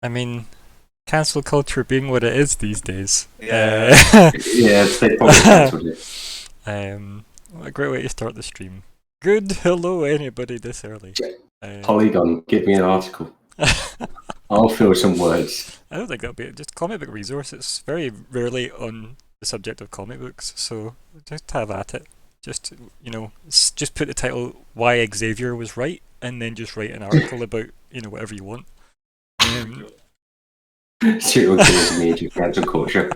I mean, cancel culture being what it is these days. Yeah. Yeah, they probably cancelled it. What a great way to start the stream. Good hello, anybody this early. Polygon, give me an article. I'll fill some words. I don't think that'll be it. Just comic book resource. It's very rarely on the subject of comic books, so just have at it. Just just put the title "Why Xavier Was Right" and then just write an article about whatever you want. Serial killers in the age of cancel culture.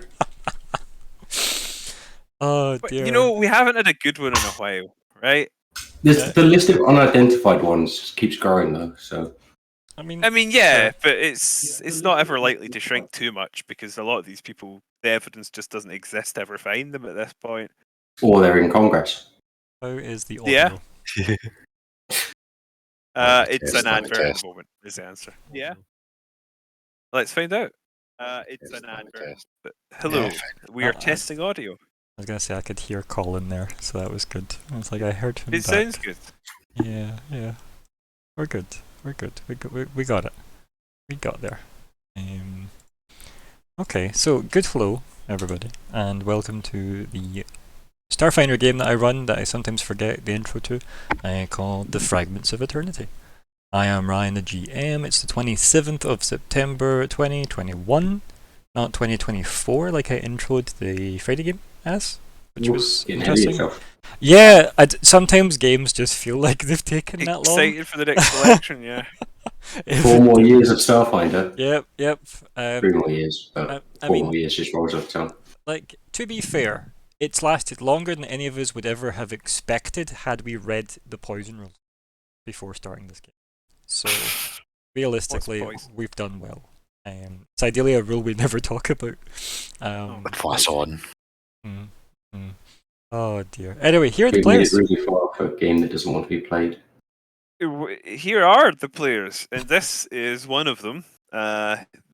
Oh But, dear. we haven't had a good one in a while, right? The list of unidentified ones keeps growing though, so. I mean, yeah, but it's not ever likely to shrink too much because a lot of these people, the evidence just doesn't exist to ever find them at this point. Or they're in Congress. How is the audio? Yeah. Let me It's test, an let me advert at test. the moment, is the answer. Yeah. Let's find out. It's Yes, an let me advert. test. But hello, Yeah, we are testing audio. I was gonna say I could hear Colin there, so that was good. I was like, I heard him. It sounds good. Yeah. We're good. We got it. We got there. Okay, so good hello, everybody, and welcome to the Starfinder game that I run that I sometimes forget the intro to, called The Fragments of Eternity. I am Ryan, the GM. It's the 27th of September 2021, not 2024 like I introed the Friday game as, which was interesting. Yeah, sometimes games just feel like they've taken that long. Excited for the next election, yeah. 4 more years of Starfinder. Yep. 3 more years, but 4 more years just rolls off the tongue. Like, to be fair, it's lasted longer than any of us would ever have expected had we read the poison rules before starting this game. So, realistically, we've done well. It's ideally a rule we never talk about. Pass on. Oh dear. Anyway, here are the We've made players. it really far for a game that doesn't want to be played. Here are the players, and this is one of them.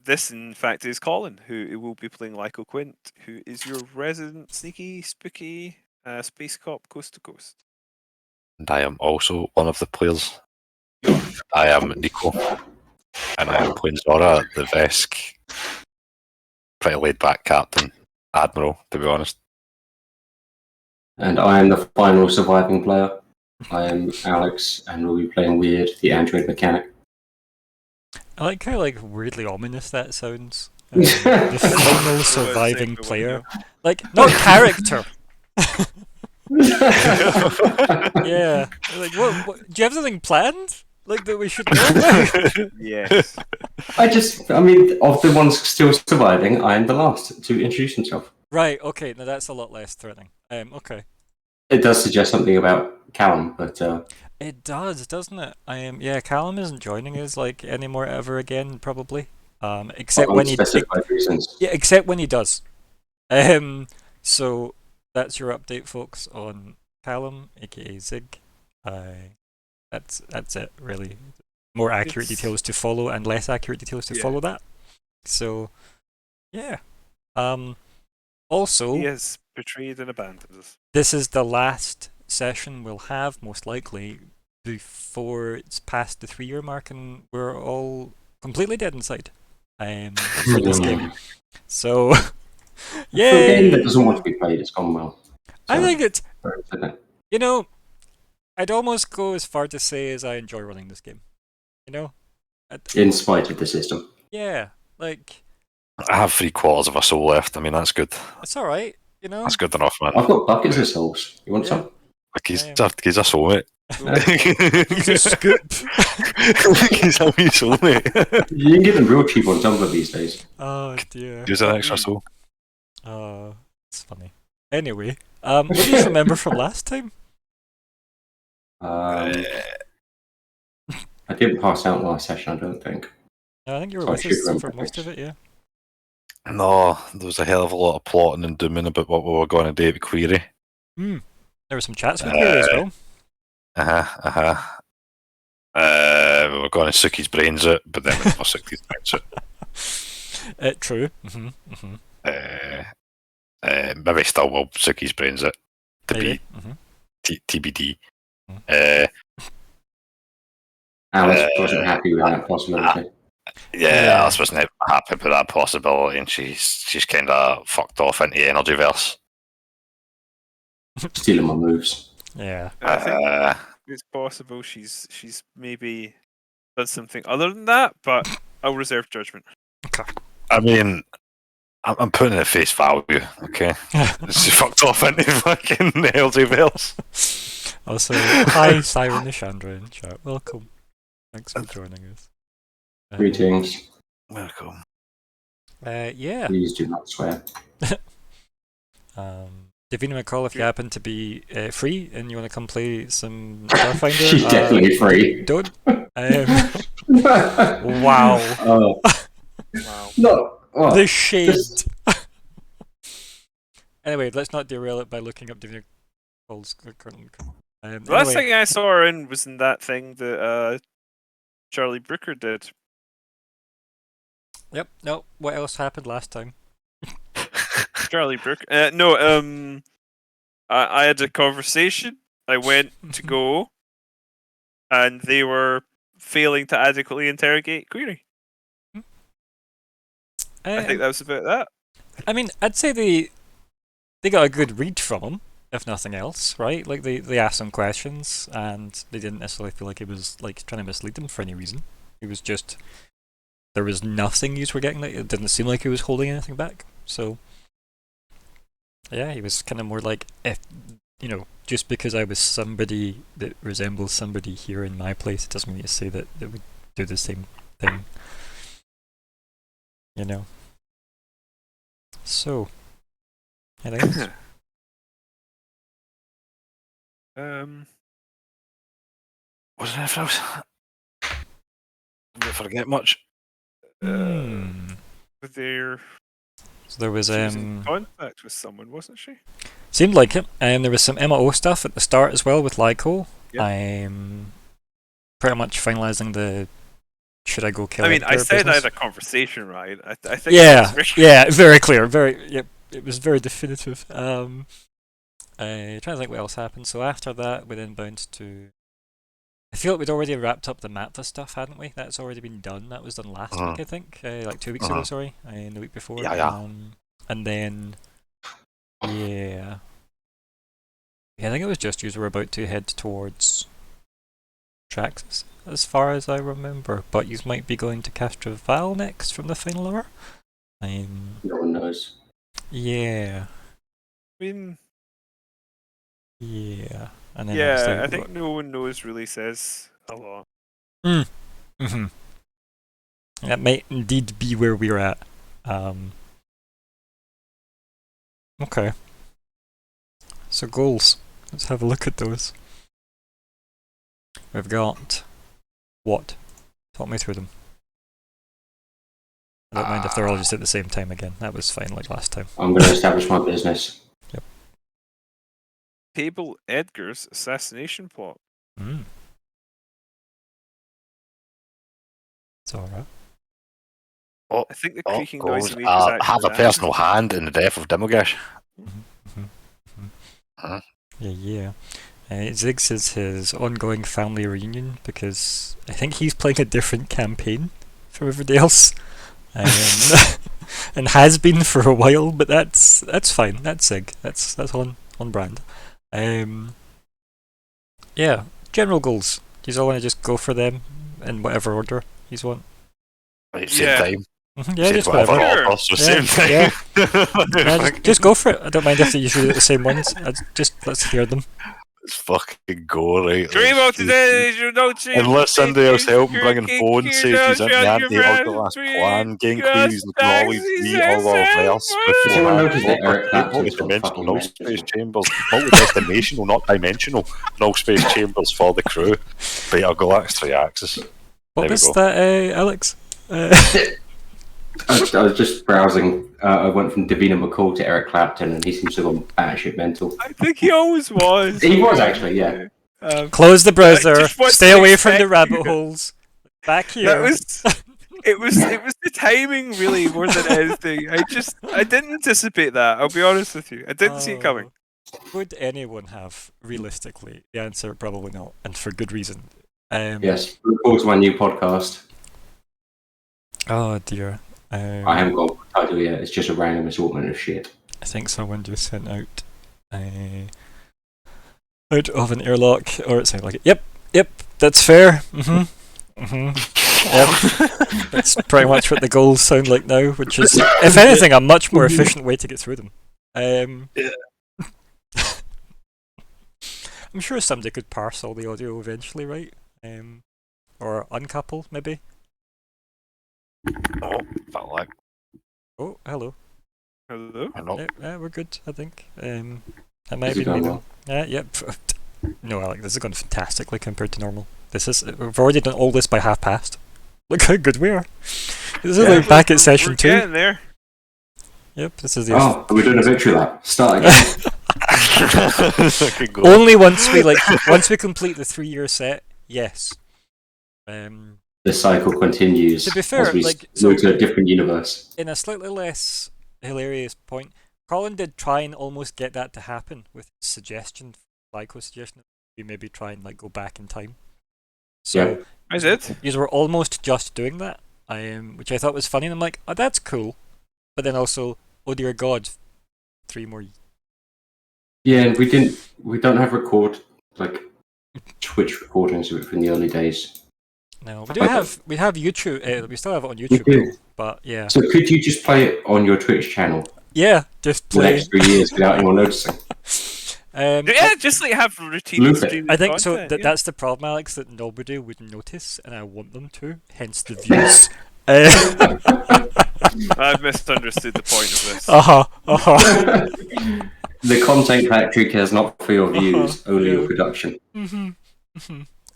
This, in fact, is Colin, who will be playing Lyco Quint, who is your resident sneaky, spooky space cop coast to coast. And I am also one of the players. I am Nico, and I am playing Zora, the Vesk. Pretty laid back captain, admiral, to be honest. And I am the final surviving player. I am Alex, and we'll be playing Weird, the android mechanic. I like how weirdly ominous that sounds. The final surviving player, not character. Yeah, what? Do you have something planned? That we should know about? Yes. I mean, of the ones still surviving, I am the last to introduce himself. Right. Okay. Now that's a lot less threatening. Okay. It does suggest something about Callum, but it does, doesn't it? Yeah, Callum isn't joining us anymore ever again, probably. Except when he reasons. Yeah, except when he does. So that's your update, folks, on Callum, aka Zig. That's it, really. More accurate details to follow, and less accurate details to follow that. So, yeah. Also, he has betrayed and abandoned us. This is the last session we'll have, most likely, before it's past the 3-year mark and we're all completely dead inside for this game. So, yeah. For a game that doesn't want to be played, it's gone well. So, I think it's, I'd almost go as far to say as I enjoy running this game. In spite of the system. Yeah, I have 3/4 of a soul left. I mean, that's good. It's alright, That's good enough, man. I've got buckets of souls. You want some? He's a soul, mate. He's a scoop. He's a wee soul, mate. You can get them real cheap on Tumblr these days. Oh dear. Use an extra soul. Oh, it's funny. Anyway, what do you remember from last time? I didn't pass out last session, I don't think. I think you were with us for most of it, yeah. No, there was a hell of a lot of plotting and dooming about what we were going to do with Query. There were some chats with Query as well. We were going to suck his brains out, but then we never sucked his brains out. True. Maybe still will suck his brains out. To be TBD. Alex wasn't happy with that possibility. Yeah, Alice wasn't happy with that possibility, and she's kind of fucked off into the Energyverse. Stealing my moves. Yeah. I think it's possible she's maybe done something other than that, but I'll reserve judgment. I mean, I'm putting it at face value, okay? She fucked off into fucking Energyverse. Also, hi, Siren Nishandra in chat. Welcome. Thanks for joining us. Greetings. Welcome. Yeah. Please do not swear. Davina McCall, if you happen to be free and you want to come play some Starfinder, She's definitely free. Don't. Wow. Oh. Wow. No. Oh, The shade. this- Anyway, let's not derail it by looking up Davina McCall's current. The last Anyway, thing I saw her in was in that thing that Charlie Brooker did. yep. No. What else happened last time? Charlie Brooker. No. I had a conversation. I went to go, and they were failing to adequately interrogate Query. I think that was about that. I mean, I'd say they got a good read from him, if nothing else, right? Like they asked some questions, and they didn't necessarily feel like he was like trying to mislead them for any reason. It was just there was nothing you were getting. That it didn't seem like he was holding anything back. So yeah, he was kind of more like, if just because I was somebody that resembles somebody here in my place, it doesn't mean to say that they would do the same thing. So, anything else? Wasn't anything else? Didn't forget much. With their So there was she was in contact with someone, wasn't she? seemed like it, and there was some MO stuff at the start as well with Lyco. Yep. I'm pretty much finalising the should I go kill. I mean, I Edgar said I business. had a conversation, right? I think. Yeah, it was yeah, very clear, yep, it was very definitive. Trying to think what else happened. So after that, we then bounced to. I feel like we'd already wrapped up the Matha stuff, hadn't we? That's already been done. That was done last week, I think, like 2 weeks ago. Sorry, and the week before. Yeah. And then, yeah, I think it was just you were about to head towards Traxxas, as far as I remember. But you might be going to Castroval next from the final hour. No one knows. Yeah. I mean, Yeah. And then yeah, I think no one knows really says a lot. Mm-hmm. That might indeed be where we're at. Okay. So goals. Let's have a look at those. We've got what? Talk me through them. I don't mind if they're all just at the same time again. That was fine like last time. I'm going to establish my business. Yep. Table Edgar's assassination plot. It's alright. I think the creaking noise you made I was actually have a that. personal hand in the death of Demogash. Yeah. Zig says his ongoing family reunion because I think he's playing a different campaign from everybody else, and has been for a while. But that's fine. That's Zig. That's on brand. Yeah. General goals. You all want to just go for them in whatever order you want. At the same time. Yeah, just whatever. Order, so same time. Yeah, just go for it. I don't mind if you should do the same ones. Let's hear them. Let's fucking go, right? Dream of today, you don't see. Unless somebody else help him bringing phone sages in the anti-Orgalast plan, game queries, looking always be all of verse Someone beforehand. noticed that Eric Clapton's got Multi-dimensional fucking null messages. space chambers, multi-dimensional, not dimensional, null space chambers for the crew. Beta Galax 3 axis. What There we was go. that, Alex? I was just browsing. I went from Davina McCall to Eric Clapton, and he seems to have gone batshit mental. I think he always was. He was actually, yeah. Close the browser. just want Stay to away from the expect rabbit you. holes. Back here. That was. It was the timing really more than anything. I didn't anticipate that. I'll be honest with you. I didn't see it coming. Would anyone have, realistically? The answer, probably not, and for good reason. Yes, look forward to my new podcast. Oh dear. I haven't got a title yet. It's just a random assortment of shit. I think someone just sent out out of an airlock, or it sounded like it. Yep, that's fair. Yep. That's pretty much what the goals sound like now, which is, if anything, a much more efficient way to get through them. Yeah. I'm sure somebody could parse all the audio eventually, right? Or uncouple, maybe. Oh, felt like. Oh, hello. Hello. Hello. Yeah, we're good, I think. That might Is have it been me going though. well? Yep. No, Alec, this is going fantastically compared to normal. We've already done all this by half past. Look how good we are. This is like back at session we're 2. Getting there. Yep, this is the Oh, we're doing a victory lap. Start again. only once we complete the 3-year set. Yes. The cycle continues To be fair, as we like, move to a different universe. in a slightly less hilarious point, Colin did try and almost get that to happen with his suggestion, Lyco's suggestion, that we maybe try and like go back in time. So Yeah. Is it? you were almost just doing that, which I thought was funny. And I'm like, oh, that's cool, but then also, oh dear God, 3 more. Yeah, and we don't have like Twitch recordings of it from the early days. No, we have YouTube. We still have it on YouTube, do. though, but yeah, So could you just play it on your Twitch channel yeah, just for the play. next 3 years without anyone noticing? Yeah, just like have routine Loop it. streaming I think so. content, yeah. That's the problem, Alex, that nobody would notice, and I want them to. Hence the views. I've misunderstood the point of this. The content factory cares not for your views, only your yeah. production.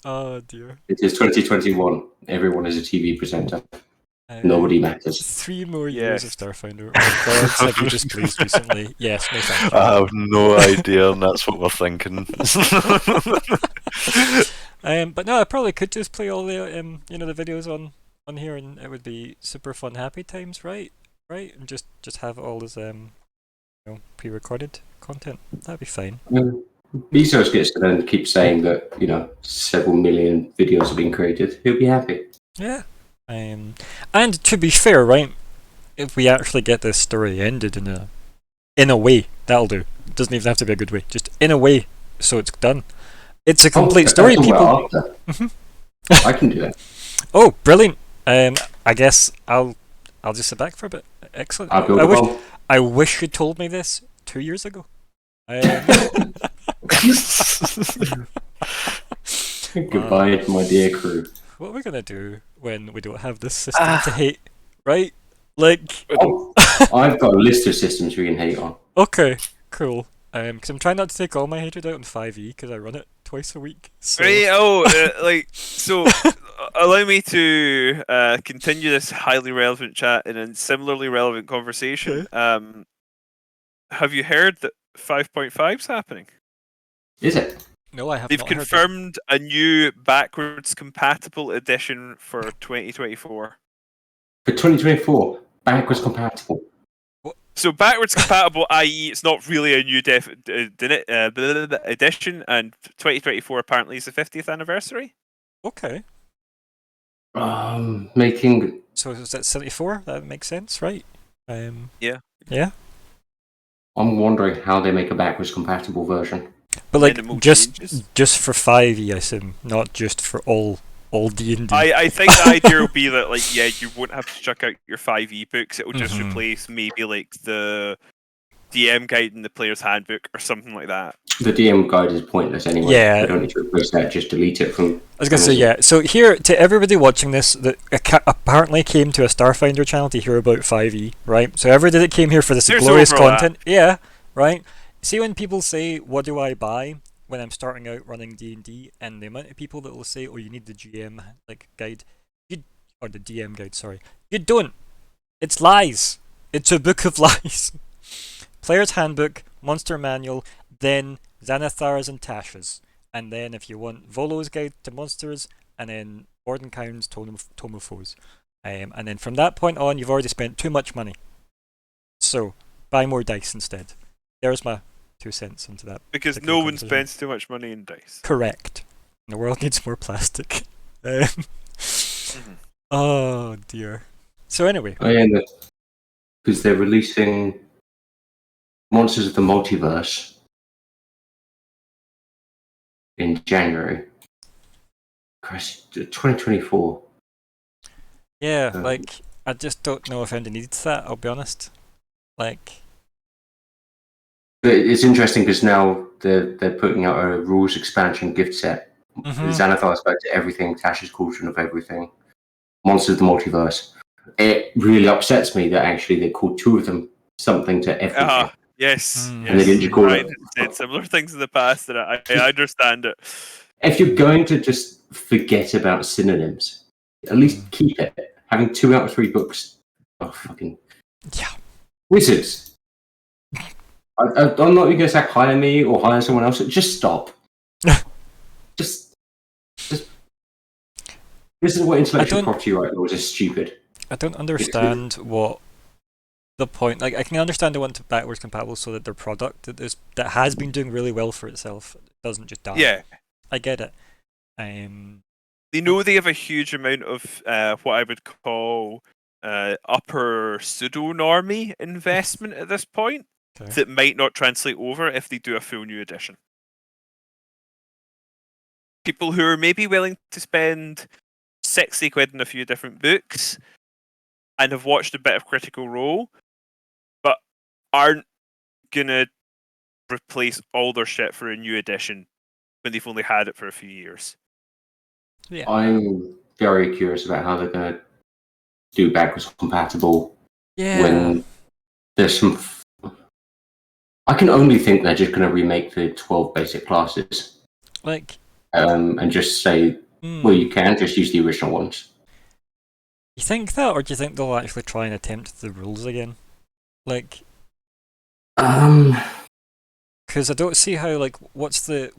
Oh dear. It is 2021. Everyone is a TV presenter. Nobody matters. 3 more years of Yes. Starfinder. Oh God, have you displeased recently? Yes, no thank you. I have no idea, and that's what we're thinking. But no, I probably could just play all the the videos on here, and it would be super fun, happy times, right? And just have it all as pre-recorded content. That'd be fine. Bezos gets to then keep saying that, several million videos have been created. He'll be happy. Yeah. And to be fair, right? If we actually get this story ended in a way, that'll do. It doesn't even have to be a good way. Just in a way, so it's done. It's a complete story, that's all people. we're after. I can do that. Oh, brilliant! I guess I'll just sit back for a bit. Excellent. I'll build a bomb. I wish you'd told me this 2 years ago. Goodbye, my dear crew. What are we gonna do when we don't have this system to hate, right? Like, I've got a list of systems we can hate on. okay, cool. Because I'm trying not to take all my hatred out on 5e because I run it twice a week. So. Right, so allow me to continue this highly relevant chat in a similarly relevant conversation. Okay. Have you heard that 5.5's happening? Is it? No, I have They've not heard that. confirmed a new backwards compatible edition for 2024. For 2024, backwards compatible. So backwards compatible, i.e., it's not really a new edition, and 2024 apparently is the 50th anniversary. Okay. Making. So is that 74? That makes sense, right? Yeah. Yeah. I'm wondering how they make a backwards compatible version. But like Minimal just changes. for 5e, I assume, not just for all D&D. I think the idea will be that you won't have to chuck out your 5e books. It will just replace maybe like the DM guide and the player's handbook or something like that. The DM guide is pointless anyway. Yeah. We don't need to replace that. Just delete it from. I was gonna say, yeah. So here, to everybody watching this, that apparently came to a Starfinder channel to hear about 5e, right? So everybody that came here for this There's glorious overlap. content, yeah, right. See when people say, "What do I buy?" when I'm starting out running D&D, and the amount of people that will say, "Oh, you need the GM guide," or the DM guide, sorry, you don't. It's lies. It's a book of lies. Player's handbook, monster manual, then Xanathar's and Tasha's. And then if you want Volo's guide to monsters, and then Bordenkain's Tome of Foes. And then from that point on, you've already spent too much money. So, buy more dice instead. There's my 2 cents into that. Because particular no one conversation. spends too much money in dice. Correct. The world needs more plastic. Oh dear. So anyway, Oh yeah, because they're releasing Monsters of the Multiverse in January. Christ, 2024. yeah, like I just don't know if anybody needs that. I'll be honest. Like, But it's interesting because now they're putting out a rules expansion gift set. Xanathar's back to everything, Tasha's Cauldron of everything, Monsters of the Multiverse. It really upsets me that actually they called two of them something to everything. Yes, Mm. yes. And they didn't call Ryan it. has said similar things in the past, and I understand it. If you're going to just forget about synonyms, at least keep it. Having 2 out of 3 books. Oh, fucking. Yeah. Wizards. I'm not even going to say hire me or hire someone else. Just stop. just. This is what intellectual property right laws are stupid. I don't understand what the point. Like, I can understand they want to backwards compatible so that their product that has been doing really well for itself doesn't just die. Yeah. I get it. They know they have a huge amount of what I would call upper pseudo normie investment at this point that might not translate over if they do a full new edition. People who are maybe willing to spend 60 quid in a few different books and have watched a bit of Critical Role, but aren't gonna replace all their shit for a new edition when they've only had it for a few years. Yeah. I'm very curious about how they're going to do backwards compatible when there's some. I can only think they're just going to remake the 12 basic classes, like, and just say, well, you can just use the original ones. You think that, or do you think they'll actually try and attempt the rules again? Like, because I don't see how. Like, what's the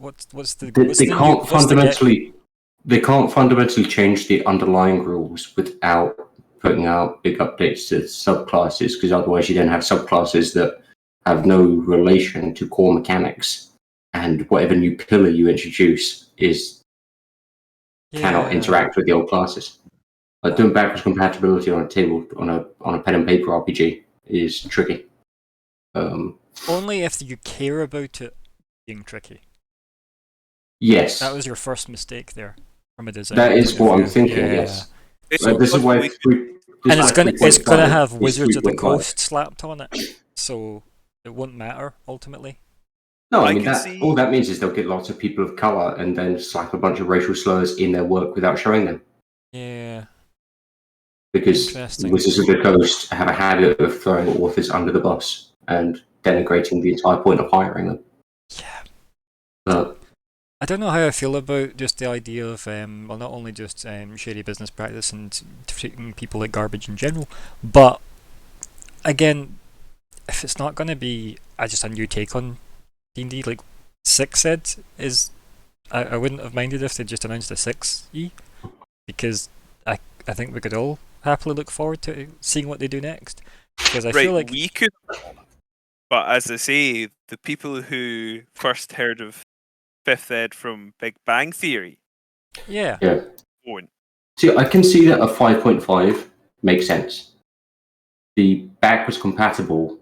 They can't fundamentally change the underlying rules without putting out big updates to subclasses, because otherwise you then have subclasses that have no relation to core mechanics, and whatever new pillar you introduce cannot interact with the old classes. Like doing backwards compatibility on a table on a pen and paper RPG is tricky. Only if you care about it being tricky. Yes, that was your first mistake there from a design. That is what I'm thinking. Yes, this is why. And it's gonna have Wizards of the Coast slapped on it, so it won't matter ultimately. No, I mean all that means is they'll get lots of people of color and then slap a bunch of racial slurs in their work without showing them. Yeah. Because Wizards of the Coast have a habit of throwing authors under the bus and denigrating the entire point of hiring them. Yeah. But I don't know how I feel about just the idea of, well, not only just shady business practice and treating people like garbage in general, but again, if it's not going to be just a new take on D&D, like 6 said, I wouldn't have minded if they just announced a 6e, because I think we could all happily look forward to seeing what they do next. Because I feel like we could, but as I say, the people who first heard of 5th Ed from Big Bang Theory, won't. See, I can see that a 5.5 makes sense. The backwards compatible,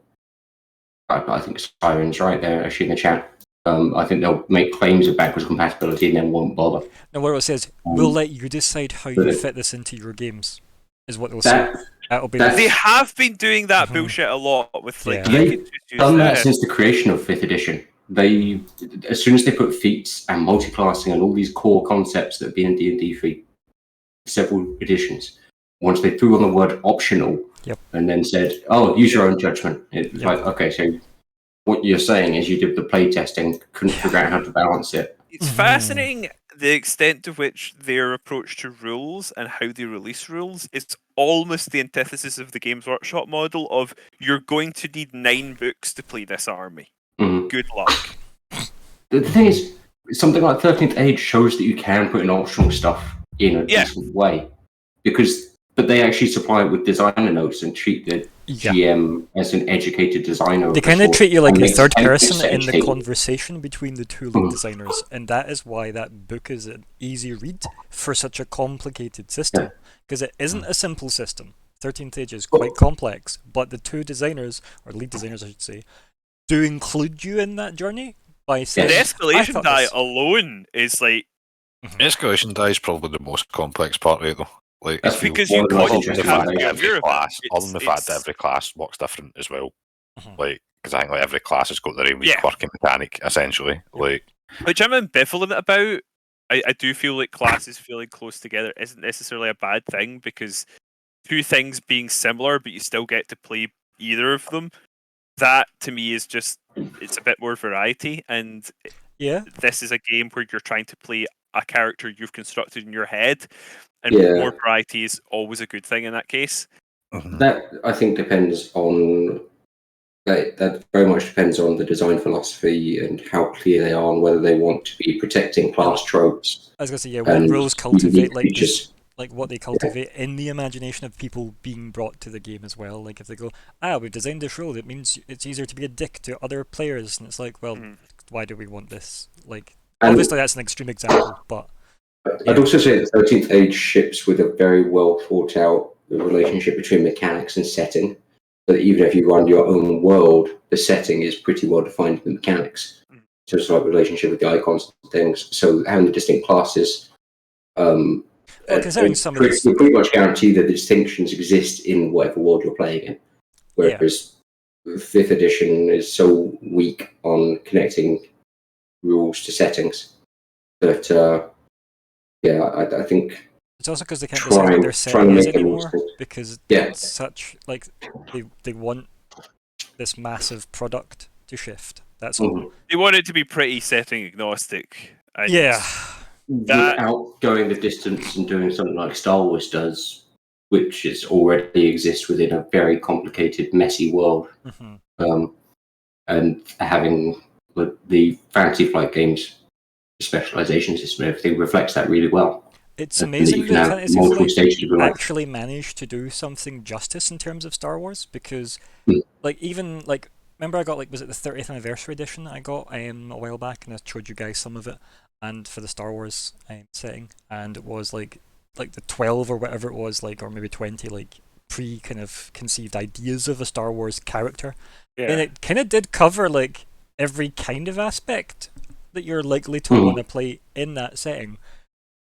I think Siren's right there actually in the chat. I think they'll make claims of backwards compatibility and then won't bother. No, what it says, we'll let you decide how you fit this into your games, is what they'll say. That'll be they have been doing that bullshit a lot with like. They've done that since the creation of 5th edition. They, as soon as they put feats and multiclassing and all these core concepts that have been in D&D for several editions, once they threw on the word optional and then said, "Oh, use your own judgment," it's like, okay, so what you're saying is you did the play testing, couldn't figure out how to balance it. It's fascinating the extent to which their approach to rules and how they release rules is almost the antithesis of the Games Workshop model of you're going to need 9 books to play this army. Good luck. The thing is, something like 13th Age shows that you can put in optional stuff in a decent way, but they actually supply it with designer notes and treat the GM as an educated designer. They kind of treat you like a third person in the conversation between the two lead designers, and that is why that book is an easy read for such a complicated system, because it isn't a simple system. 13th Age is quite complex, but the two designers, or lead designers I should say, do include you in that journey by saying, The I escalation thought die this- alone is like Escalation die is probably the most complex part of it, though. Like, That's because one you of the most constantly interesting have to things. be every aware of class, it. other than the fact that every class works different as well. Mhm. Like, because I think like every class has got their own Yeah. quirky mechanic, essentially. Like, Which I'm ambivalent about. I do feel like classes feeling close together isn't necessarily a bad thing, because two things being similar but you still get to play either of them, that to me is just, it's a bit more variety. And yeah, this is a game where you're trying to play a character you've constructed in your head, and Yeah. more variety is always a good thing in that case. That I think depends on that very much depends on the design philosophy and how clear they are, and whether they want to be protecting class tropes. I was gonna say, yeah, what And rules cultivate unique like this, features. like what they cultivate in the imagination of people being brought to the game as well. Like if they go, we've designed this role, that means it's easier to be a dick to other players, and it's like, well, why do we want this? Like, And obviously that's an extreme example, but I'd also say that 13th Age ships with a very well thought out relationship between mechanics and setting. So that even if you run your own world, the setting is pretty well defined in the mechanics. So it's like relationship with the icons and things. So having the distinct classes, considering some of these, you're pretty much guaranteed that the distinctions exist in whatever world you're playing in. Whereas 5th edition is so weak on connecting rules to settings that I think it's also because they can't decide what their trying to setting is make it more anymore, distinct. because Yeah. it's such, like, they want this massive product to shift. That's all. Mhm. They want it to be pretty setting agnostic. And Yeah. Without going the distance and doing something like Star Wars does, which is already exists within a very complicated, messy world, and having the Fantasy Flight games specialization system and everything reflects that really well. It's And amazing you can that have Fantasy multiple Flight stages of your life. actually managed to do something justice in terms of Star Wars, because Mm. like, even like, remember I got, like, was it the 30th anniversary edition I got a while back, and I showed you guys some of it, and for the Star Wars setting, and it was like the 12 or whatever it was, like, or maybe 20, like, pre kind of conceived ideas of a Star Wars character, and it kind of did cover like every kind of aspect that you're likely to want to play in that setting.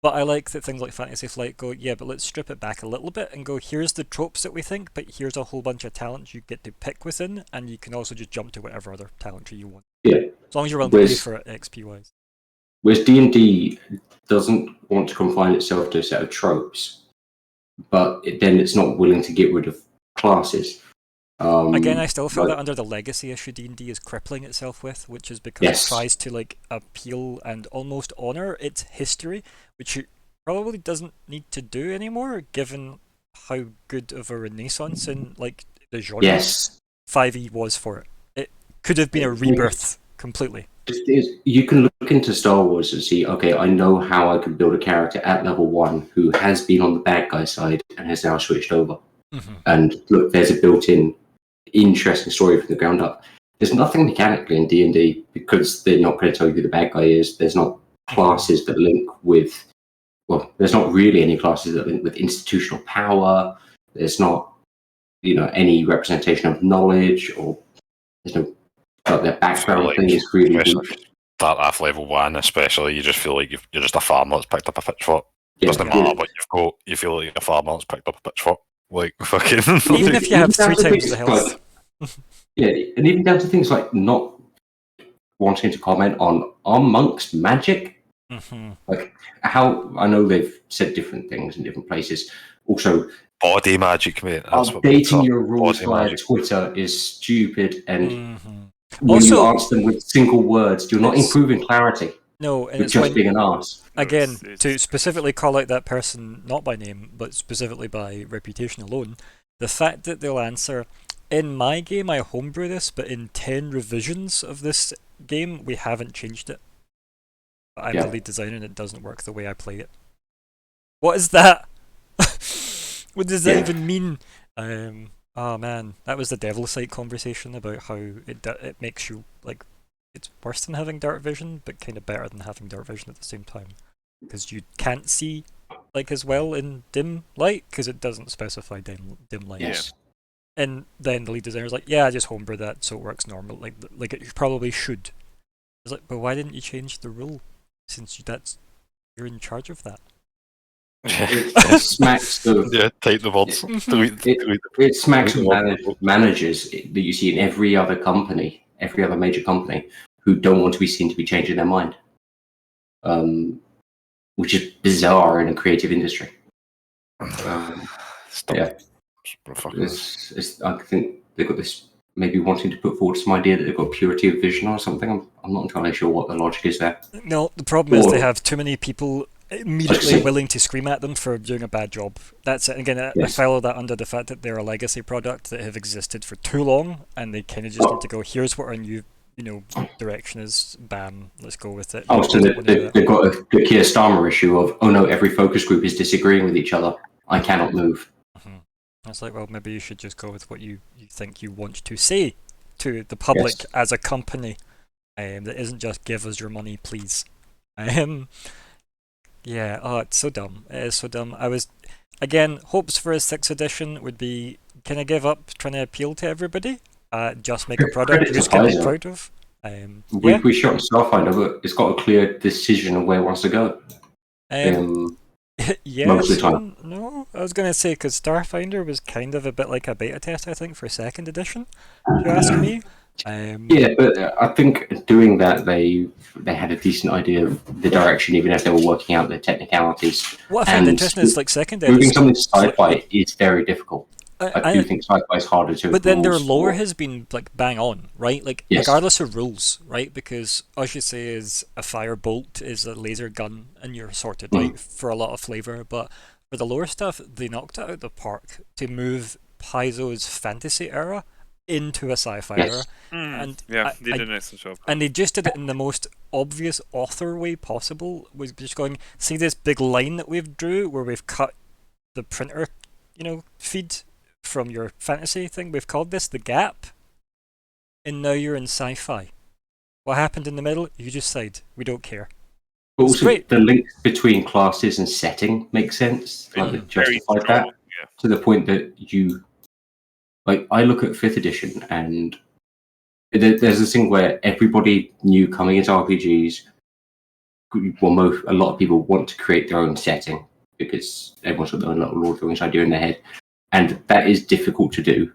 But I like that things like Fantasy Flight go, yeah, but let's strip it back a little bit and go, here's the tropes that we think, but here's a whole bunch of talents you get to pick within, and you can also just jump to whatever other talent tree you want. Yeah. As long as you're willing to pay for it XP-wise. Whereas D&D doesn't want to confine itself to a set of tropes, but then it's not willing to get rid of classes. Again, I still feel like- that under the legacy issue D&D is crippling itself with, which is because Yes. it tries to like appeal and almost honor its history, which it probably doesn't need to do anymore, given how good of a renaissance in like the genre Yes. 5e was for it. It could have been a rebirth completely. You can look into Star Wars and see, okay, I know how I can build a character at level 1 who has been on the bad guy side and has now switched over. And look, there's a built-in interesting story from the ground up. There's nothing mechanically in D&D because they're not going to tell you who the bad guy is. There's not classes that link with, well, there's not really any classes that link with institutional power. There's not, any representation of knowledge, or there's no, their background like, thing is really especially weak. start off level 1, especially, you just feel like you're just a farmer that's picked up a pitchfork. Yeah, Doesn't matter what you've got, you feel like a farmer that's picked up a pitchfork. Like, fucking. Even if you have Even 3 down to times things the health. Yeah, and even down to things like not wanting to comment on, are monks magic? Like, how, I know they've said different things in different places. Also, Body magic, mate. That's updating your rules body via magic. Twitter is stupid, and when Also, you answer them with single words, you're not it's- improving clarity. No, and You're it's just when, being an arse. again, It's- to specifically call out that person, not by name, but specifically by reputation alone, the fact that they'll answer, in my game I homebrew this, but in 10 revisions of this game we haven't changed it. But I'm the lead designer and it doesn't work the way I play it. What is that? What does that even mean? Oh man, that was the Devil Sight conversation about how it makes you, like, it's worse than having dark vision, but kind of better than having dark vision at the same time. Because you can't see like as well in dim light, because it doesn't specify dim light. Yes. And then the lead designer's like, yeah, I just homebrew that so it works normal, like it probably should. I was like, but why didn't you change the rule, since you're in charge of that? It smacks of Yeah, type the words. it smacks of managers that you see in every other company, every other major company, who don't want to be seen to be changing their mind, which is bizarre in a creative industry. Yeah, I think they've got this maybe wanting to put forward some idea that they've got purity of vision or something. I'm not entirely sure what the logic is there. No, the problem is they have too many people immediately willing to scream at them for doing a bad job. That's it. Again, I follow that under the fact that they're a legacy product that have existed for too long, and they kind of just need to go, here's what our new direction is, bam, let's go with it. Oh, so they've got a Keir Starmer issue of, oh no, every focus group is disagreeing with each other. I cannot move. It's like, well, maybe you should just go with what you think you want to say to the public as a company. That isn't just give us your money, please. Yeah, oh, it's so dumb. It is so dumb. Again, hopes for a 6th edition would be, can I give up trying to appeal to everybody? Just make a product you can be proud of. We shot Starfinder, but it's got a clear decision of where it wants to go. Yes, most of the time. No, I was going to say, because Starfinder was kind of a bit like a beta test, I think, for 2nd edition, if you ask me. Yeah, but I think doing that, they had a decent idea of the direction, even if they were working out the technicalities. What I find interesting is, like, 2nd edition... Moving something to sci-fi is very difficult. I do think sci-fi is harder to... But then their lore has been, like, bang on, right? Like, regardless of rules, right? Because, as you say, is a firebolt is a laser gun, and you're sorted, right, for a lot of flavour. But for the lore stuff, they knocked it out of the park to move Paizo's fantasy era into a sci-fi era. And they did an excellent job. And they just did it in the most obvious author way possible, was just going, see this big line that we've drew, where we've cut the printer, feed from your fantasy thing, we've called this the gap, and now you're in sci-fi. What happened in the middle? You just said, we don't care. But also, the link between classes and setting makes sense. They justified that to the point that you... Like, I look at 5th edition, and there's this thing where everybody new coming into RPGs, a lot of people want to create their own setting, because everyone's got their own little Lord of the Rings idea in their head. And that is difficult to do.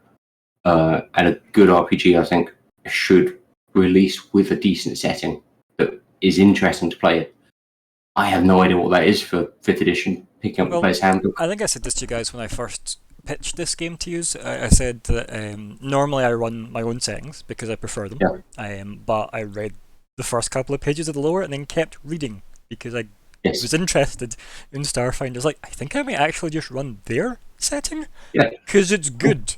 And a good RPG, I think, should release with a decent setting that is interesting to play it. I have no idea what that is for 5th edition, picking up the player's handbook. I think I said this to you guys when I first pitched this game to use. I said that normally I run my own settings because I prefer them. But I read the first couple of pages of the lore and then kept reading because I was interested in Starfinder. I was like, I think I might actually just run their setting because it's good.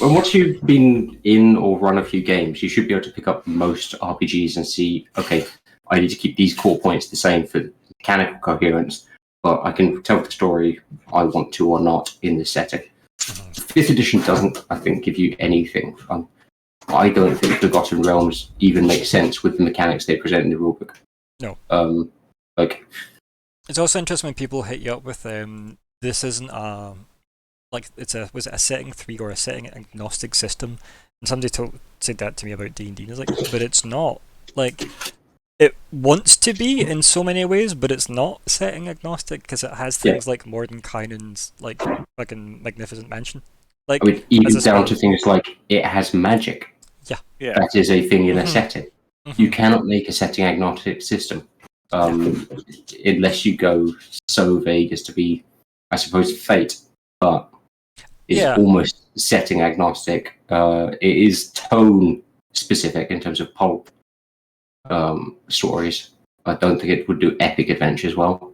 Well, once you've been in or run a few games, you should be able to pick up most RPGs and see, okay, I need to keep these core points the same for mechanical coherence, but I can tell the story I want to or not in this setting. 5th edition doesn't, I think, give you anything. I don't think Forgotten Realms even makes sense with the mechanics they present in the rulebook. No. It's also interesting when people hit you up with this isn't was it a setting 3 or a setting agnostic system? And somebody said that to me about D&D, and I was like, but it's not. Like, it wants to be in so many ways, but it's not setting agnostic because it has things like Mordenkainen's like fucking Magnificent Mansion. Like, even down to things like it has magic. Yeah. That is a thing in a setting. You cannot make a setting agnostic system unless you go so vague as to be, I suppose, Fate, but it's almost setting agnostic. It is tone specific in terms of pulp stories. I don't think it would do epic adventures well,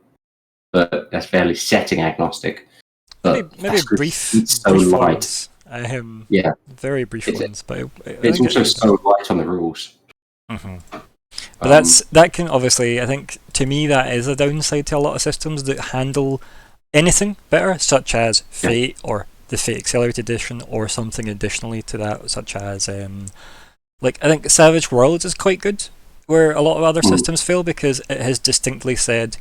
but that's fairly setting agnostic. But maybe brief ones. Very brief ones, but it's also so light on the rules. But that can obviously, I think, to me, that is a downside to a lot of systems that handle anything better, such as Fate or the Fate Accelerated Edition, or something additionally to that, such as I think Savage Worlds is quite good, where a lot of other systems fail because it has distinctly said,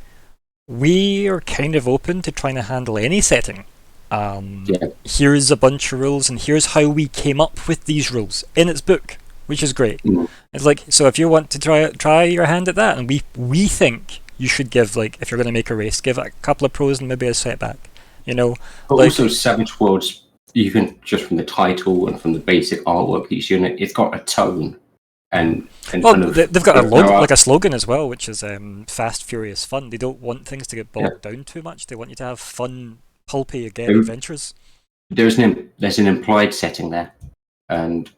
we are kind of open to trying to handle any setting. Yeah. Here's a bunch of rules, and here's how we came up with these rules in its book, which is great. Mm. It's like, so if you want to try your hand at that, and we think you should give, like, if you're going to make a race, give it a couple of pros and maybe a setback. But like, also Savage Worlds, even just from the title and from the basic artwork that you see in it, it's got a tone. And well, kind of, they've got like a slogan as well, which is fast, furious, fun. They don't want things to get bogged down too much. They want you to have fun, pulpy adventures. There's an implied setting there, and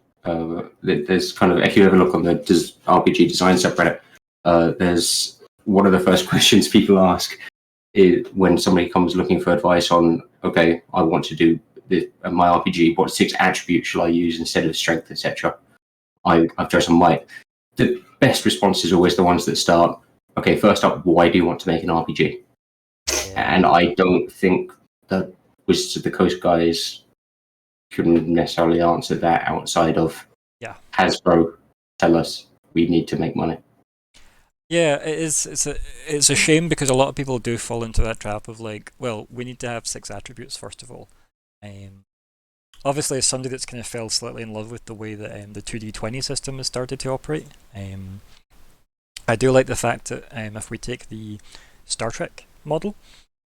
there's kind of, if you ever look on the RPG design subreddit, there's one of the first questions people ask is when somebody comes looking for advice on, okay, I want to do my RPG, what 6 attributes shall I use instead of strength, etc. I've chosen might. The best response is always the ones that start, okay, first up, why do you want to make an RPG? Yeah. And I don't think the Wizards of the Coast guys couldn't necessarily answer that outside of Hasbro tell us we need to make money. Yeah, it's a shame because a lot of people do fall into that trap of like, well, we need to have 6 attributes first of all. Obviously, as somebody that's kind of fell slightly in love with the way that the 2d20 system has started to operate, I do like the fact that if we take the Star Trek model,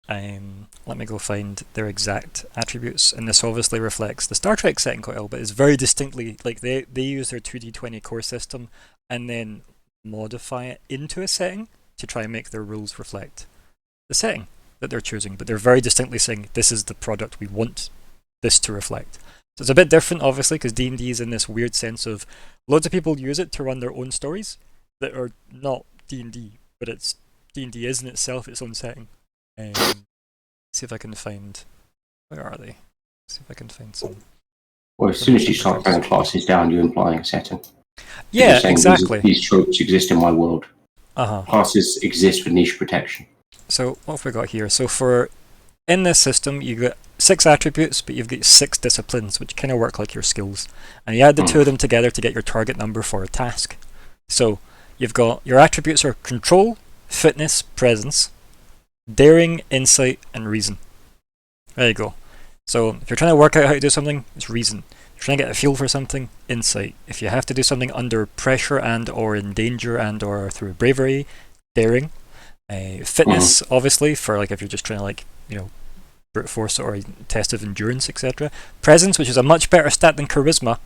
let me go find their exact attributes, and this obviously reflects the Star Trek setting quite well, but it's very distinctly, like they use their 2d20 core system and then modify it into a setting to try and make their rules reflect the setting that they're choosing, but they're very distinctly saying this is the product we want this to reflect. So it's a bit different, obviously, because D&D is in this weird sense of loads of people use it to run their own stories that are not D&D, but it's D&D is in itself its own setting. See if I can find, where are they? See if I can find some. Well, as soon as you start throwing classes down, you're implying a setting. Yeah, exactly. These tropes exist in my world. Uh-huh. Classes exist for niche protection. So what have we got here? So in this system, you get 6 attributes, but you've got 6 disciplines, which kind of work like your skills. And you add the 2 of them together to get your target number for a task. So you've got, your attributes are control, fitness, presence, daring, insight, and reason. There you go. So if you're trying to work out how to do something, it's reason. If you're trying to get a feel for something, insight. If you have to do something under pressure and or in danger and or through bravery, daring. Fitness, obviously, for like if you're just trying to like, brute force or a test of endurance, etc. Presence, which is a much better stat than charisma,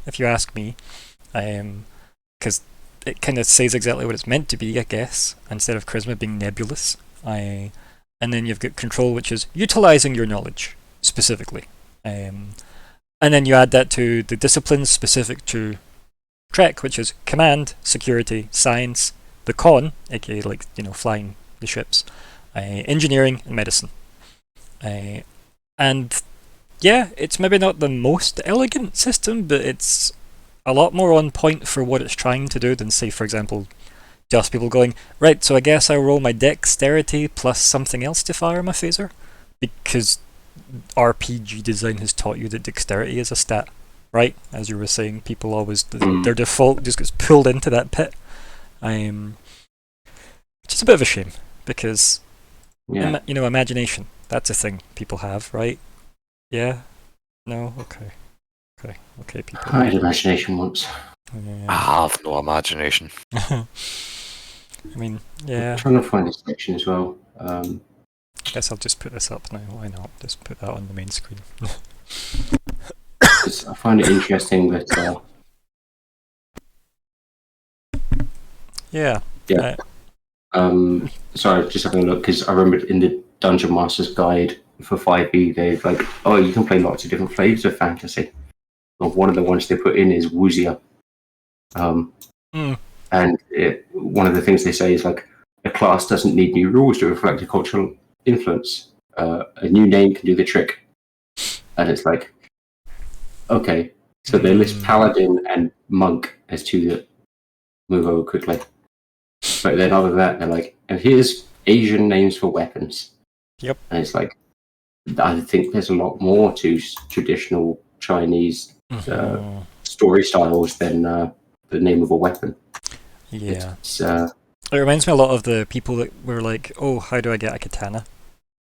if you ask me, because it kind of says exactly what it's meant to be, I guess, instead of charisma being nebulous. And then you've got control, which is utilizing your knowledge specifically, and then you add that to the disciplines specific to Trek, which is command, security, science, the con, aka like flying the ships, engineering, and medicine. And yeah, it's maybe not the most elegant system, but it's a lot more on point for what it's trying to do than, say, for example, just people going, right, so I guess I'll roll my dexterity plus something else to fire my phaser, because RPG design has taught you that dexterity is a stat, right? As you were saying, people always, their default just gets pulled into that pit. Which is a bit of a shame, because, imagination, that's a thing people have, right? Yeah? No? Okay, people. I had imagination once. Yeah. I have no imagination. I mean, yeah. I'm trying to find this section as well. I guess I'll just put this up now. Why not? Just put that on the main screen. I find it interesting that... Yeah. Sorry, just having a look, because I remember in the Dungeon Master's Guide for 5e, they've like, you can play lots of different flavors of fantasy. Well, one of the ones they put in is Wuxia. And one of the things they say is like, a class doesn't need new rules to reflect a cultural influence. A new name can do the trick. And it's like, okay, so they list Paladin and Monk as 2 that move over quickly. But then other than that, they're like, and here's Asian names for weapons. Yep. And it's like, I think there's a lot more to traditional Chinese story styles than the name of a weapon. Yeah. It's It reminds me a lot of the people that were like, "Oh, how do I get a katana?"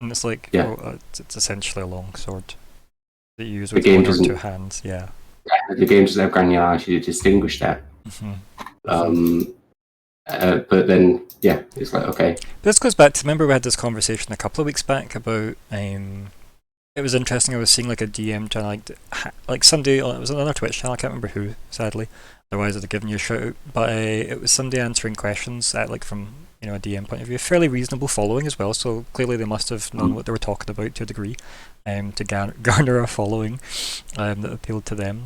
And it's like, Yeah. oh, it's essentially a long sword that you use The with game one or doesn't- two hands. Yeah. The game doesn't have granularity to distinguish that. But then, yeah, it's like, okay. This goes back to, remember we had this conversation a couple of weeks back about it was interesting. I was seeing like a DM trying to like somebody, it was another Twitch channel, I can't remember who, sadly, otherwise I'd have given you a shout out, but it was somebody answering questions at, like, from, you know, a DM point of view, fairly reasonable following as well, so clearly they must have known what they were talking about to a degree, to garner a following that appealed to them.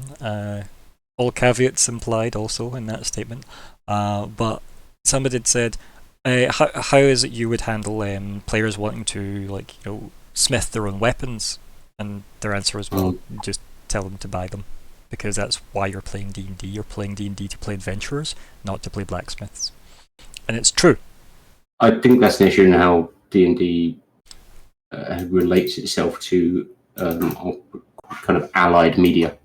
All caveats implied also in that statement, but somebody had said, how is it you would handle players wanting to, like, you know, smith their own weapons? And their answer was, well, just tell them to buy them, because that's why you're playing D&D. You're playing D&D to play adventurers, not to play blacksmiths. And it's true. I think that's an issue in how D&D relates itself to kind of allied media,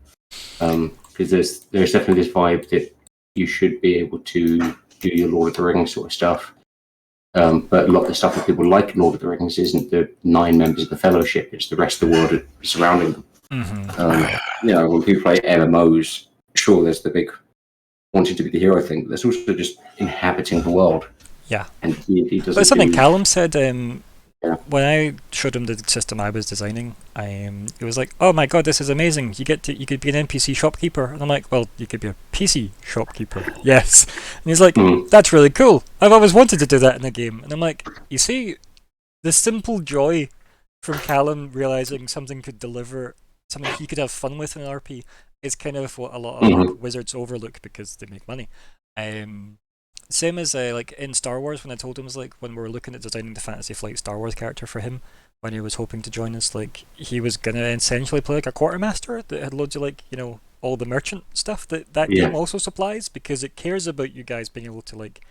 because there's definitely this vibe that you should be able to do your Lord of the Rings sort of stuff, but a lot of the stuff that people like Lord of the Rings isn't the 9 members of the Fellowship; it's the rest of the world surrounding them. You know, when people play MMOs, sure, there's the big wanting to be the hero thing, but there's also just inhabiting the world. Yeah. And D&D doesn't. But something Callum said when I showed him the system I was designing, it was like, "Oh my god, this is amazing! You could be an NPC shopkeeper." And I'm like, "Well, you could be a PC shopkeeper." Yes. And he's like, "That's really cool. I've always wanted to do that in a game." And I'm like, "You see, the simple joy from Callum realizing something could deliver something he could have fun with in an RP is kind of what a lot of like, wizards overlook because they make money." Same as like in Star Wars, when I told him, was like, when we were looking at designing the Fantasy Flight Star Wars character for him, when he was hoping to join us, like, he was gonna essentially play like a quartermaster that had loads of, like, you know, all the merchant stuff that game also supplies, because it cares about you guys being able to, like,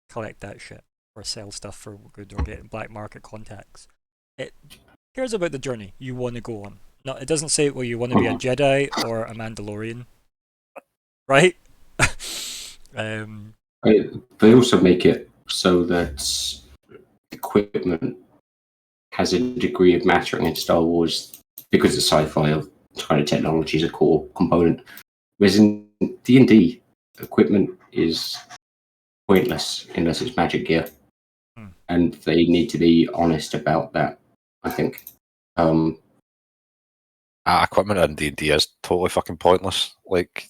collect that shit or sell stuff for good or get black market contacts. It cares about the journey you want to go on. No, it doesn't say, well, you want to be a Jedi or a Mandalorian, right? They also make it so that equipment has a degree of mattering in Star Wars because it's sci-fi. Kind of technology is a core component. Whereas in D&D, equipment is pointless unless it's magic gear, and they need to be honest about that, I think. Equipment in D&D is totally fucking pointless. Like,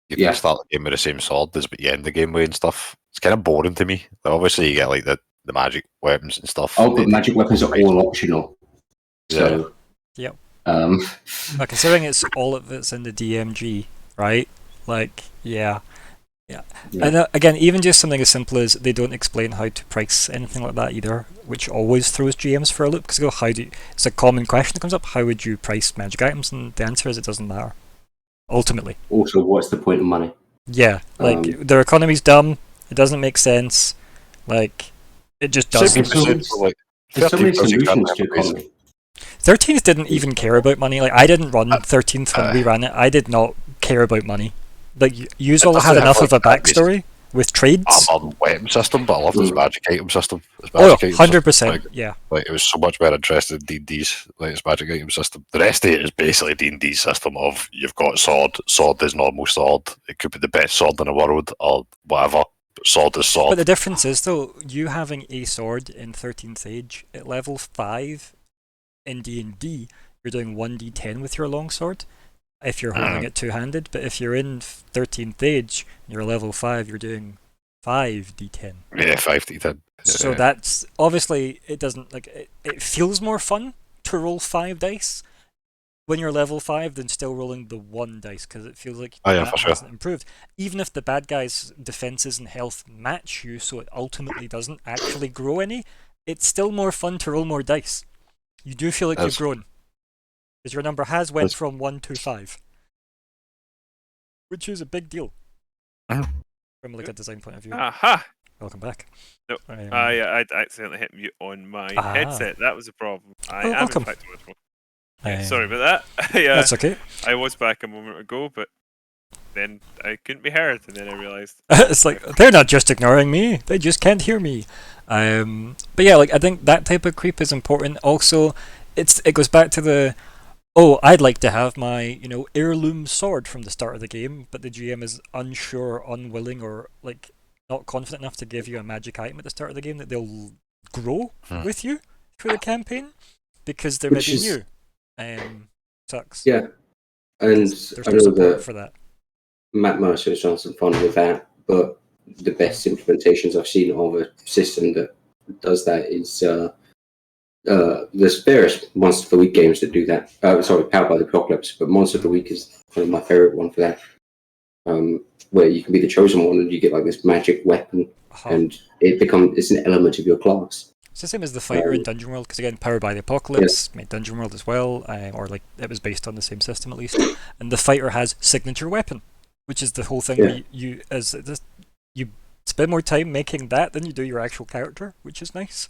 you can start the game with the same sword as what you end the game with and stuff. It's kind of boring to me. Like, obviously, you get like the magic weapons and stuff. Oh, but magic weapons are all optional. So, yep. But considering it's all of it's in the DMG, right? Like, yeah. And again, even just something as simple as they don't explain how to price anything like that either, which always throws GMs for a loop, because they go, how do you, it's a common question that comes up, how would you price magic items? And the answer is it doesn't matter, ultimately. Also, what's the point of money? Yeah, like, their economy's dumb, it doesn't make sense, like, it just doesn't. There's so many solutions to economy. 13th didn't even care about money. Like, I didn't run 13th when we ran it. I did not care about money. Like, you all had enough of a backstory with trades. I'm on weapon system, but I love this magic item system. Oh, 100%, yeah. Like, it was so much more interested in D&D's, like, its magic item system. The rest of it is basically D&D's system of, you've got sword is normal sword, it could be the best sword in the world, or whatever, but sword is sword. But the difference is, though, you having a sword in 13th Age, at level 5 in D&D, you're doing 1d10 with your longsword, if you're holding it two-handed, but if you're in 13th Age, you're level 5, you're doing 5d10. Yeah, 5d10. So that's, obviously, it doesn't, like, it feels more fun to roll 5 dice when you're level 5 than still rolling the 1 dice, because it feels like that hasn't improved. Even if the bad guy's defenses and health match you, so it ultimately doesn't actually grow any, it's still more fun to roll more dice. You do feel like you've grown. Because your number has went from 1 to 5. Which is a big deal. From like a design point of view. Aha! Welcome back. No, I accidentally hit mute on my headset. That was a problem. I am welcome. in fact much more. Sorry about that. That's okay. I was back a moment ago, but then I couldn't be heard, and then I realised. It's like they're not just ignoring me; they just can't hear me. But yeah, like I think that type of creep is important. Also, it goes back to the I'd like to have my heirloom sword from the start of the game, but the GM is unsure, unwilling, or like not confident enough to give you a magic item at the start of the game that they'll grow with you through the campaign because they're Which maybe is- new. Sucks. Yeah, and There's I no know support that for that. Matt Mercer has done some fun with that, but the best implementations I've seen of a system that does that is there's various Monster of the Week games that do that. Sorry, Powered by the Apocalypse, but Monster of the Week is kind of my favorite one for that. Where you can be the chosen one and you get like this magic weapon, and it's an element of your class. It's the same as the fighter in Dungeon World, because again, Powered by the Apocalypse made Dungeon World as well, or like it was based on the same system at least. And the fighter has signature weapon, which is the whole thing where you spend more time making that than you do your actual character, which is nice.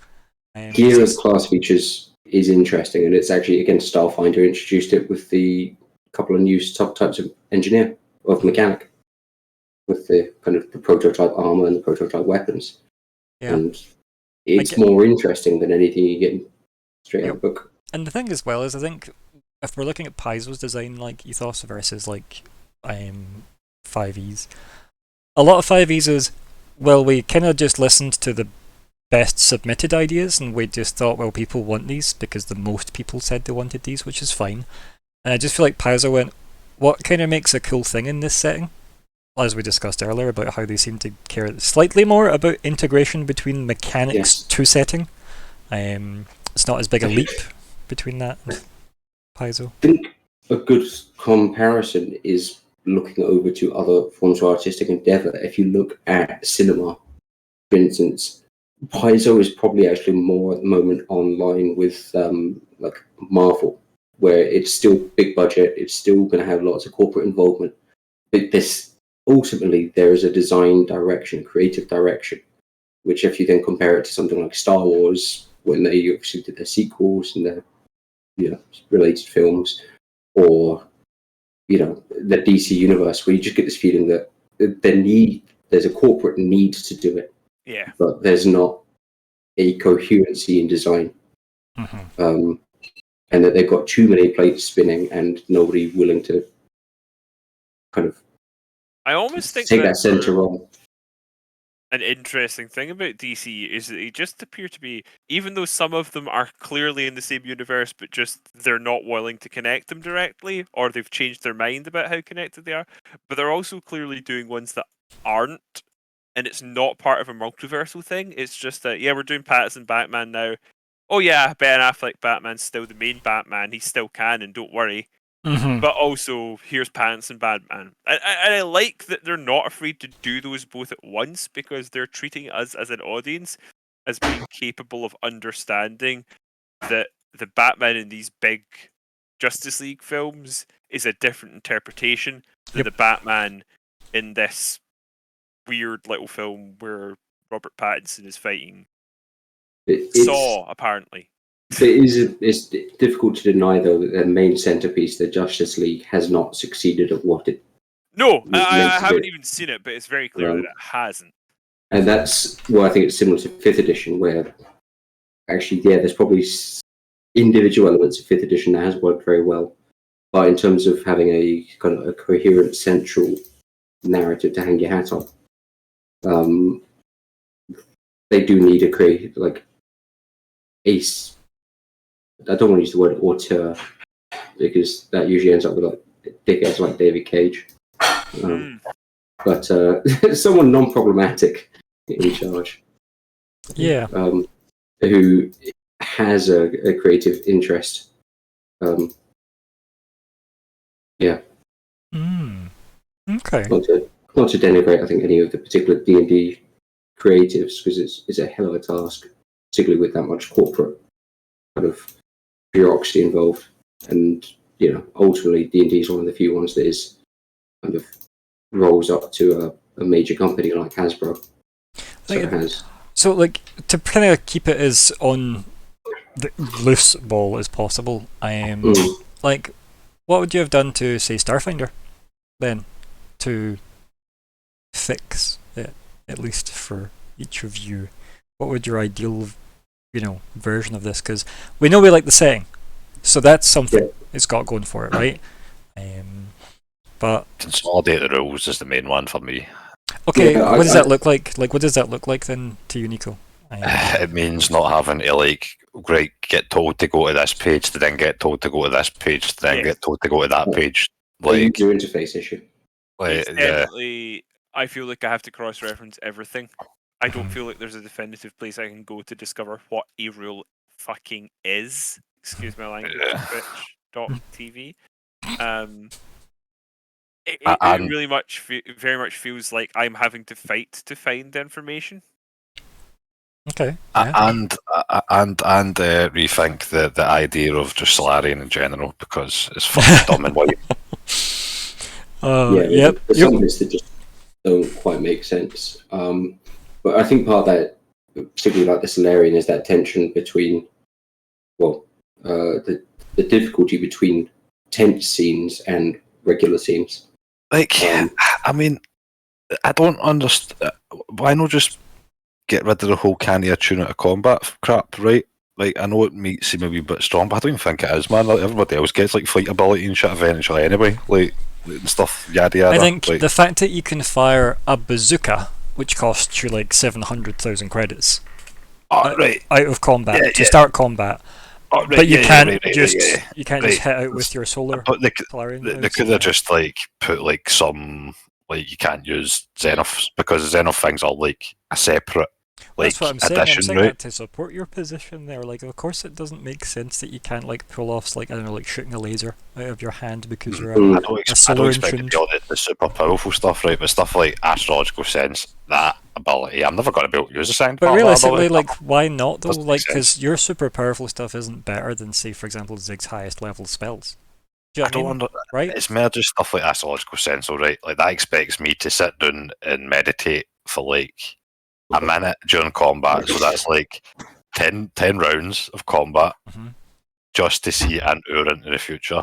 Gear as class features is interesting, and it's actually again Starfinder introduced it with the couple of new types of engineer of mechanic, with the kind of the prototype armor and the prototype weapons. Yeah. And it's more interesting than anything you get straight out of the book. And the thing as well is, I think if we're looking at Paizo's design like ethos versus like 5e's, a lot of 5e's is, well, we kind of just listened to the best submitted ideas and we just thought, well, people want these because the most people said they wanted these, which is fine. And I just feel like Paizo went, what kind of makes a cool thing in this setting? As we discussed earlier about how they seem to care slightly more about integration between mechanics to setting. It's not as big a leap between that and Paizo. I think a good comparison is looking over to other forms of artistic endeavour. If you look at cinema, for instance, Paizo is probably actually more at the moment online with like Marvel, where it's still big budget, it's still going to have lots of corporate involvement, but ultimately there is a design direction, creative direction, which if you then compare it to something like Star Wars, when they obviously did their sequels and their related films, or the DC universe, where you just get this feeling that there's a corporate need to do it, but there's not a coherency in design, and that they've got too many plates spinning and nobody willing to kind of I almost think take that center role. An interesting thing about DC is that they just appear to be, even though some of them are clearly in the same universe, but just they're not willing to connect them directly, or they've changed their mind about how connected they are, but they're also clearly doing ones that aren't, and it's not part of a multiversal thing. It's just that, we're doing Pattinson Batman now. Oh yeah, Ben Affleck Batman's still the main Batman. He still can, and don't worry. But also, here's Pattinson Batman. And I like that they're not afraid to do those both at once, because they're treating us as an audience as being capable of understanding that the Batman in these big Justice League films is a different interpretation than the Batman in this weird little film where Robert Pattinson is fighting Saw, apparently. It's difficult to deny, though, that the main centerpiece, the Justice League, has not succeeded at what it. No, I haven't even seen it, but it's very clear that it hasn't. And that's where I think it's similar to 5th edition, where actually, there's probably individual elements of 5th edition that has worked very well, but in terms of having a kind of a coherent central narrative to hang your hat on, they do need a create like ace. I don't want to use the word auteur, because that usually ends up with like dickheads like David Cage. But someone non-problematic in charge. Yeah. Who has a creative interest. Okay. Not to denigrate, I think, any of the particular D&D creatives, because it's a hell of a task, particularly with that much corporate kind of bureaucracy involved, and ultimately D&D is one of the few ones that is kind of rolls up to a major company like Hasbro. So like, to kind of keep it as on the loose ball as possible, like, what would you have done to say Starfinder then to fix it, at least for each of you, what would your ideal, version of this? Because we know we like the setting, so that's something it's got going for it, right? But consolidate the rules is the main one for me. okay, what does that look like? Like, what does that look like then to you, Nico? It means not having to get told to go to this page, to then get told to go to this page, to then get told to go to that page. A user interface issue. It's definitely, I feel like I have to cross-reference everything. I don't feel like there's a definitive place I can go to discover what a rule fucking is. Excuse my language. Twitch.tv. It really very much feels like I'm having to fight to find information. Okay. And rethink the idea of just Solarian in general, because it's fucking dumb and white. Yep. There's some bits that just don't quite make sense. But I think part of that, particularly like the Solarian, is that tension between, the difficulty between tense scenes and regular scenes. I mean, I don't understand. Why not just get rid of the whole can't attune out of combat crap, right? Like, I know it might seem a wee bit strong, but I don't even think it is, man. Like, everybody else gets fight ability and shit eventually anyway, and stuff, yada yada. I think the fact that you can fire a bazooka, which costs you 700,000 credits, out of combat to start combat. But you can't just hit out with your solar. But they could have just put some you can't use Xenophs, because Xenoph things are a separate That's what I'm saying. addition, I'm saying right? that to support your position there. Of course, it doesn't make sense that you can't pull off shooting a laser out of your hand because you're I don't expect it to attuned. be all the super powerful stuff, right? But stuff like astrological sense, that ability, I'm never going to be able to use the second But part of that realistically, ability. why not though? Doesn't make Because your super powerful stuff isn't better than, say, for example, Zig's highest level spells. Do you know what I mean? Right? It's more just stuff like astrological sense, alright? That expects me to sit down and meditate for a minute during combat, so that's 10 rounds of combat just to see an hour into the future.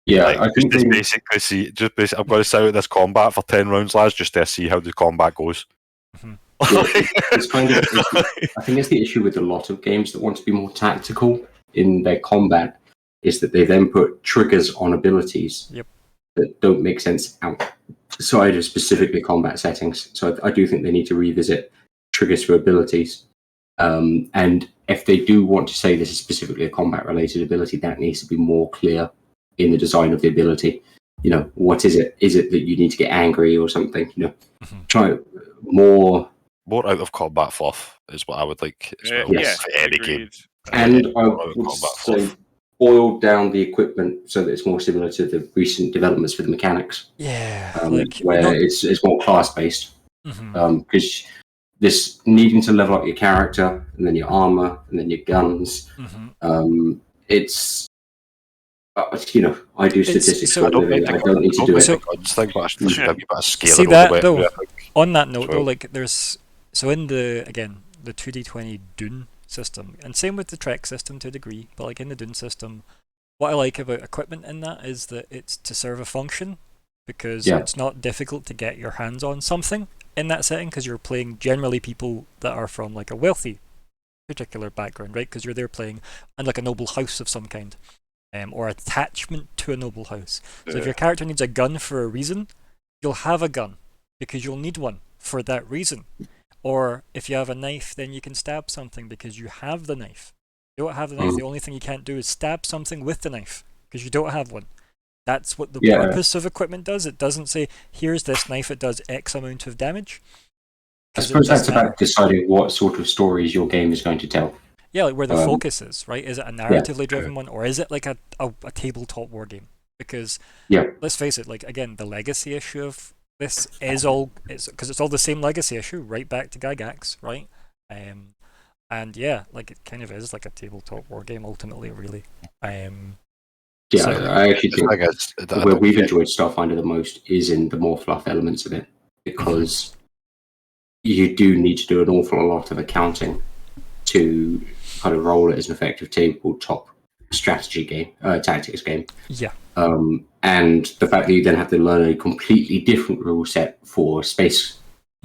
Yeah, I think I'm going to sit out this combat for 10 rounds, lads, just to see how the combat goes. It's I think it's the issue with a lot of games that want to be more tactical in their combat, is that they then put triggers on abilities that don't make sense outside of specifically combat settings. So I do think they need to revisit triggers for abilities. And if they do want to say this is specifically a combat-related ability, that needs to be more clear in the design of the ability. What is it? Is it that you need to get angry or something? Try more out of combat fluff is what I would like as well. For any game. And I would say boil down the equipment so that it's more similar to the recent developments for the mechanics. Yeah, where it's more class-based. Because this needing to level up your character, and then your armor, and then your guns, it's... I do statistics for a living. I don't need to do it. See that though? On that note, though, there's in the 2D20 Dune system, and same with the Trek system to a degree, but in the Dune system, what I like about equipment in that is that it's to serve a function, because it's not difficult to get your hands on something in that setting, because you're playing generally people that are from a wealthy particular background, right? Because you're there playing in a noble house of some kind. Or attachment to a noble house. So if your character needs a gun for a reason, you'll have a gun because you'll need one for that reason. Or if you have a knife, then you can stab something because you have the knife. You don't have the knife, the only thing you can't do is stab something with the knife because you don't have one. That's what the purpose of equipment does. It doesn't say, here's this knife, it does X amount of damage. I suppose that's about deciding what sort of stories your game is going to tell. Yeah, where the focus is, right? Is it a narratively driven one, or is it a tabletop war game? Because let's face it, again, the legacy issue of this is because it's all the same legacy issue, right back to Gygax, right? And it kind of is a tabletop war game ultimately, really. I actually think where we've enjoyed Starfinder the most is in the more fluff elements of it, because you do need to do an awful lot of accounting to kind of roll it as an effective tabletop strategy game, tactics game. Yeah. And the fact that you then have to learn a completely different rule set for space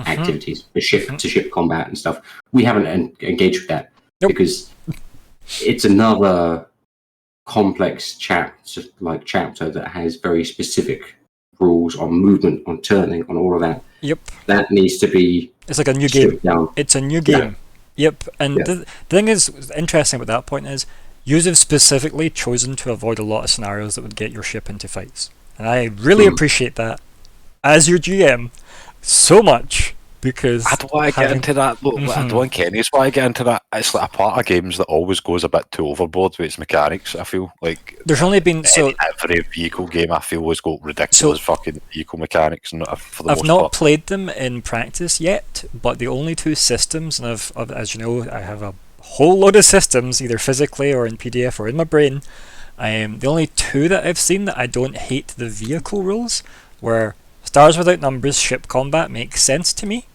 activities, for ship-to-ship combat and stuff. We haven't engaged with that because it's another complex chapter that has very specific rules on movement, on turning, on all of that. Yep. That needs to be. It's like a new game. Down. It's a new game. Yep. And the thing is interesting about that point is you have specifically chosen to avoid a lot of scenarios that would get your ship into fights, and I really appreciate that as your GM so much. Because I don't want to get into that. Look, I don't want Kenny's why I get into that. It's like a part of games that always goes a bit too overboard with its mechanics. I feel like there's only been every vehicle game I feel has got ridiculous fucking vehicle mechanics. For the I've most not part. played them in practice yet, but the only two systems, and as you know, I have a whole load of systems, either physically or in PDF or in my brain. The only two that I've seen that I don't hate the vehicle rules were Stars Without Numbers ship combat makes sense to me.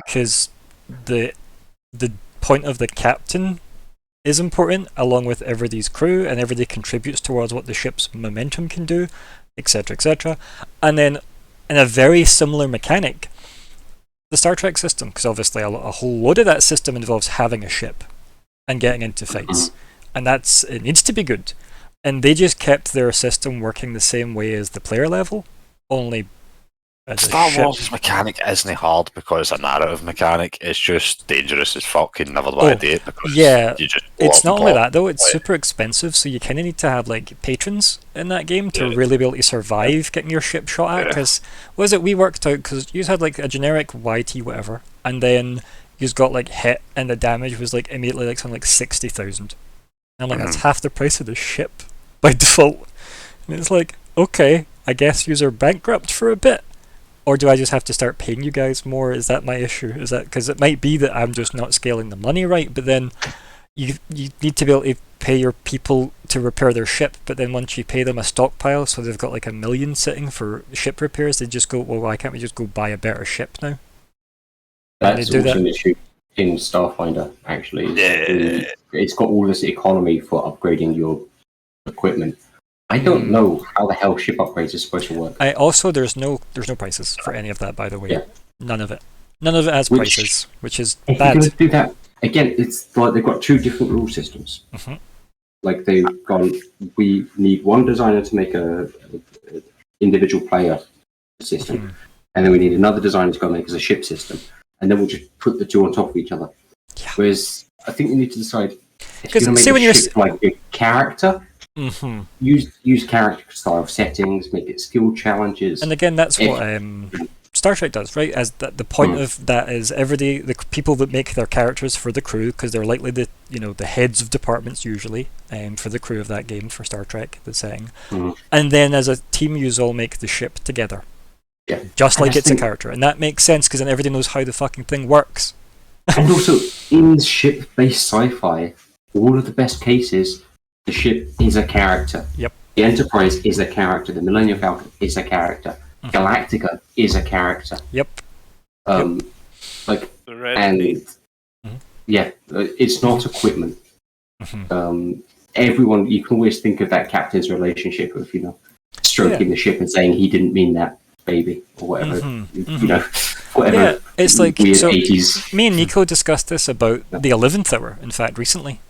Because the point of the captain is important, along with everybody's crew, and everybody contributes towards what the ship's momentum can do, etc., etc. And then, in a very similar mechanic, the Star Trek system, because obviously a whole load of that system involves having a ship and getting into fights, and it needs to be good. And they just kept their system working the same way as the player level, only. Star Wars' mechanic isn't hard because it's a narrative mechanic. It's just dangerous as fuck and never want to do it because you just it's not only that though, it's super expensive, so you kind of need to have like patrons in that game to really be able to survive getting your ship shot at. Because what is it we worked out? Because you had like a generic YT whatever, and then you got like hit, and the damage was like immediately like something like 60,000. I'm like, that's half the price of the ship by default. And it's like, okay, I guess you're bankrupt for a bit. Or do I just have to start paying you guys more? Is that my issue? Is that because it might be that I'm just not scaling the money right? But then you need to be able to pay your people to repair their ship. But then once you pay them a stockpile, so they've got like 1 million sitting for ship repairs, they just go, well, why can't we just go buy a better ship now? That's also an issue in Starfinder. Actually, it's got all this economy for upgrading your equipment. I don't know how the hell ship upgrades are supposed to work. There's no prices for any of that, by the way. Yeah. None of it has prices, which is bad. If you're going to do that again, it's like they've got two different rule systems. Like they've gone, we need one designer to make a individual player system, and then we need another designer to go make us a ship system, and then we'll just put the two on top of each other. Yeah. Whereas I think we need to decide if you're going to make a ship like a character. Use character style settings, make it skill challenges, and again, that's what Star Trek does, right? As the point of that is the people that make their characters for the crew, because they're likely the heads of departments usually, for the crew of that game for Star Trek, the setting, and then as a team, you all make the ship together, just like it's a character, and that makes sense because then everybody knows how the fucking thing works. And also, in ship-based sci-fi, all of the best cases. The ship is a character. Yep. The Enterprise is a character. The Millennium Falcon is a character. Galactica is a character. Yep. It's not equipment. Everyone, you can always think of that captain's relationship of stroking the ship and saying he didn't mean that, baby, or whatever. Whatever. Yeah, it's like weird so. 80s. Me and Nico discussed this about the 11th hour. In fact, recently.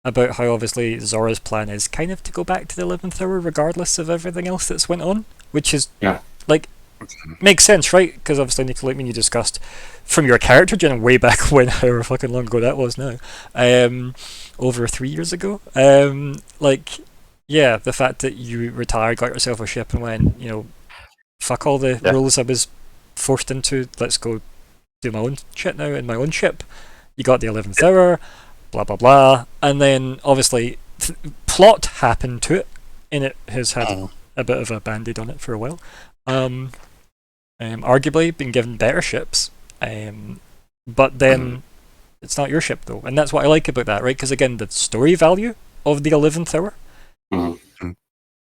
About how obviously Zora's plan is kind of to go back to the 11th hour regardless of everything else that's went on, which is makes sense, right? Because obviously, Nico, like me, you discussed from your character gen way back when, however fucking long ago that was now, over 3 years ago. The fact that you retired, got yourself a ship, and went, fuck all the rules I was forced into. Let's go do my own shit now in my own ship. You got the 11th hour. Blah blah blah, and then obviously plot happened to it, and it has had a bit of a band-aid on it for a while. Arguably been given better ships, but then it's not your ship though, and that's what I like about that, right? Because again, the story value of the 11th hour,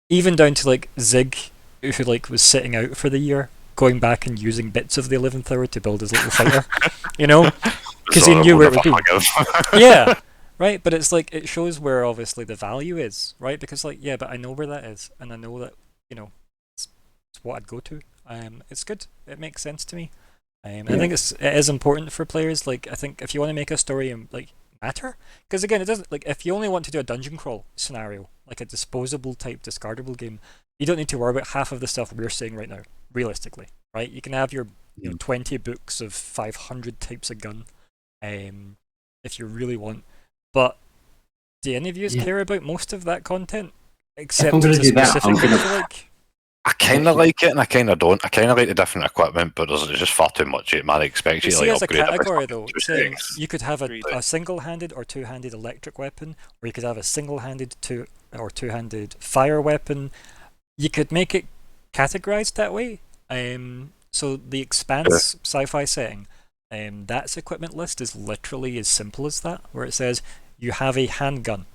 even down to like Zig, who was sitting out for the year, going back and using bits of the 11th hour to build his little fighter, because he knew where it would be. Yeah, Right, but it's like it shows where obviously the value is, right? Because like, yeah, but I know where that is, and I know that it's what I'd go to. It's good. It makes sense to me. I think it is important for players. Like, I think if you want to make a story like matter, because again, it doesn't like if you only want to do a dungeon crawl scenario, like a disposable type discardable game, you don't need to worry about half of the stuff we're saying right now. Realistically, right? You can have your 20 books of 500 types of gun, if you really want. But do any of you care about most of that content? Except there's a specific thing you like. I kind of like it and I kind of don't. I kind of like the different equipment, but there's just far too much. Man, I expect you to See, like as a upgrade category though, saying things. you could have a single-handed or two-handed electric weapon, or you could have a single-handed or two-handed fire weapon. You could make it categorized that way. So the Expanse sci-fi setting, that's equipment list is literally as simple as that, where it says you have a handgun,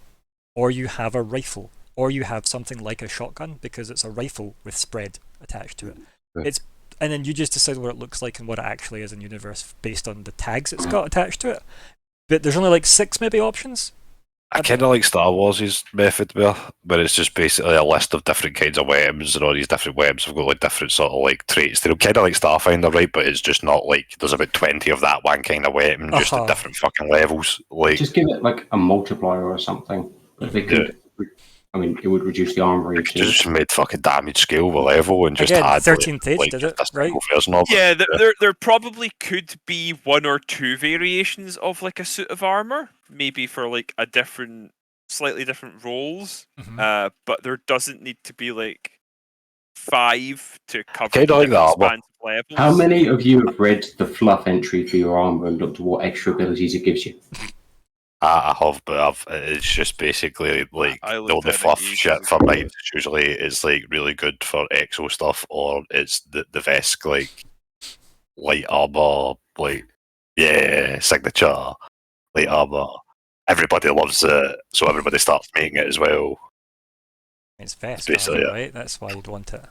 or you have a rifle, or you have something like a shotgun because it's a rifle with spread attached to it. And then you just decide what it looks like and what it actually is in universe based on the tags it's got attached to it. But there's only like 6 maybe options. I kind of like Star Wars' method where it's just basically a list of different kinds of weapons, and all these different weapons have got like different sort of like traits. They're kind of like Starfinder, right? But it's just not like there's about 20 of that one kind of weapon, just at different fucking levels. Like, just give it like a multiplier or something. But they could. I mean, it would reduce the armor rate. Just made fucking damage scale with level and just again, had 13th age did it, right? Yeah, there probably could be 1 or 2 variations of like a suit of armor, maybe for like a slightly different roles. But there doesn't need to be like 5 to cover Kinda like different that, spans of levels. How many of you have read the fluff entry for your armor and looked at what extra abilities it gives you? I have, but it's just basically like the fluff shit for mine. It's usually it's like really good for exo stuff, or it's the Vesk like light armor, like signature light armor. Everybody loves it, so everybody starts making it as well. It's Vesk, right? That's why you'd want it.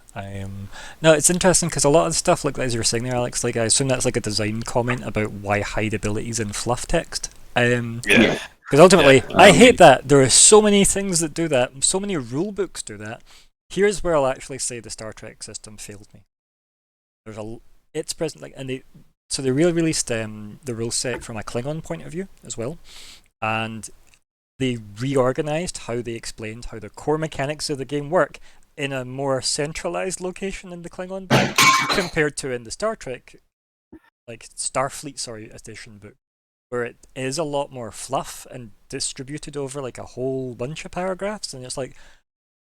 No, it's interesting because a lot of the stuff like that, as you were saying there, Alex, like I assume that's like a design comment about why hide abilities in fluff text. Because ultimately, I hate that. There are so many things that do that. So many rule books do that. Here's where I'll actually say the Star Trek system failed me. It's present so they really released the rule set from a Klingon point of view as well, and they reorganized how they explained how the core mechanics of the game work in a more centralized location in the Klingon book compared to in the Star Trek, like Starfleet, edition book, where it is a lot more fluff and distributed over like a whole bunch of paragraphs, and it's like,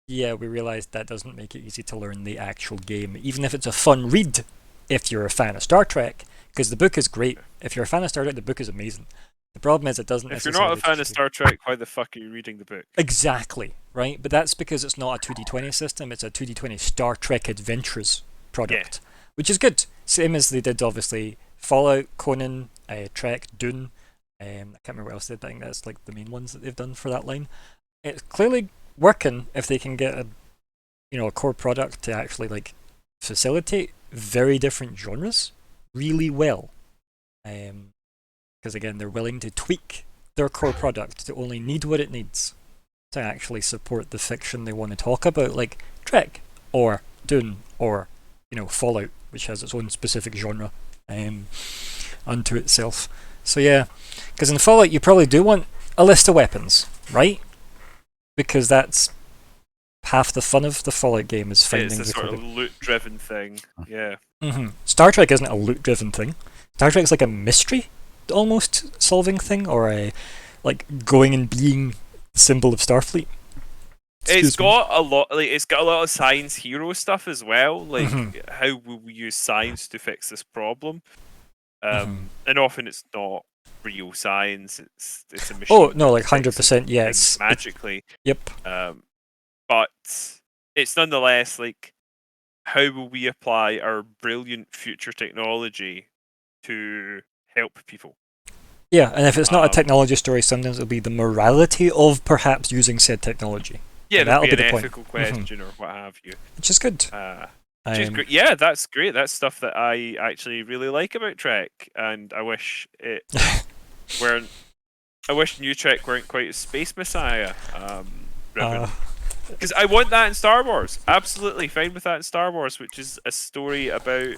yeah, we realized that doesn't make it easy to learn the actual game, even if it's a fun read if you're a fan of Star Trek, because the book is great. If you're a fan of Star Trek, the book is amazing. The problem is it doesn't If you're not a fan of Star Trek, why the fuck are you reading the book? Exactly, right? But that's because it's not a 2D20 system, it's a 2D20 Star Trek Adventures product, which is good. Same as they did, obviously, Fallout, Conan, Trek, Dune. I can't remember what else they did, but I think that's like the main ones that they've done for that line. It's clearly working if they can get a core product to actually like facilitate very different genres really well. Because again, they're willing to tweak their core product to only need what it needs to actually support the fiction they want to talk about, like Trek or Dune or Fallout, which has its own specific genre unto itself. So yeah, because in Fallout you probably do want a list of weapons, right? Because that's half the fun of the Fallout game is finding it's a sort of loot-driven thing. Yeah. Star Trek isn't a loot-driven thing. Star Trek's like a mystery almost solving thing, or a like going and being the symbol of Starfleet. It's got a lot of science hero stuff as well, like how will we use science to fix this problem? And often it's not real science, it's a machine. Oh no, like 100%, yes. Magically. Yep. But it's nonetheless like, how will we apply our brilliant future technology to help people? Yeah, and if it's not a technology story, sometimes it'll be the morality of perhaps using said technology. Yeah, that'll be be an the ethical question or what have you. Which is good. Which is great. Yeah, that's great. That's stuff that I actually really like about Trek, and I wish it weren't I wish New Trek weren't quite as Space Messiah driven. Uh, Because I want that in Star Wars. Absolutely fine with that in Star Wars, which is a story about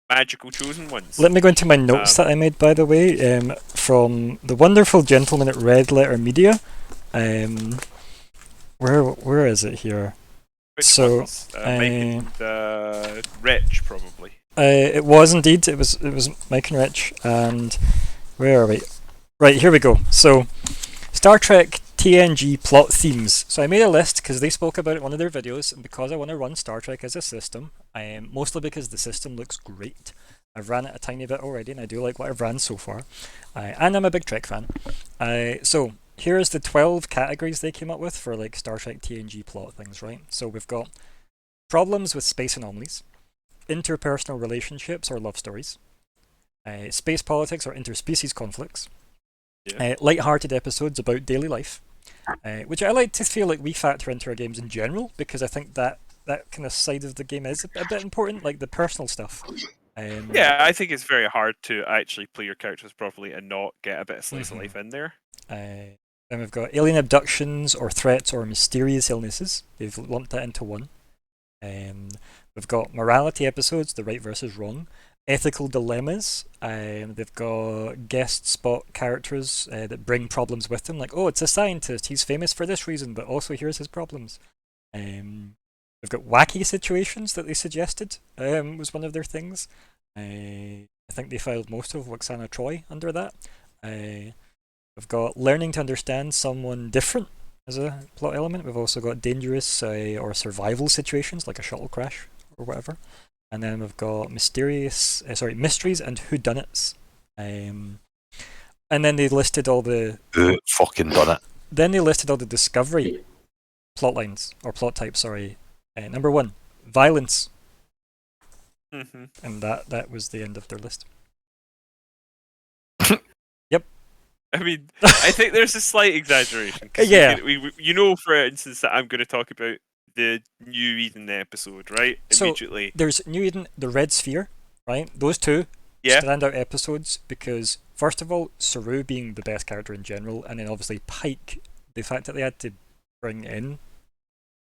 magical chosen ones. Let me go into my notes that I made, by the way, from the wonderful gentleman at Red Letter Media. Where is it here? Which so, ones? Mike and Rich, probably. It was indeed. It was Mike and Rich. And where are we? Right, here we go. So, Star Trek TNG plot themes. So I made a list because they spoke about it in one of their videos, and because I want to run Star Trek as a system, mostly because the system looks great. I've ran it a tiny bit already, and I do like what I've ran so far. And I'm a big Trek fan. So here's the 12 categories they came up with for like Star Trek TNG plot things, right? So we've got problems with space anomalies, interpersonal relationships or love stories, space politics or interspecies conflicts, light-hearted episodes about daily life, which I like to feel like we factor into our games in general, because I think that kind of side of the game is a bit important, like the personal stuff. Yeah, I think it's very hard to actually play your characters properly and not get a bit of slice of life in there. Then we've got alien abductions or threats or mysterious illnesses. They've lumped that into one. We've got morality episodes, the right versus wrong. Ethical dilemmas. They've got guest spot characters that bring problems with them, like, oh, it's a scientist, he's famous for this reason, but also here's his problems. We've got wacky situations that they suggested, was one of their things. I think they filed most of Waxana Troy under that. We've got learning to understand someone different as a plot element. We've also got dangerous or survival situations, like a shuttle crash or whatever. And then we've got mysteries and whodunits. And then they listed all the... fucking done it. Then they listed all the Discovery plot lines, or plot types, sorry. Number 1, violence. And that was the end of their list. Yep. I mean, I think there's a slight exaggeration. Yeah. For instance, that I'm going to talk about the New Eden episode, right? Immediately. So there's New Eden, the Red Sphere, right? Those two standout episodes because, first of all, Saru being the best character in general, and then obviously Pike, the fact that they had to bring in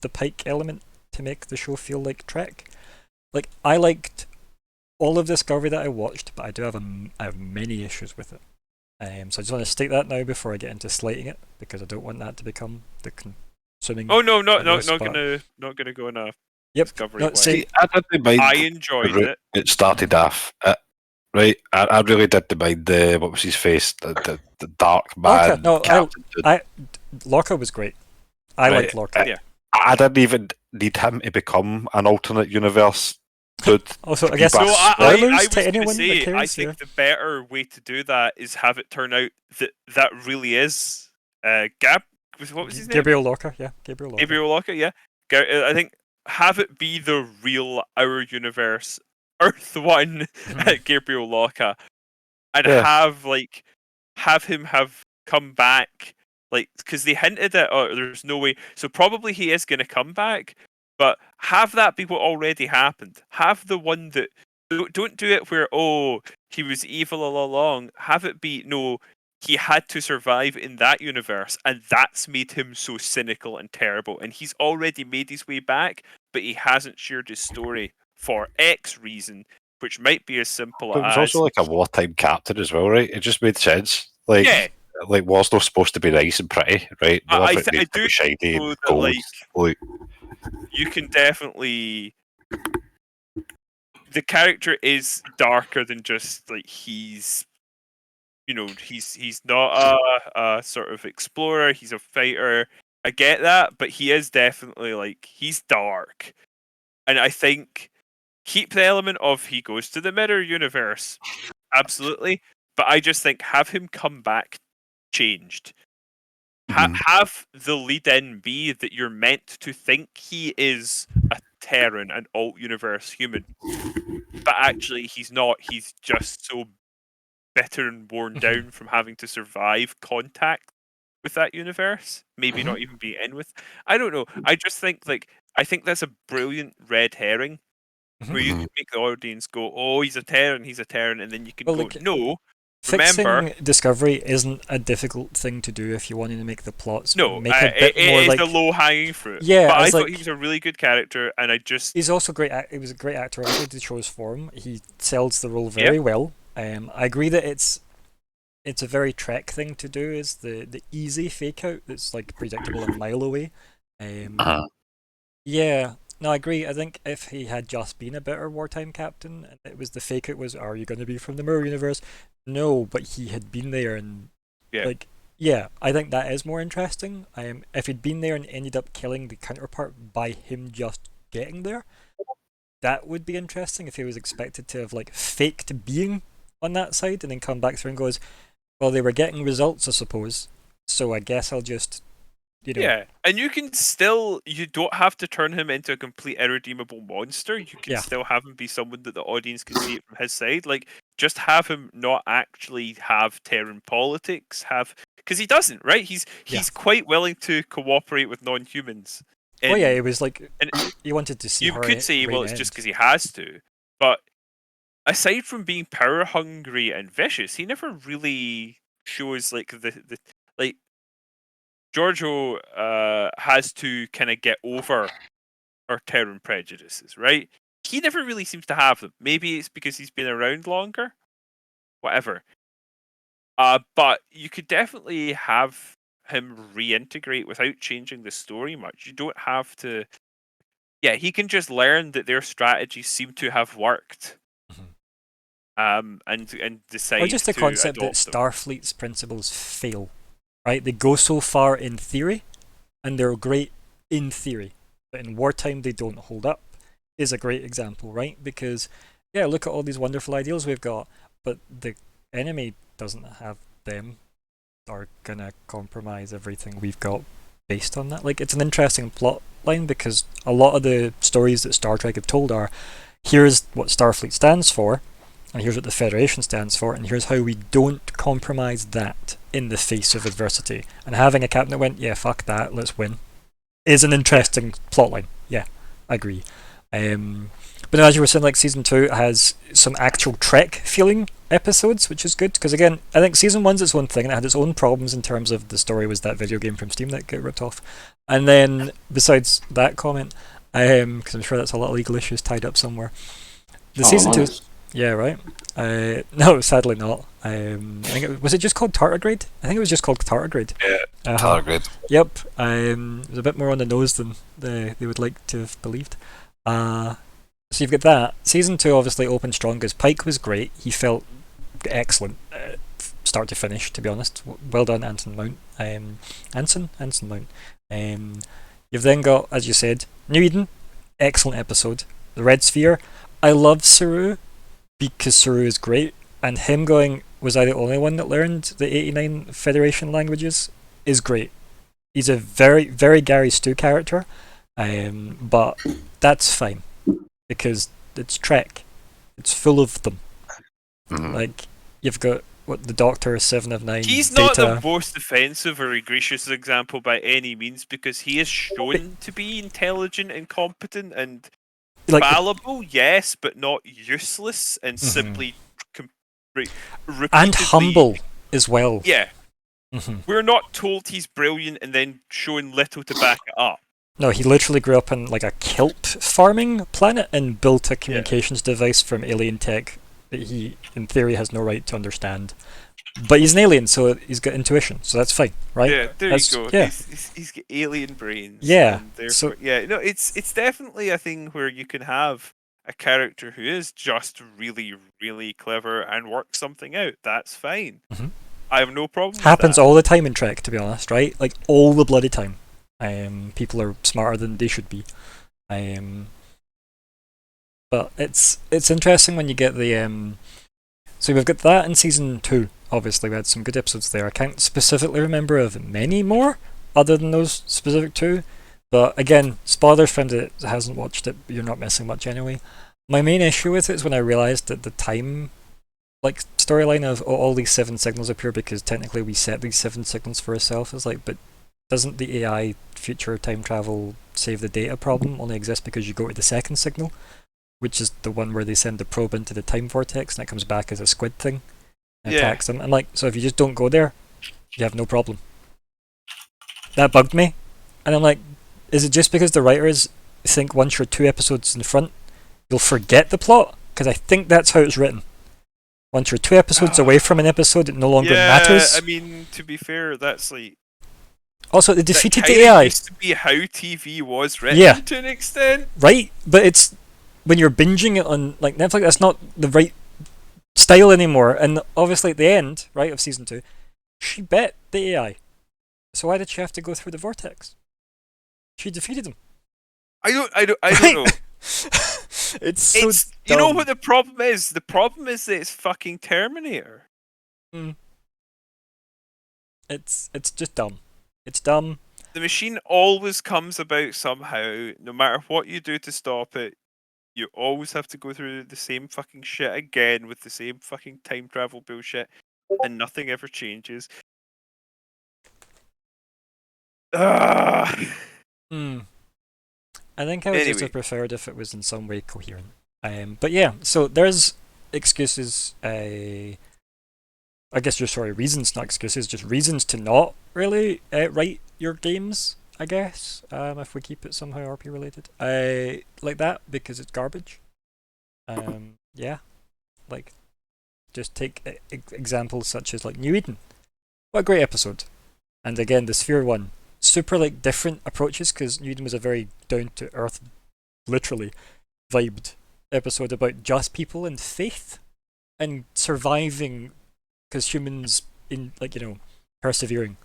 the Pike element to make the show feel like Trek. Like, I liked all of Discovery that I watched, but I do have I have many issues with it. So I just want to state that now before I get into slating it, because I don't want that to become the consuming. Oh no, not gonna go on a Discovery. No, see, I enjoyed it. It started off right. I really did mind the what was his face, the dark man. Lorca. No, Lorca was great. I liked Lorca. Yeah. I didn't even need him to become an alternate universe dude. Also, I guess spoilers I to anyone say, that cares. I think the better way to do that is have it turn out that really is what was his name? Gabriel Lorca, yeah. Gabriel Lorca, yeah. I think have it be the real Our Universe Earth One Gabriel Lorca, and have him come back, like, because they hinted at, oh, there's no way, so probably he is going to come back, but have that be what already happened. Have the one that don't do it where, oh, he was evil all along. Have it be, no, he had to survive in that universe, and that's made him so cynical and terrible. And he's already made his way back, but he hasn't shared his story for X reason, which might be as simple as... But it was also like a wartime captain as well, right? It just made sense. Like, like was not supposed to be nice and pretty, right? I do shiny know and that, gold. like, you can definitely... The character is darker than just, like, he's not a sort of explorer, he's a fighter. I get that, but he is definitely, like, he's dark. And I think keep the element of he goes to the mirror universe. Absolutely. But I just think have him come back changed. Have the lead in be that you're meant to think he is a Terran, an alt universe human. But actually he's not. He's just so bitter and worn down from having to survive contact with that universe. Maybe not even be in with. I don't know. I just think I think that's a brilliant red herring where you can make the audience go, oh, he's a Terran, and then you can no, Remember, fixing Discovery isn't a difficult thing to do if you wanted to make the plots no, make a bit it more is like. the low-hanging fruit. Yeah, but I it's thought like- he was a really good character, and I just He's also great. He was a great actor. Obviously, to show his form, he sells the role very well. I agree that it's a very Trek thing to do. Is the easy fake out that's like predictable a mile away. Yeah, no, I agree. I think if he had just been a better wartime captain, and it was the fake out was, are you going to be from the mirror universe? No, but he had been there, and Yeah. like, yeah, I think that is more interesting. If he'd been there and ended up killing the counterpart by him just getting there, that would be interesting. If he was expected to have like faked being on that side and then come back through and goes, well, they were getting results, I suppose. So I guess I'll just, Yeah, and you don't have to turn him into a complete irredeemable monster. You can Yeah. still have him be someone that the audience can see it from his side. Like, just have him not actually have Terran politics, because he doesn't, right? He's quite willing to cooperate with non-humans. Oh yeah, it was like and he wanted to see you her could say, well, reign it's just end. because he has to. But aside from being power hungry and vicious, he never really shows like the like. Giorgio has to kind of get over our Terran prejudices, right? He never really seems to have them. Maybe it's because he's been around longer, whatever. But you could definitely have him reintegrate without changing the story much. You don't have to. Yeah, he can just learn that their strategies seem to have worked. And decide Or just the to concept that adopt them. Starfleet's principles fail, right? They go so far in theory, and they're great in theory, but in wartime they don't hold up, is a great example, right? Because, yeah, look at all these wonderful ideals we've got, but the enemy doesn't have them, are gonna compromise everything we've got based on that. Like, it's an interesting plot line, because a lot of the stories that Star Trek have told are, here's what Starfleet stands for, and here's what the Federation stands for, and here's how we don't compromise that in the face of adversity. And having a captain that went, yeah, fuck that, let's win, is an interesting plotline. Yeah, I agree. But as you were saying, like, season 2 has some actual Trek feeling episodes, which is good, because again, I think season 1's its own thing, and it had its own problems in terms of the story was that video game from Steam that got ripped off. And then, besides that comment, because I'm sure that's a lot of legal issues tied up somewhere, the season 2... Yeah, right. No, sadly not. I think was it just called Tardigrade? I think it was just called Tardigrade. Yeah, Tardigrade. Yep. It was a bit more on the nose than they would like to have believed. So you've got that. Season 2 obviously opened strong because Pike was great. He felt excellent, start to finish. To be honest, well done, Anson Mount. Anson Mount. You've then got, as you said, New Eden. Excellent episode. The Red Sphere. I love Saru, because Saru is great, and him going, was I the only one that learned the 89 Federation languages, is great. He's a very, very Gary Stu character, but that's fine, because it's Trek. It's full of them. Like, you've got, what, the Doctor, 7 of 9, He's Data. not the most offensive or egregious example by any means, because he is shown to be intelligent and competent and like, fallible, yes, but not useless and simply and humble as well. Yeah. We're not told he's brilliant and then shown little to back it up. No, he literally grew up on like a kelp farming planet and built a communications device from alien tech that he, in theory, has no right to understand. But he's an alien, so he's got intuition, so that's fine, right? Yeah, there that's, you go. Yeah. He's got alien brains. Yeah. So yeah, no, it's definitely a thing where you can have a character who is just really, really clever and works something out. That's fine. I have no problem. Happens with that. all the time in Trek, to be honest, right? Like all the bloody time. People are smarter than they should be. But it's interesting when you get the so we've got that in season 2. Obviously, we had some good episodes there. I can't specifically remember of many more other than those specific 2. But again, spoilers for anyone that hasn't watched it. You're not missing much anyway. My main issue with it is when I realised that the time, like, storyline of all these 7 signals appear because technically we set these 7 signals for ourselves. It's like, but doesn't the AI future time travel save the data problem only exist because you go to the second signal, which is the one where they send the probe into the time vortex and it comes back as a squid thing? and Yeah. attacks them. I'm like, so if you just don't go there, you have no problem. That bugged me, and I'm like, is it just because the writers think once you're 2 episodes in front, you'll forget the plot? Because I think that's how it's written. Once you're 2 episodes away from an episode, it no longer matters. I mean, to be fair, that's like Also, they defeated that the kinda AI. used to be how TV was written Yeah. to an extent. Right, but it's when you're binging it on like Netflix, that's not the right style anymore. And obviously, at the end, right, of season 2, she bet the AI. So why did she have to go through the vortex? She defeated him. I don't know. It's so It's you know dumb. what the problem is? The problem is that it's fucking Terminator. It's just dumb. It's dumb. The machine always comes about somehow, no matter what you do to stop it. You always have to go through the same fucking shit again with the same fucking time travel bullshit, and nothing ever changes. Ah. I think I would just Anyway. have preferred if it was in some way coherent. But yeah, so there's excuses. I guess reasons, not excuses, just reasons to not really write your games. I guess if we keep it somehow RP related, like that because it's garbage. Yeah, like just take examples such as like New Eden. What a great episode! And again, the Sphere one, super like different approaches because New Eden was a very down to earth, literally vibed episode about just people and faith and surviving because humans in persevering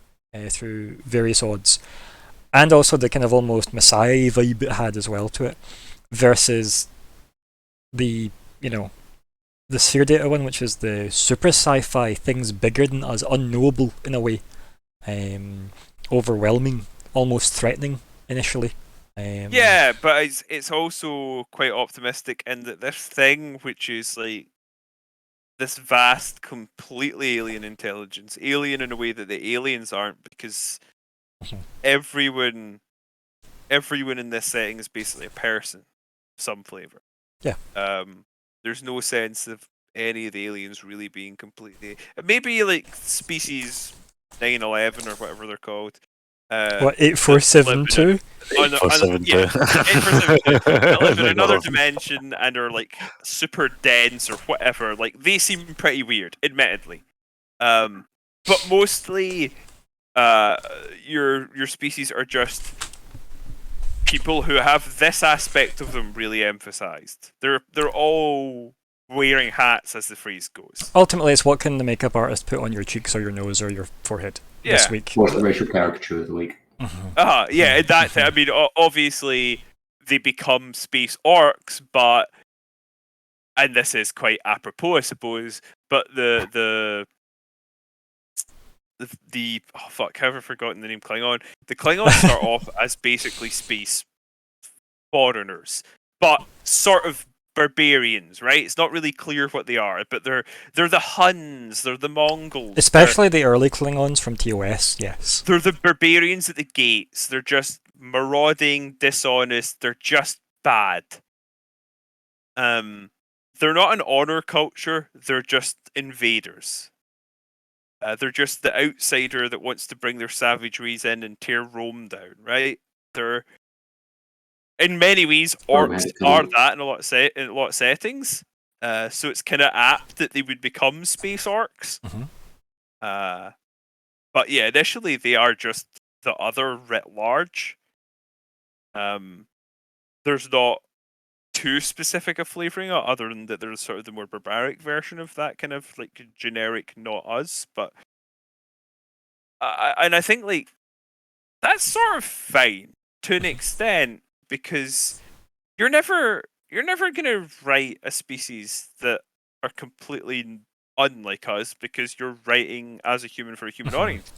through various odds, and also the kind of almost messiah vibe it had as well to it, versus the the Sphere Data one, which is the super sci-fi things bigger than us, unknowable in a way, overwhelming, almost threatening initially. Yeah, but it's also quite optimistic in that this thing, which is like this vast, completely alien intelligence, alien in a way that the aliens aren't, because everyone in this setting is basically a person, some flavor. Yeah. There's no sense of any of the aliens really being completely. Maybe like species 911 or whatever they're called. What 8472? Yeah, 8472. That live in another dimension and are like super dense or whatever. Like they seem pretty weird, admittedly. But mostly, your species are just people who have this aspect of them really emphasized. They're all wearing hats, as the phrase goes. Ultimately, it's what can the makeup artist put on your cheeks or your nose or your forehead this week. What's the racial caricature of the week? Yeah, and that's it. I mean, obviously, they become space orcs, but, and this is quite apropos, I suppose, but the oh fuck, have I forgotten the name Klingon? The Klingons start off as basically space foreigners, but sort of barbarians, right? It's not really clear what they are, but they're the Huns, they're the Mongols, especially the early Klingons from TOS. Yes, they're the barbarians at the gates. They're just marauding, dishonest. They're just bad. They're not an honor culture. They're just invaders. They're just the outsider that wants to bring their savageries in and tear Rome down, right? They're, in many ways, orcs are that in a lot of settings. So it's kind of apt that they would become space orcs. But yeah, initially they are just the other writ large. There's not too specific a flavoring other than that there's sort of the more barbaric version of that kind of like generic not us, but I think like that's sort of fine to an extent because you're never gonna write a species that are completely unlike us because you're writing as a human for a human audience.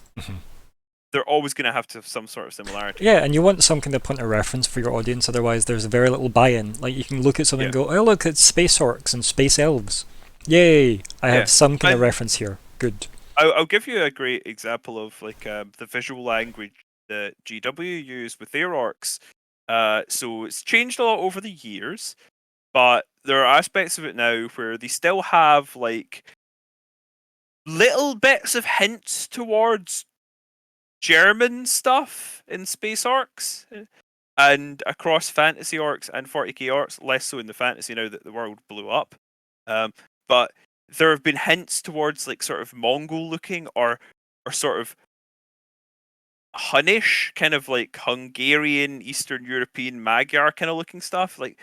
They're always going to have some sort of similarity. Yeah, and you want some kind of point of reference for your audience, otherwise there's very little buy-in. Like, you can look at something and go, oh look, it's space orcs and space elves. Yay! I have some kind of reference here. Good. I'll give you a great example of like the visual language that GW use with their orcs. So it's changed a lot over the years, but there are aspects of it now where they still have like little bits of hints towards German stuff in space arcs and across fantasy arcs and 40k arcs, less so in the fantasy now that the world blew up. But there have been hints towards like sort of Mongol looking or sort of Hunnish, kind of like Hungarian, Eastern European, Magyar kind of looking stuff. Like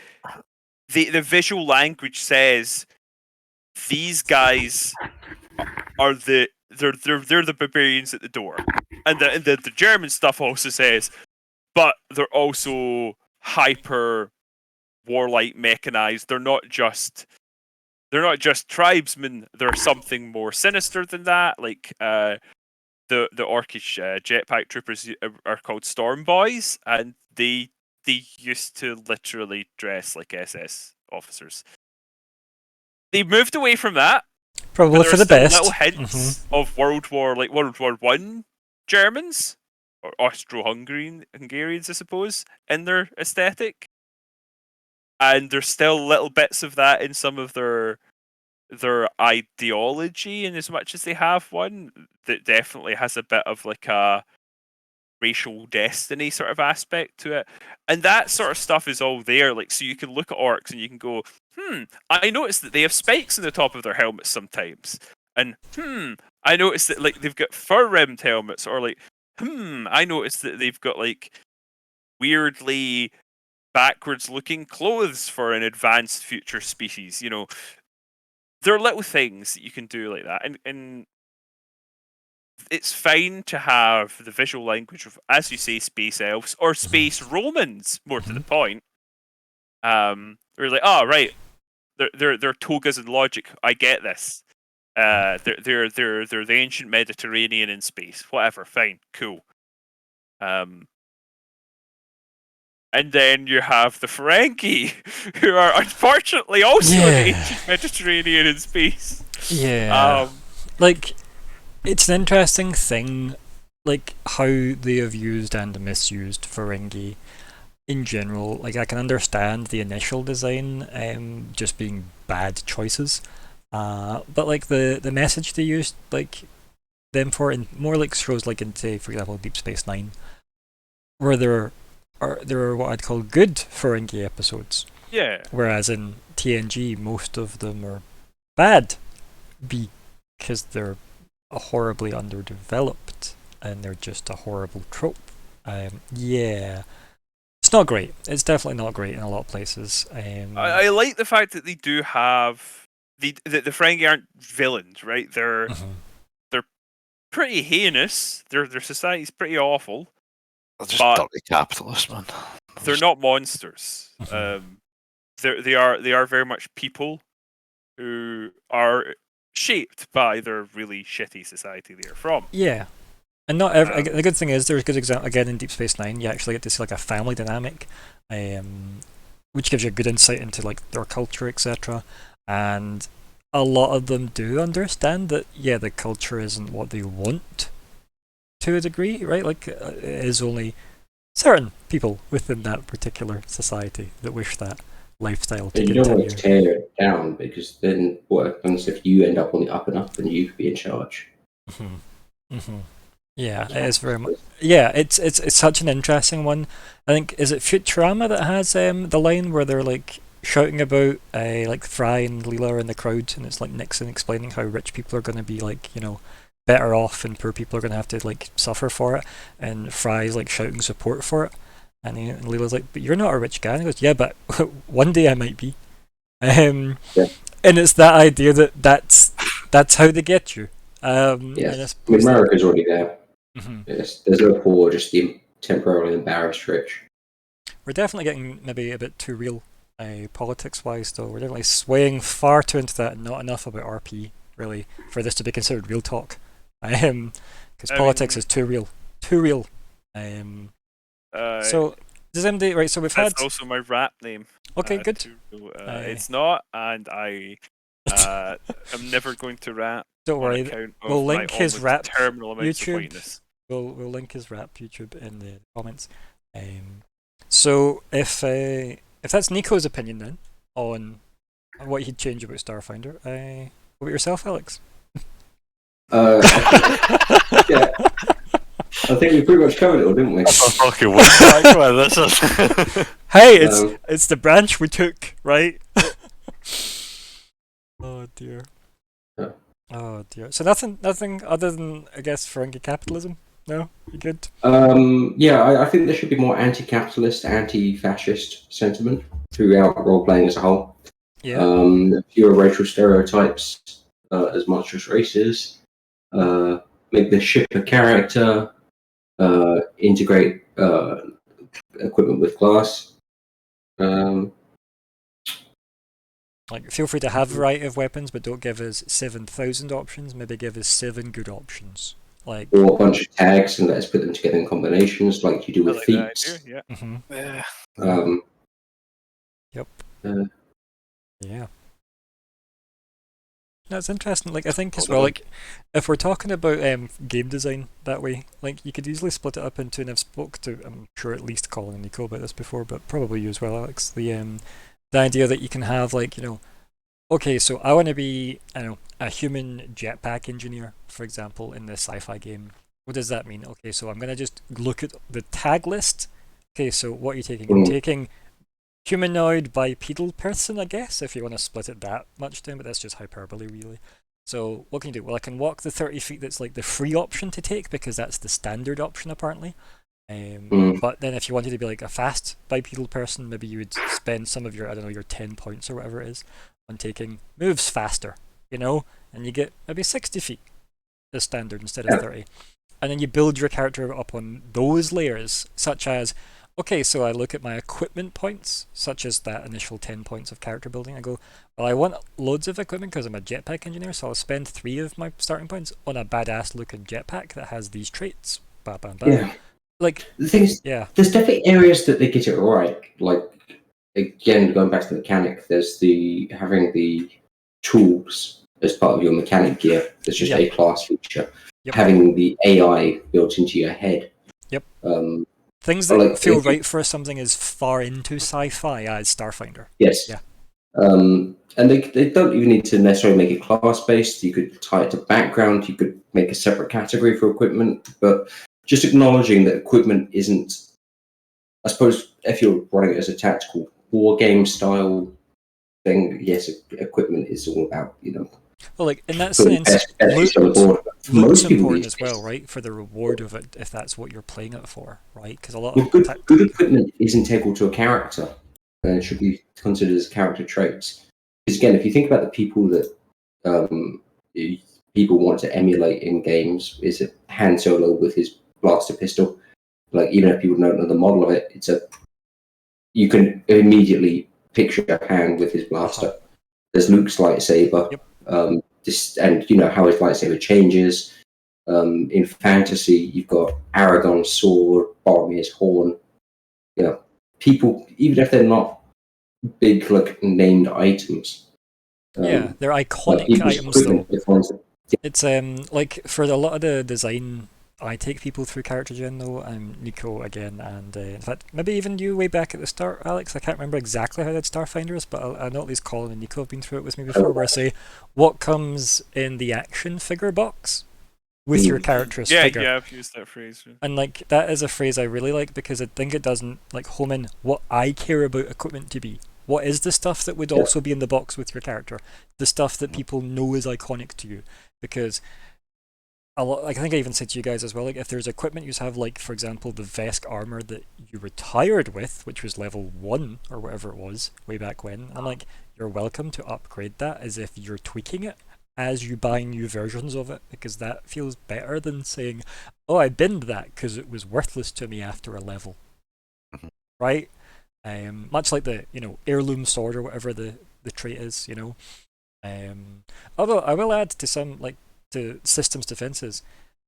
the visual language says these guys are they're the barbarians at the door, and the German stuff also says, but they're also hyper warlike mechanized. They're not just tribesmen. They're something more sinister than that. Like the orcish jetpack troopers are called Storm Boys, and they used to literally dress like SS officers. They moved away from that. Probably for the best. Little hints of World War One Germans or Austro-Hungarians, I suppose, in their aesthetic, and there's still little bits of that in some of their ideology, in as much as they have one that definitely has a bit of like a racial destiny sort of aspect to it, and that sort of stuff is all there. Like, so you can look at orcs and you can go, I noticed that they have spikes in the top of their helmets sometimes, and I noticed that like they've got fur rimmed helmets, or like I noticed that they've got like weirdly backwards looking clothes for an advanced future species. You know, there are little things that you can do like that, and it's fine to have the visual language of, as you say, space elves or space Romans. More to the point, we're like, oh right, they're togas and logic. I get this. They're the ancient Mediterranean in space. Whatever, fine, cool. And then you have the Ferengi, who are unfortunately also the ancient Mediterranean in space. Yeah. Like, it's an interesting thing, like, how they have used and misused Ferengi in general. Like, I can understand the initial design just being bad choices. But, like, the message they used, like, them for, in more like shows like in, say, for example, Deep Space Nine, where there are what I'd call good Ferengi episodes. Yeah. Whereas in TNG, most of them are bad because they're horribly underdeveloped and they're just a horrible trope. Yeah. It's not great. It's definitely not great in a lot of places. I like the fact that they do have the Ferengi aren't villains, right? They're pretty heinous. Their society's pretty awful. They're just dirty capitalists, man. They're not monsters. They are very much people who are shaped by their really shitty society they're from. Yeah. And not every, the good thing is there's a good example again in Deep Space Nine. You actually get to see like a family dynamic, which gives you a good insight into like their culture, etc. And a lot of them do understand that the culture isn't what they want to a degree, right? Like it is only certain people within that particular society that wish that lifestyle to continue. You don't want to tear it down, because then what happens if you end up on the up and up and you could be in charge? Yeah, it is very much. Yeah, it's such an interesting one. I think, is it Futurama that has the line where they're like shouting about like Fry and Leela are in the crowd, and it's like Nixon explaining how rich people are going to be like, you know, better off, and poor people are going to have to like suffer for it, and Fry's like shouting support for it, and Leela's like, but you're not a rich guy, and he goes, yeah, but one day I might be. And it's that idea that that's how they get you. Yes, America's already there. Yes, there's no poor, just the temporarily embarrassed rich. We're definitely getting maybe a bit too real, politics-wise, though. We're definitely swaying far too into that, and not enough about RP, really, for this to be considered real talk. Because politics is too real. Too real. So, does MD... Right, so we've had... That's also my rap name. Okay, good. It's not, and I'm never going to rap. Don't worry, we'll link his rap YouTube. We'll link his rap YouTube in the comments. So if that's Nico's opinion then on what he'd change about Starfinder, what about yourself, Alex? Yeah, I think we pretty much covered it all, didn't we? That's a fucking whack, man. This is. Hey, Um, it's the branch we took, right? Oh dear. Yeah. Oh dear. So nothing other than, I guess, Ferengi capitalism. No, you good? yeah, I think there should be more anti-capitalist, anti-fascist sentiment throughout role-playing as a whole. Yeah. Fewer racial stereotypes, as much as races. Make the ship a character. Integrate equipment with class. Like, feel free to have a variety of weapons, but don't give us 7,000 options. Maybe give us 7 good options. Like, Or a bunch of tags and let us put them together in combinations, like you do I with like that feats. idea, yeah. mhm. Yeah. Yep. Uh, Yeah. That's interesting. Like, I think as well, like, if we're talking about game design that way, like, you could easily split it up into, and I've spoke to, I'm sure at least Colin and Nico about this before, but probably you as well, Alex, the idea that you can have, like, you know, okay, so I want to be, I don't know, a human jetpack engineer, for example, in this sci-fi game. What does that mean? Okay, so I'm going to just look at the tag list. Okay, so what are you taking? I'm taking humanoid bipedal person, I guess, if you want to split it that much down, but that's just hyperbole, really. So what can you do? Well, I can walk the 30 feet that's like the free option to take, because that's the standard option, apparently. But then if you wanted to be like a fast bipedal person, maybe you would spend some of your, I don't know, your 10 points or whatever it is on taking moves faster, you know? And you get maybe 60 feet as standard instead of 30. And then you build your character up on those layers, such as, okay, so I look at my equipment points, such as that initial 10 points of character building. I go, well, I want loads of equipment because I'm a jetpack engineer, so I'll spend 3 of my starting points on a badass looking jetpack that has these traits. Bam, bam, bam. yeah. Like, The thing is, yeah. there's definitely areas that they get it right. Like, again, going back to the mechanic, there's having the tools as part of your mechanic gear. That's just Yep. a class feature. Yep. Having the AI built into your head. Yep. But Things that like, feel right for something as far into sci-fi as Starfinder. Yes. Yeah. And they don't even need to necessarily make it class-based. You could tie it to background. You could make a separate category for equipment. But just acknowledging that equipment isn't, I suppose, if you're running it as a tactical war game style thing, yes, equipment is all about, you know, Well, like, in that putting sense, best piece on the board. For loot's most people important these as well, days, right? For the reward of it, if that's what you're playing it for, right? Because a lot well, of good equipment is integral to a character and should be considered as character traits. Because again, if you think about the people that people want to emulate in games, is it Han Solo with his blaster pistol? Like, even if people don't know the model of it, you can immediately picture Han with his blaster. There's Luke's lightsaber. Yep. And you know how his lightsaber changes. In fantasy, you've got Aragon's sword, Boromir's horn. You know, people, even if they're not big, like, named items. Yeah, they're iconic items though. It's like, for a lot of the design, I take people through character gen though. Nico again, and in fact maybe even you way back at the start, Alex. I can't remember exactly how I did Starfinders, but I know at least Colin and Nico have been through it with me before, where I say what comes in the action figure box with your character's figure. Yeah, I've used that phrase. And like, that is a phrase I really like, because I think it doesn't like home in what I care about equipment to be. What is the stuff that would also be in the box with your character? The stuff that people know is iconic to you. Because a lot, like, I think I even said to you guys as well, like, if there's equipment you have, like, for example, the Vesk armor that you retired with, which was level 1 or whatever it was way back when, I'm like, you're welcome to upgrade that as if you're tweaking it as you buy new versions of it, because that feels better than saying, oh, I binned that because it was worthless to me after a level. Right? Much like the, you know, heirloom sword or whatever the trait is, you know. Although I will add to some, like, to systems defenses,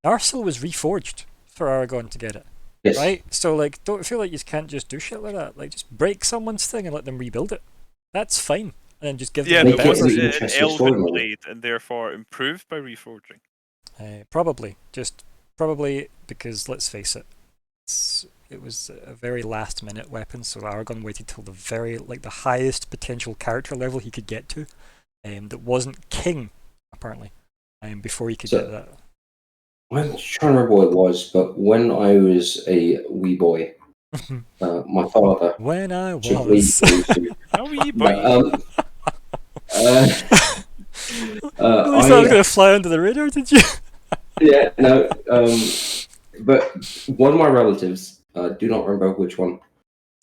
Narsil was reforged for Aragon to get it. Yes. Right? So, like, don't feel like you can't just do shit like that. Like, just break someone's thing and let them rebuild it. That's fine. And then just give them Yeah, the but was Make it better. an it an interesting elven story. blade and therefore improved by reforging? Probably. Just probably because, let's face it, it was a very last minute weapon, so Aragon waited till the very, like, the highest potential character level he could get to, that wasn't king, apparently. before you could So- get that. I'm trying to remember what it was, but when I was a wee boy, my father When I took me was. into. A wee boy. No, uh, At least I was going to fly under the radar, did you? yeah, no. But one of my relatives, do not remember which one,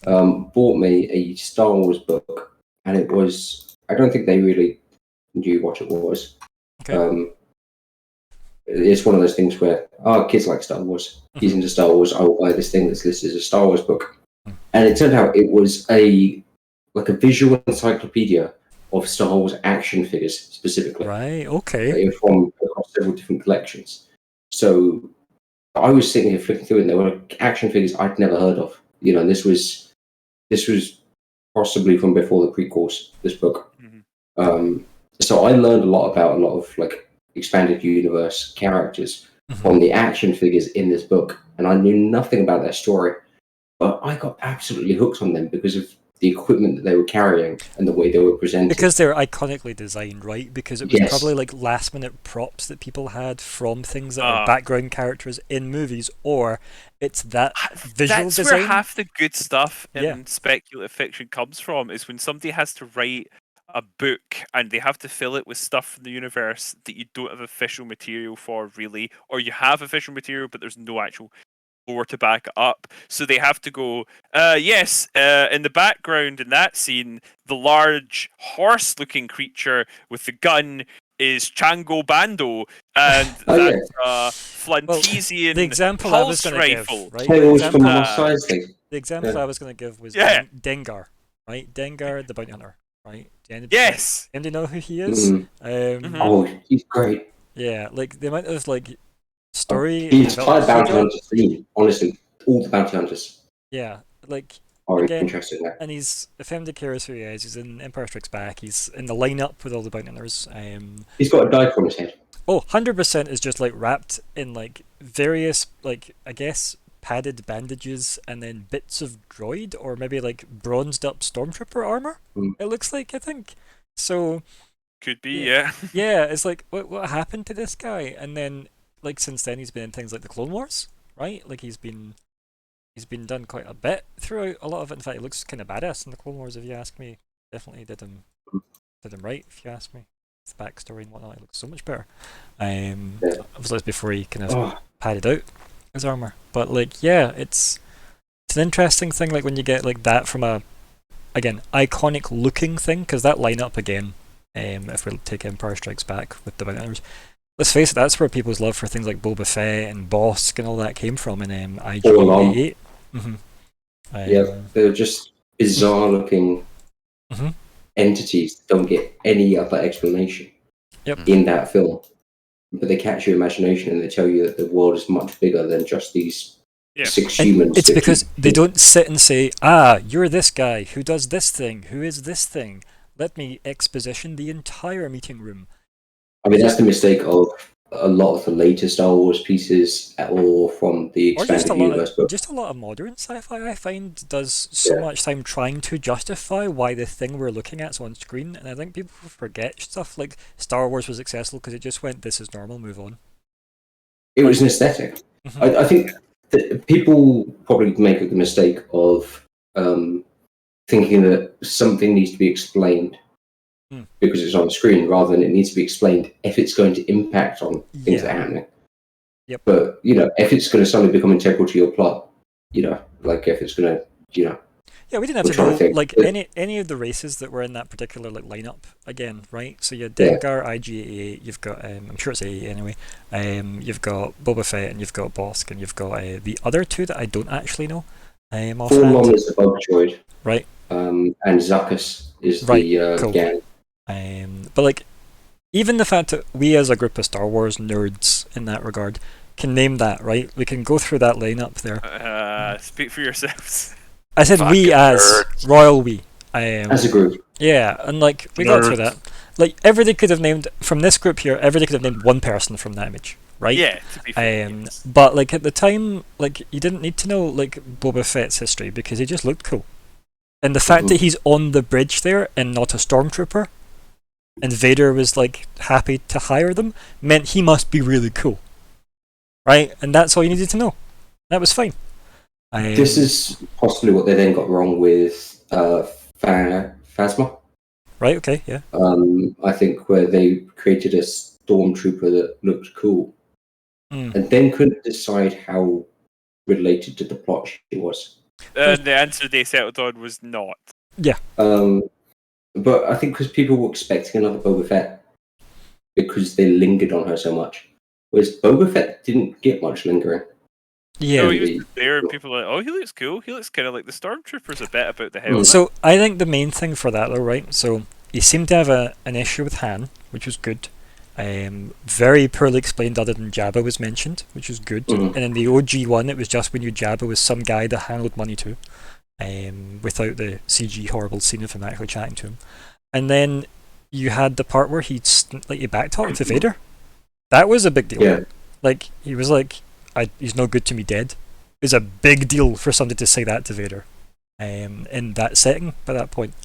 bought me a Star Wars book, and it was. I don't think they really knew what it was. Okay. It's one of those things where, kids like Star Wars. He's into Star Wars. I will buy this thing that's listed as a Star Wars book, and it turned out it was a visual encyclopedia of Star Wars action figures specifically. Right, okay. From across several different collections. So I was sitting here flicking through, and there were action figures I'd never heard of. You know, this was possibly from before the prequels. This book. Mhm. So I learned a lot about a lot of expanded universe characters from the action figures in this book, and I knew nothing about their story, but I got absolutely hooked on them because of the equipment that they were carrying and the way they were presented. Because they're iconically designed, right? Because it was Yes. probably like last minute props that people had from things that Ah. are background characters in movies, or it's that visual That's design. where half the good stuff in Yeah. speculative fiction comes from, is when somebody has to write a book and they have to fill it with stuff from the universe that you don't have official material for, really, or you have official material but there's no actual lore to back it up. So they have to go, yes, in the background in that scene, the large horse-looking creature with the gun is Chango Bando, and Oh, yeah. that's Flantesian the example I was pulse going to give, rifle. right? Hey, The always from example, Mos Eisley. the example Yeah. I was going to give was Yeah. Dengar, right? Dengar, the bounty hunter, right? Yes. And do you know who he is? Mhm. Oh, he's great. Yeah, like the amount of story. The entire development bounty he got. hunter theme, honestly, all the bounty hunters Yeah, like are again, interested in that. and he's if anybody cares who he is, he's in Empire Strikes Back. He's in the lineup with all the bounty hunters. He's got a dike on his head. Oh, 100% is just wrapped in various I guess padded bandages and then bits of droid or maybe bronzed up stormtrooper armor. It looks like, I think. So Could be, yeah. yeah, it's what happened to this guy? And then since then he's been in things like the Clone Wars, right? He's been done quite a bit throughout a lot of it. In fact, he looks kind of badass in the Clone Wars, if you ask me. Definitely did him right, if you ask me. His backstory and whatnot, he looks so much better. Obviously, before he kind of padded out his armor, but yeah, it's an interesting thing. When you get that from a iconic looking thing, because that lineup again. If we take Empire Strikes Back with the bounty hunters, let's face it, that's where people's love for things like Boba Fett and Bosk and all that came from in IG-88. Yeah, they're just bizarre looking entities that don't get any other explanation in that film. But they catch your imagination and they tell you that the world is much bigger than just these 6 humans. It's because they don't sit and say, you're this guy who does this thing, who is this thing. Let me exposition the entire meeting room. I mean, that's the mistake of a lot of the later Star Wars pieces, or from the expanded universe book. Just a lot of modern sci-fi, I find, does so much time trying to justify why the thing we're looking at's on screen, and I think people forget stuff like Star Wars was successful because it just went, this is normal, move on. It was an aesthetic. I think that people probably make the mistake of thinking that something needs to be explained because it's on the screen, rather than it needs to be explained if it's going to impact on things that are happening. Yep. But, if it's going to suddenly become integral to your plot, if it's going to, Yeah, we didn't have to know any of the races that were in that particular lineup again, right? So you had Dengar, IG-88, you've got I'm sure it's 88 anyway. You've got Boba Fett and you've got Bosk and you've got the other two that I don't actually know. Forlom is the bug droid, right? And Zuckuss is the gang. But even the fact that we as a group of Star Wars nerds in that regard can name that, right? We can go through that lineup there. Speak for yourselves. I said we as nerds. Royal we. As a group. Yeah, and we got through that. Everybody could have named, from this group here, everybody could have named one person from that image, right? Yeah, to be fair. Yes. But at the time, you didn't need to know Boba Fett's history because he just looked cool. And the fact that he's on the bridge there and not a stormtrooper, and Vader was like happy to hire them, meant he must be really cool, right? And that's all you needed to know. That was fine. This is possibly what they then got wrong with Phasma. Right, okay, yeah. I think where they created a stormtrooper that looked cool, Mm. and then couldn't decide how related to the plot she was. And the answer they settled on was not. But I think because people were expecting another Boba Fett because they lingered on her so much, whereas Boba Fett didn't get much lingering. Yeah. So he was just there, and people were like, "Oh, he looks cool. He looks kind of like the stormtroopers a bit about the helmet." So I think the main thing for that, though, right? So he seemed to have an issue with Han, which was good. Very poorly explained, other than Jabba was mentioned, which was good. Mhm. And in the OG one, it was just we knew Jabba was some guy that handled money too, without the CG horrible scene of him actually chatting to him. And then you had the part where he backtalked to Vader. That was a big deal. Yeah. Like he was like, "He's no good to me dead." It's a big deal for somebody to say that to Vader, in that setting by that point,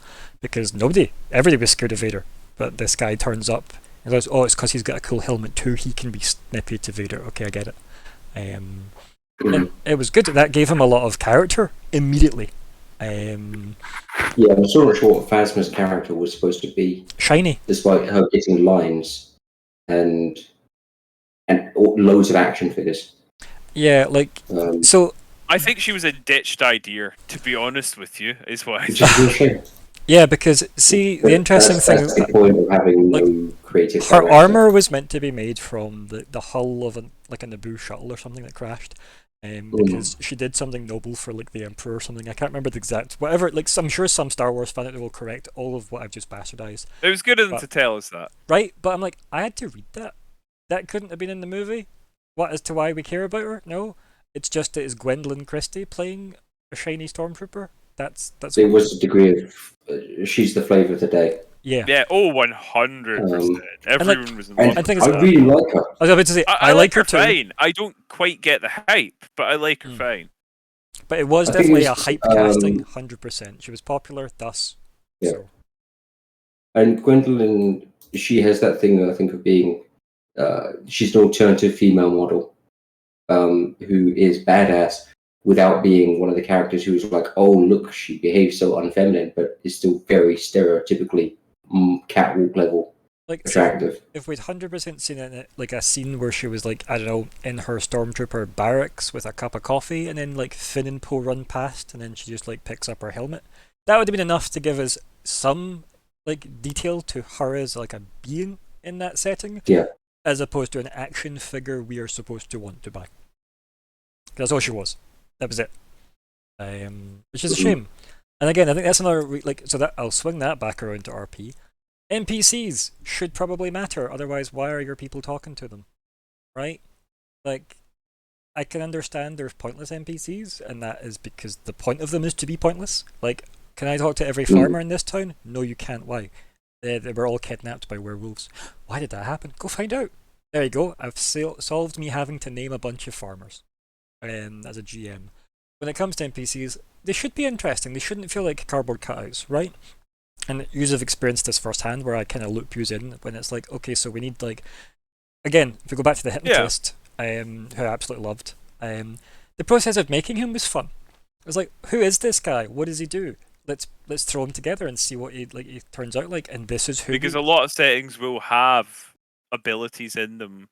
because everybody was scared of Vader, but this guy turns up and goes, "Oh, it's because he's got a cool helmet too. He can be snippy to Vader." Okay, I get it. And it was good. That gave him a lot of character immediately. Yeah, I'm so not sure what Phasma's character was supposed to be, Shiny. despite her getting lines and loads of action figures. Yeah, like so. I think she was a ditched idea, to be honest with you, is what I Which is a shame. Yeah, because see, the interesting thing that's is the that point of having no creative her director. armor was meant to be made from the hull of a Naboo shuttle or something that crashed, because she did something noble for like the Emperor or something. I can't remember the exact whatever. Like I'm sure some Star Wars fan will correct all of what I've just bastardized. It was good of them to tell us that. Right, but I'm like, I had to read that. That couldn't have been in the movie. What as to why we care about her? No, it's just that is Gwendolyn Christie playing a shiny stormtrooper. That's. There was a degree of she's the flavour of the day. Yeah. Yeah. Oh, 100%. Everyone was in love. And I think I really like her. I was about to say I like her too. Fine. I don't quite get the hype, but I like her fine. But it was I think definitely a it's, hype casting, 100%. She was popular, thus. Yeah. So. And Gwendolyn, she has that thing I think of being, she's an alternative female model who is badass without being one of the characters who's like, oh look, she behaves so unfeminine, but is still very stereotypically catwalk level attractive. If we'd 100% seen it, like a scene where she was like, I don't know, in her stormtrooper barracks with a cup of coffee, and then like Finn and Poe run past, and then she just like picks up her helmet, that would have been enough to give us some like detail to her as like a being in that setting. Yeah. As opposed to an action figure we are supposed to want to buy. That's all she was. That was it. Which is a shame. And again, I think that's another so that I'll swing that back around to RP. NPCs should probably matter, otherwise why are your people talking to them? Right? Like, I can understand there's pointless NPCs, and that is because the point of them is to be pointless. Like, can I talk to every farmer in this town? No, you can't. Why? They were all kidnapped by werewolves. Why did that happen? Go find out. There you go. I've solved me having to name a bunch of farmers as a GM. When it comes to NPCs, they should be interesting. They shouldn't feel like cardboard cutouts, right? And you have experienced this firsthand, where I kind of loop you in when it's like, okay, so we need like, again, if we go back to the hypnotist, who I absolutely loved, the process of making him was fun. It was like, who is this guy? What does he do? Let's throw him together and see what he turns out like. And this is who. Because a lot of settings will have abilities in them.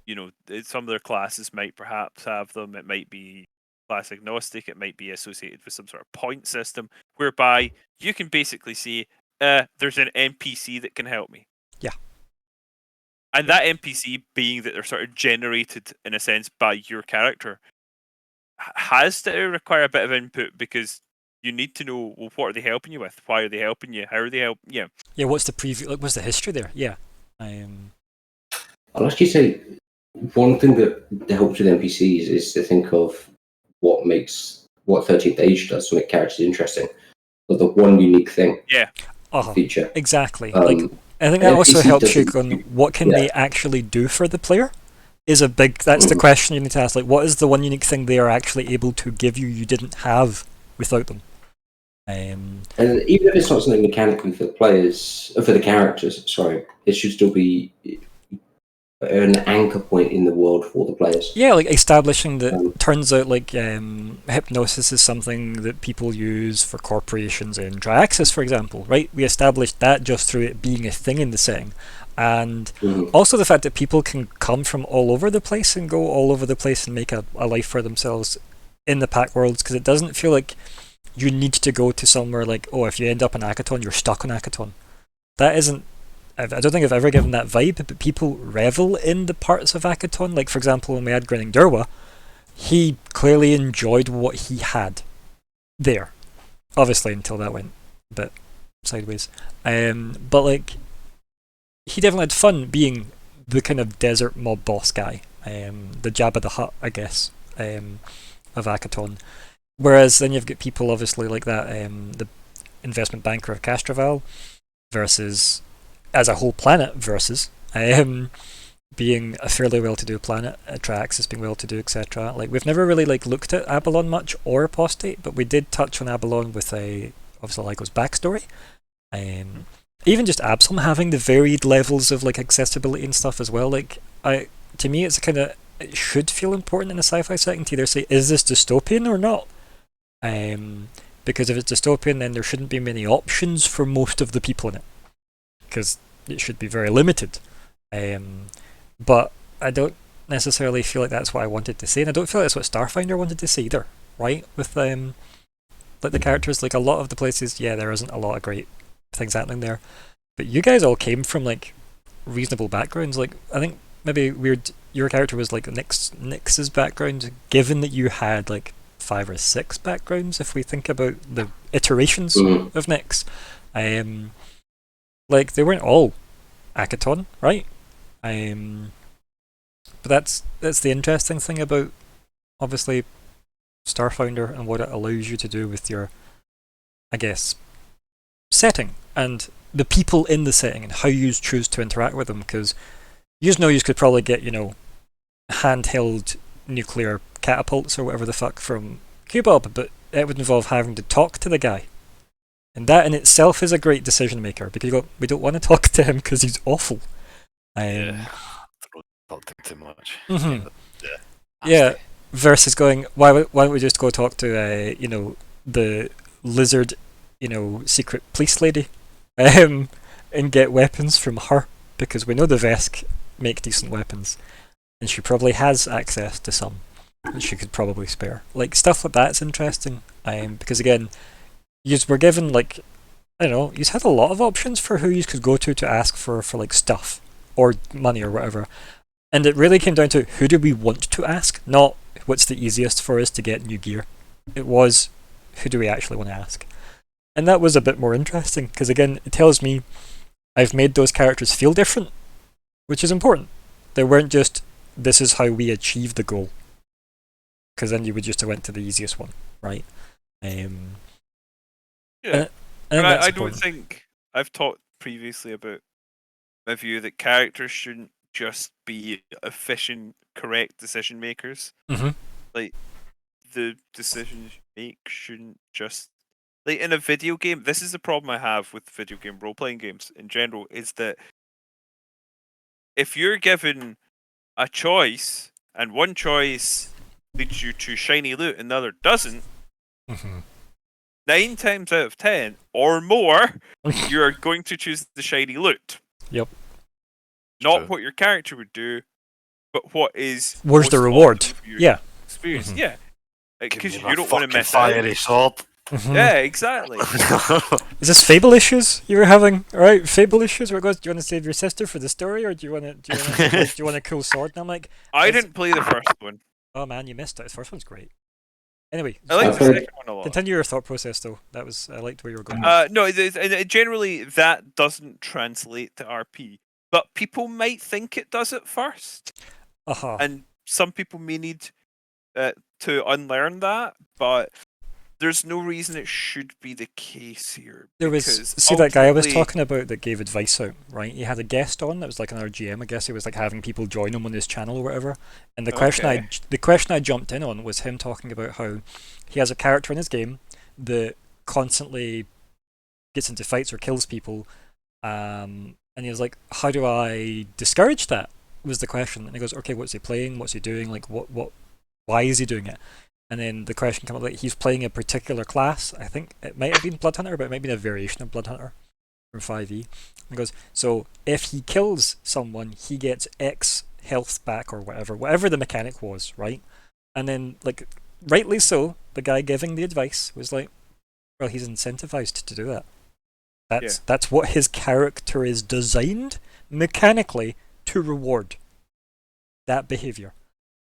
You know, some of their classes might perhaps have them. It might be class agnostic. It might be associated with some sort of point system, whereby you can basically say, "There's an NPC that can help me." Yeah. And that NPC, being that they're sort of generated in a sense by your character, has to require a bit of input, because you need to know, well, what are they helping you with? Why are they helping you? How are they helping you? Yeah, what's the preview? Like, what's the history there? Yeah. I'll actually say one thing that helps with NPCs is to think of what 13th Age does to make characters interesting. But the one unique thing feature. Exactly. Like, I think that also helps you on what can they actually do for the player. That's the question you need to ask. Like, what is the one unique thing they are actually able to give you didn't have without them? And even if it's not something mechanically for the players, for the characters, sorry, it should still be an anchor point in the world for the players. Yeah, like establishing that turns out like hypnosis is something that people use for corporations in Triaxis, for example, right? We established that just through it being a thing in the setting. And also the fact that people can come from all over the place and go all over the place and make a life for themselves in the pack worlds, because it doesn't feel like you need to go to somewhere like, oh, if you end up in Akaton, you're stuck on Akaton. That isn't... I don't think I've ever given that vibe, but people revel in the parts of Akaton. Like, for example, when we had Grinning Durwa, he clearly enjoyed what he had there. Obviously, until that went a bit sideways. But, like, he definitely had fun being the kind of desert mob boss guy. The Jabba the Hutt, I guess, of Akaton. Whereas then you've got people, obviously, like that, the investment banker of Castroval versus... as a whole planet versus being a fairly well-to-do planet, Triaxis being well-to-do, etc. Like, we've never really like looked at Abalon much or Apostate, but we did touch on Abalon with obviously Lyco's backstory. Even just Absalom having the varied levels of like accessibility and stuff as well. Like, to me, it's kind of, it should feel important in a sci-fi setting to either say, is this dystopian or not? Because if it's dystopian, then there shouldn't be many options for most of the people in it, because it should be very limited. But I don't necessarily feel like that's what I wanted to say, and I don't feel like that's what Starfinder wanted to say either, right? With like the characters, like a lot of the places, yeah, there isn't a lot of great things happening there, but you guys all came from like reasonable backgrounds. Like, I think maybe your character was like Nyx's background, given that you had like 5 or 6 backgrounds, if we think about the iterations of Nyx. Like, they weren't all Akaton, right? But that's the interesting thing about, obviously, Starfinder and what it allows you to do with your, I guess, setting and the people in the setting and how you choose to interact with them. Because you could probably get, handheld nuclear catapults or whatever the fuck from Cubob, but it would involve having to talk to the guy. And that in itself is a great decision maker, because we don't want to talk to him because he's awful. Yeah, don't think too much. Yeah, versus going, why don't we just go talk to the lizard, secret police lady, and get weapons from her, because we know the Vesk make decent weapons, and she probably has access to some that she could probably spare. Like, stuff like that's interesting, because again, you were given, like, I don't know, you had a lot of options for who you could go to ask for like stuff or money or whatever, and it really came down to who do we want to ask, not what's the easiest for us to get new gear. It was, who do we actually want to ask? And that was a bit more interesting, because again, it tells me I've made those characters feel different, which is important. They weren't just, this is how we achieve the goal, because then you would just have went to the easiest one, right? Yeah, and I don't think I've talked previously about my view that characters shouldn't just be efficient, correct decision makers. Like, the decisions you make shouldn't just, like, in a video game. This is the problem I have with video game role-playing games in general, is that if you're given a choice and one choice leads you to shiny loot and the other doesn't, 9 times out of 10 or more, you're going to choose the shiny loot. Yep. Not what your character would do, but what is. Where's the reward? Yeah. Experience. Yeah. Because you don't want to miss fiery sword. Yeah, exactly. Is this Fable issues you were having? Alright, Fable issues where it goes, do you want to save your sister for the story, or do you want a cool sword? And I'm like, I didn't play the first one. Oh man, you missed it. The first one's great. Anyway, I like the second one a lot. Continue your thought process though. I liked where you were going. No, generally that doesn't translate to RP, but people might think it does at first. And some people may need to unlearn that, but there's no reason it should be the case here. There was, see that guy I was talking about that gave advice out, right? He had a guest on that was like another GM, I guess. He was like having people join him on his channel or whatever. And the question I jumped in on was him talking about how he has a character in his game that constantly gets into fights or kills people. And he was like, how do I discourage that? Was the question. And he goes, okay, what's he playing? What's he doing? Like, why is he doing it? And then the question came up, like, he's playing a particular class. I think it might have been Blood Hunter, but it might have been a variation of Blood Hunter from 5e. And goes, so if he kills someone, he gets X health back or whatever the mechanic was, right? And then, like, rightly so, the guy giving the advice was like, well, he's incentivized to do that. That's what his character is designed mechanically to reward. That behavior.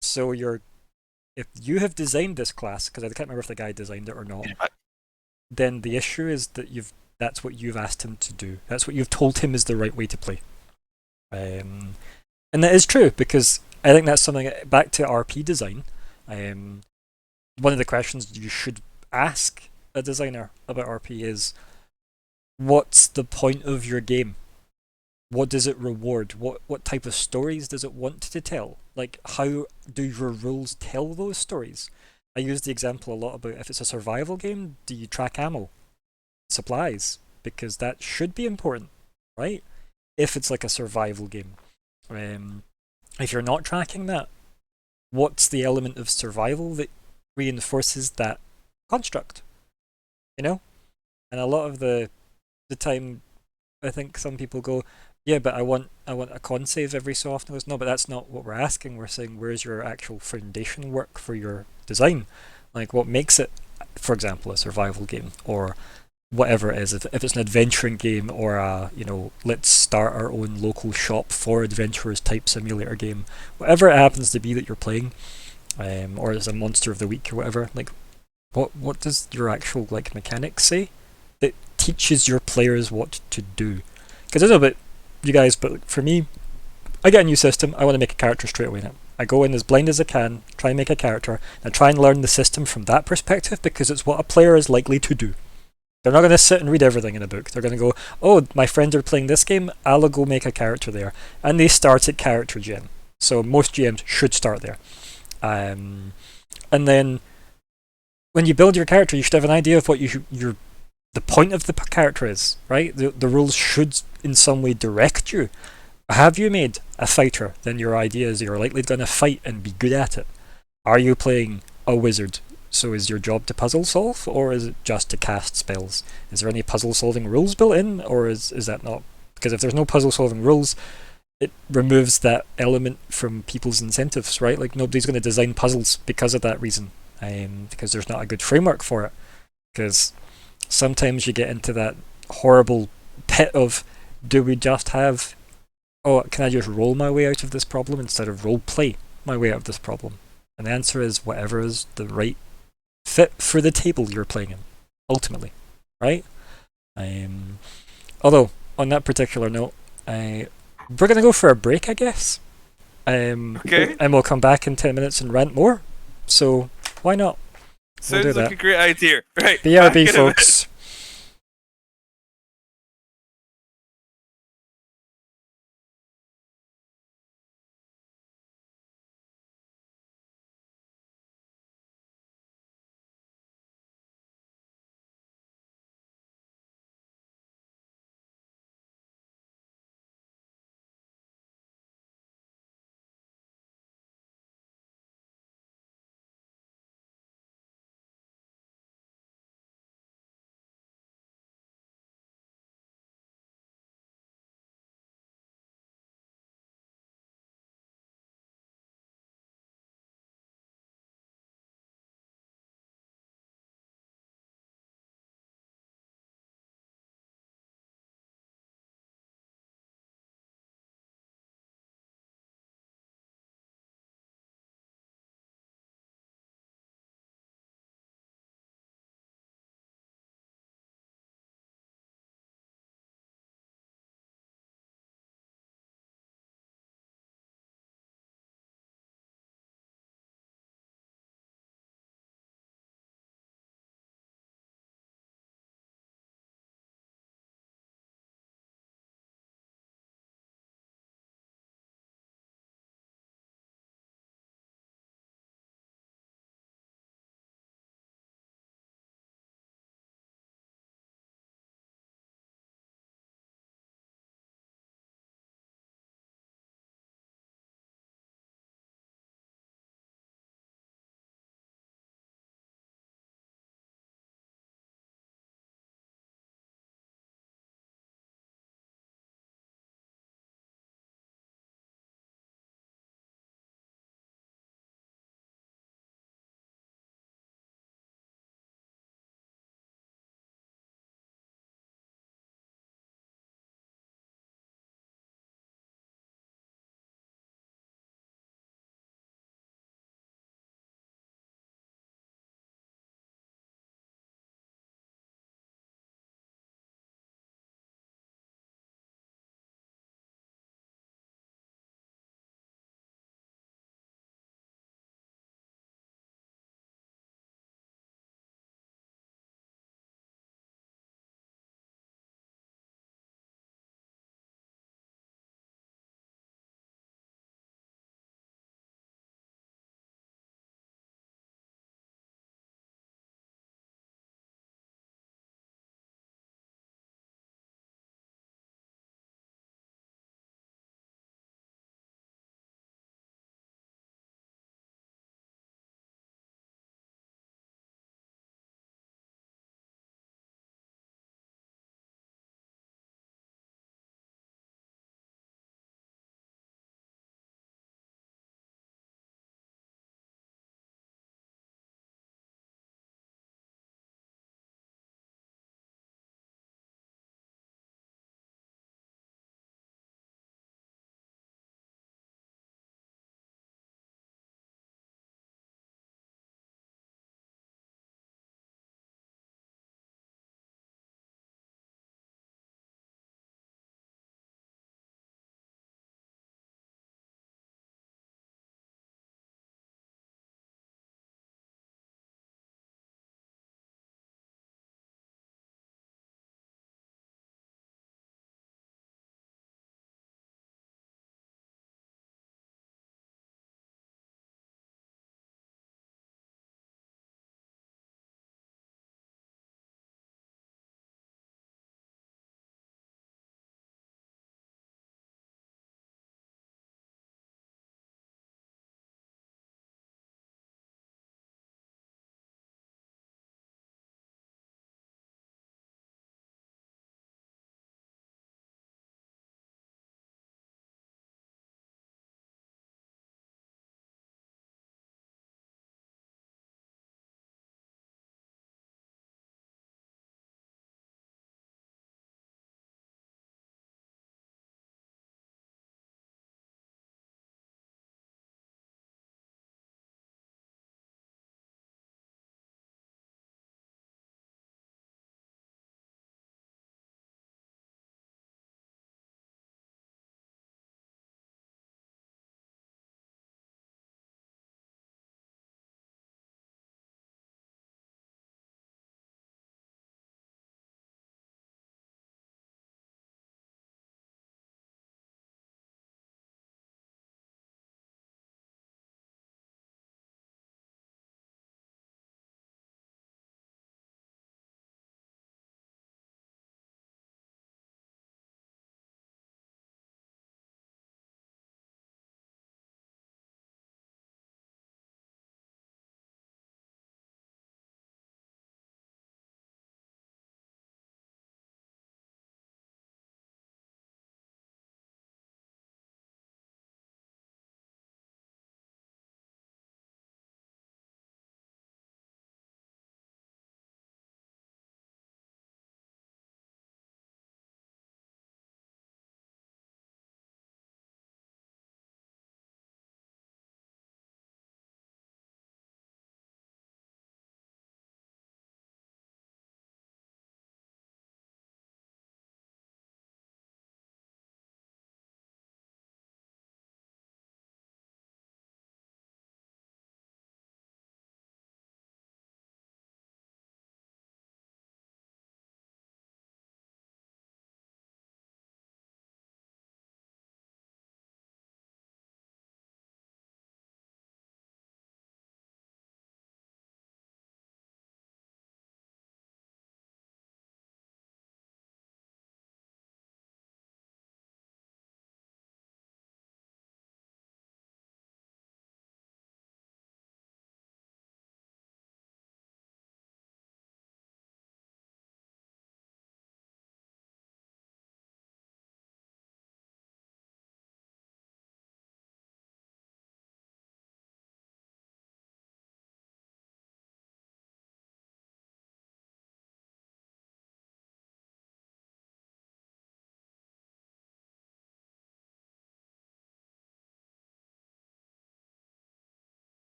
So if you have designed this class, because I can't remember if the guy designed it or not, then the issue is that that's what you've asked him to do. That's what you've told him is the right way to play. And that is true, because I think that's something, back to RP design, one of the questions you should ask a designer about RP is, what's the point of your game? What does it reward? What type of stories does it want to tell? Like, how do your rules tell those stories? I use the example a lot about, if it's a survival game, do you track ammo, supplies? Because that should be important, right? If it's like a survival game. If you're not tracking that, what's the element of survival that reinforces that construct? You know? And a lot of the time, I think some people go, yeah, but I want a con save every so often. No, but that's not what we're asking. We're saying, where's your actual foundation work for your design? Like, what makes it, for example, a survival game, or whatever it is. If it's an adventuring game, or a, let's start our own local shop for adventurers type simulator game, whatever it happens to be that you're playing, or it's a monster of the week or whatever. Like, what does your actual mechanics say that teaches your players what to do? Because I don't know about you guys, but for me, I get a new system, I want to make a character straight away now. I go in as blind as I can, try and make a character, and try and learn the system from that perspective, because it's what a player is likely to do. They're not going to sit and read everything in a book. They're going to go, oh, my friends are playing this game, I'll go make a character there. And they start at character gen. So most GMs should start there. And then when you build your character, you should have an idea of what the point of the character is, right? The rules should in some way direct you. Have you made a fighter? Then your idea is you're likely going to fight and be good at it. Are you playing a wizard? So is your job to puzzle solve, or is it just to cast spells? Is there any puzzle solving rules built in, or is that not? Because if there's no puzzle solving rules, it removes that element from people's incentives, right? Like, nobody's going to design puzzles because of that reason, because there's not a good framework for it. Because sometimes you get into that horrible pit of, do we just have, oh, can I just roll my way out of this problem instead of role play my way out of this problem? And the answer is whatever is the right fit for the table you're playing in, ultimately, right? Although, on that particular note, we're going to go for a break, I guess. Okay. And we'll come back in 10 minutes and rant more. So, why not? Sounds we'll do like that. a great idea. Right. BRB, folks.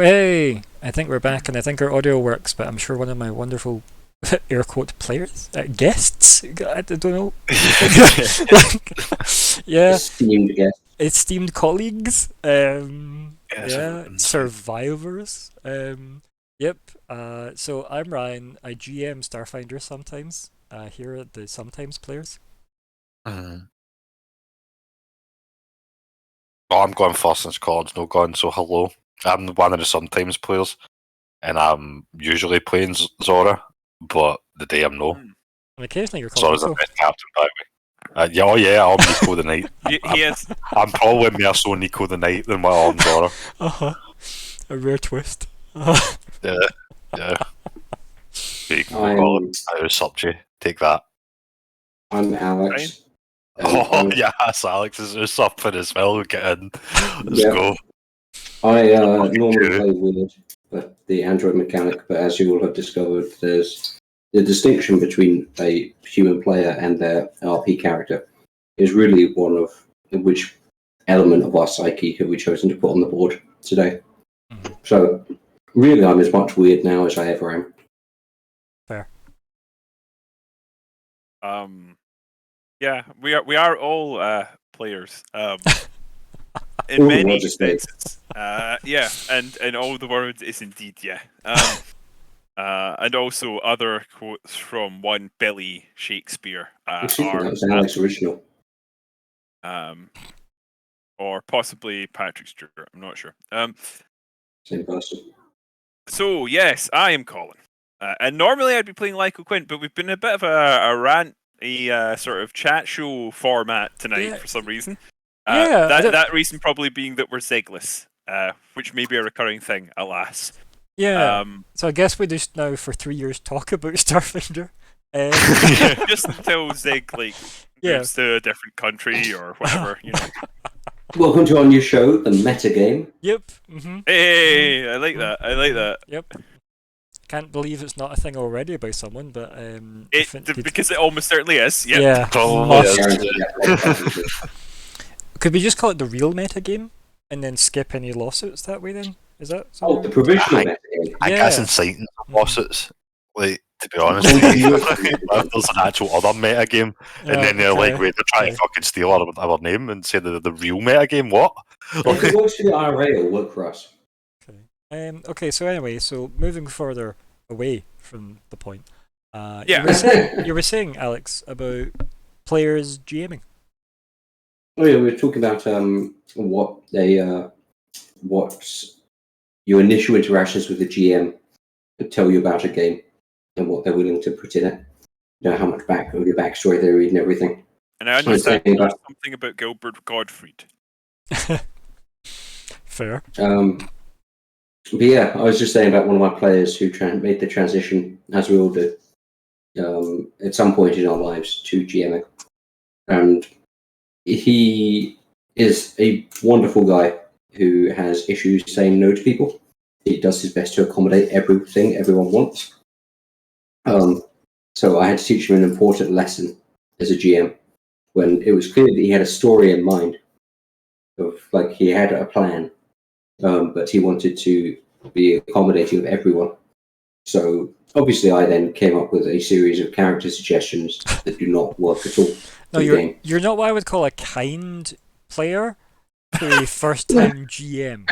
Hey, I think we're back, and I think our audio works, but I'm sure one of my wonderful air quote players, guests, I don't know, yeah, Esteemed guest. esteemed colleagues, yeah, insane. survivors, yep. So I'm Ryan. I GM Starfinder sometimes. Here at the Sometimes Players. Mhm. Oh, I'm going first since Colin's not gone, so hello. I'm one of the sometimes players, and I'm usually playing Zora, but the day I'm no. Hmm. And occasionally you're called Zora's the Nico. best captain, by the way. Yeah, oh yeah, I'm Nico the Knight. He is. I'm probably more so Nico the Knight than what I'm Zora. A rare twist. Yeah, yeah. You can I'm- call it. I was Sept. Take that. I'm Alex. and Oh I'm- yes, Alex is up as well. Get in. Let's Yeah. go. I normally play with the android mechanic, but as you all have discovered, there's the distinction between a human player and their RP character is really one of which element of our psyche have we chosen to put on the board today. Mhm. So, really, I'm as much weird now as I ever am. Fair. Yeah, we are all players. In All many Roger states. senses. Yeah, and in all the words is indeed yeah. And also other quotes from one Billy Shakespeare Excuse me, are that was Alex original. or possibly Patrick Stewart. I'm not sure. Same person. So yes, I am Colin, and normally I'd be playing Lyco Quint, but we've been in a bit of a rant, sort of chat show format tonight Yeah. for some reason. Yeah, I don't- that reason probably being that we're Zegless, which may be a recurring thing, alas. Yeah. So I guess we just now for 3 years talk about Starfinder. Just until Zeg Yeah. moves to a different country or whatever, you know. Welcome to our new show, the Meta Game. Yep. Mm-hmm. Hey, I like that. I like that. Yep. Can't believe it's not a thing already by someone, but if indeed- Because it almost certainly is. Yep. yeah, Probably must. is. Could we just call it the real meta game and then skip any lawsuits that way? Then is that? Oh, the provisional I- Meta Game. I Yeah. guess inciting some lawsuits. Like, to be honest, Oh, with you, yeah. if there's an actual other meta game, and then they're like, okay. wait, they're trying Okay. to fucking steal our name and say the real meta game. What? If it works for the IRA, it'll work for us. Okay. So anyway, so moving further away from the point, Yeah. you were saying, Alex, about players GMing. Oh yeah, we were talking about what your initial interactions with the GM could tell you about a game and what they're willing to put in it. You know how much of your backstory they read and everything. And I understand saying there's that- something about Gilbert Gottfried. Fair. But yeah, I was just saying about one of my players who made the transition, as we all do, at some point in our lives to GMing, and he is a wonderful guy who has issues saying no to people. He does his best to accommodate everything everyone wants. So I had to teach him an important lesson as a GM when it was clear that he had a story in mind of like he had a plan, but he wanted to be accommodating of everyone. So obviously, I then came up with a series of character suggestions that do not work at all. No, the you're game. you're not what I would call a kind player to a first-time GM.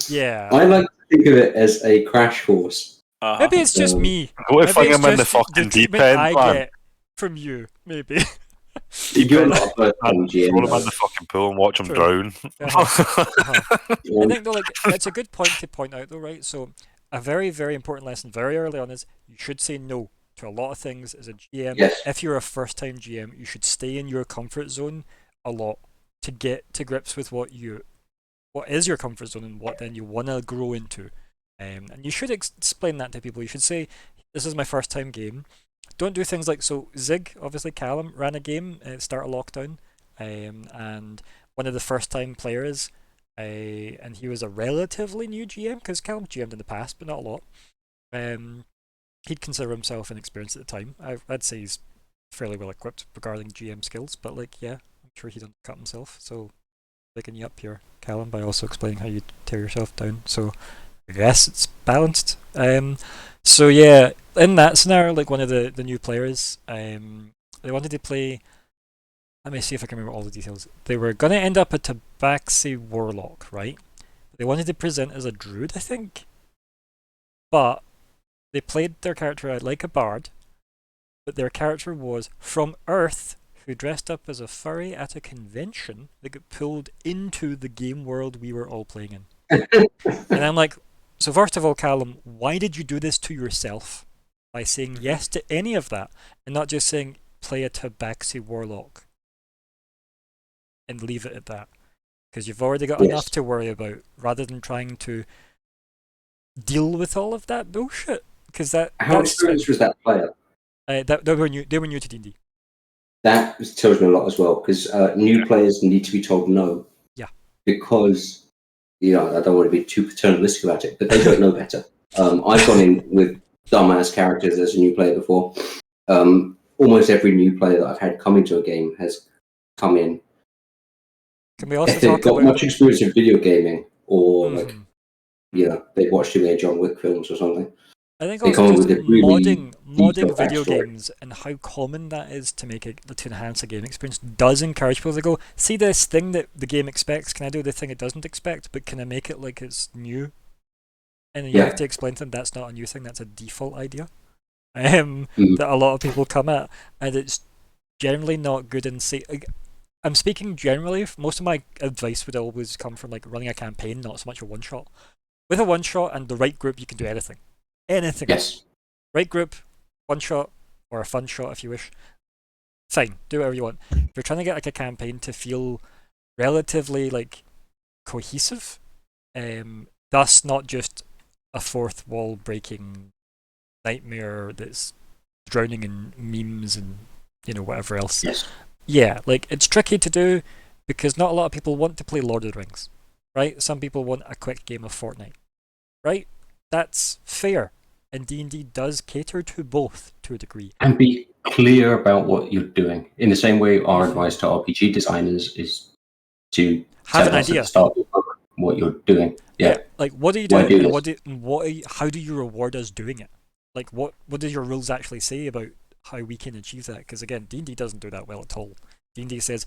Yeah. I like to think of it as a crash course. Maybe it's just Um, me. What if Maybe I'm it's in the just fucking deep treatment end, I man? get from you. Maybe. You're not a first-time Man, GM. throw him in though. the fucking pool and watch him True. drown. I think though, like it's a good point to point out though, right? So a very, very important lesson very early on is you should say no to a lot of things as a GM. Yes. If you're a first-time GM, you should stay in your comfort zone a lot to get to grips with what is your comfort zone and what then you want to grow into. And you should explain that to people. You should say, "This is my first-time game." Don't do things like so. Zig, obviously, Callum ran a game at the start of lockdown, and one of the first-time players. And he was a relatively new GM because Callum GM'd in the past, but not a lot. He'd consider himself inexperienced at the time. I'd say he's fairly well equipped regarding GM skills, but like, yeah, I'm sure he'd undercut himself. So, picking you up here, Callum, by also explaining how you tear yourself down. So I guess it's balanced. So yeah, in that scenario, like one of the new players, they wanted to play. Let me see if I can remember all the details. They were gonna end up a Tabaxi warlock, right? They wanted to present as a druid, I think, but they played their character out like a bard, but their character was from Earth, who dressed up as a furry at a convention that got pulled into the game world we were all playing in. And I'm like, so first of all, Callum, why did you do this to yourself by saying yes to any of that and not just saying play a Tabaxi warlock and leave it at that? Because you've already got enough to worry about rather than trying to deal with all of that bullshit. Because How experienced was that player? They were new to D&D. That tells me a lot as well, because new players need to be told no. Yeah. Because, I don't want to be too paternalistic about it, but they don't know better. I've gone in with dumbass characters as a new player before. Almost every new player that I've had come into a game has come in. Can we also if they've talk got about much experience in video gaming, or Mhm. they've watched too many John Wick films or something. I think They also come just with a really modding detailed video backstory. games and how common that is to enhance a game experience does encourage people to go, see this thing that the game expects, can I do the thing it doesn't expect, but can I make it like it's new? And then you have to explain to them that's not a new thing, that's a default idea. That a lot of people come at, and it's generally not good and say. I'm speaking generally. Most of my advice would always come from like running a campaign, not so much a one shot. With a one shot and the right group, you can do anything. Anything. Yes. Right group, one shot, or a fun shot if you wish. Fine, do whatever you want. If you're trying to get like a campaign to feel relatively like cohesive, thus not just a fourth wall breaking nightmare that's drowning in memes and whatever else. Yes. Yeah, like it's tricky to do because not a lot of people want to play Lord of the Rings, right? Some people want a quick game of Fortnite, right? That's fair, and D&D does cater to both to a degree. And be clear about what you're doing. In the same way, our advice to RPG designers is to have an tell us idea at the start of the book what you're doing. Yeah. Like what are you doing, and how do you reward us doing it? Like what do your rules actually say about how we can achieve that? Because again, D&D doesn't do that well at all. D&D says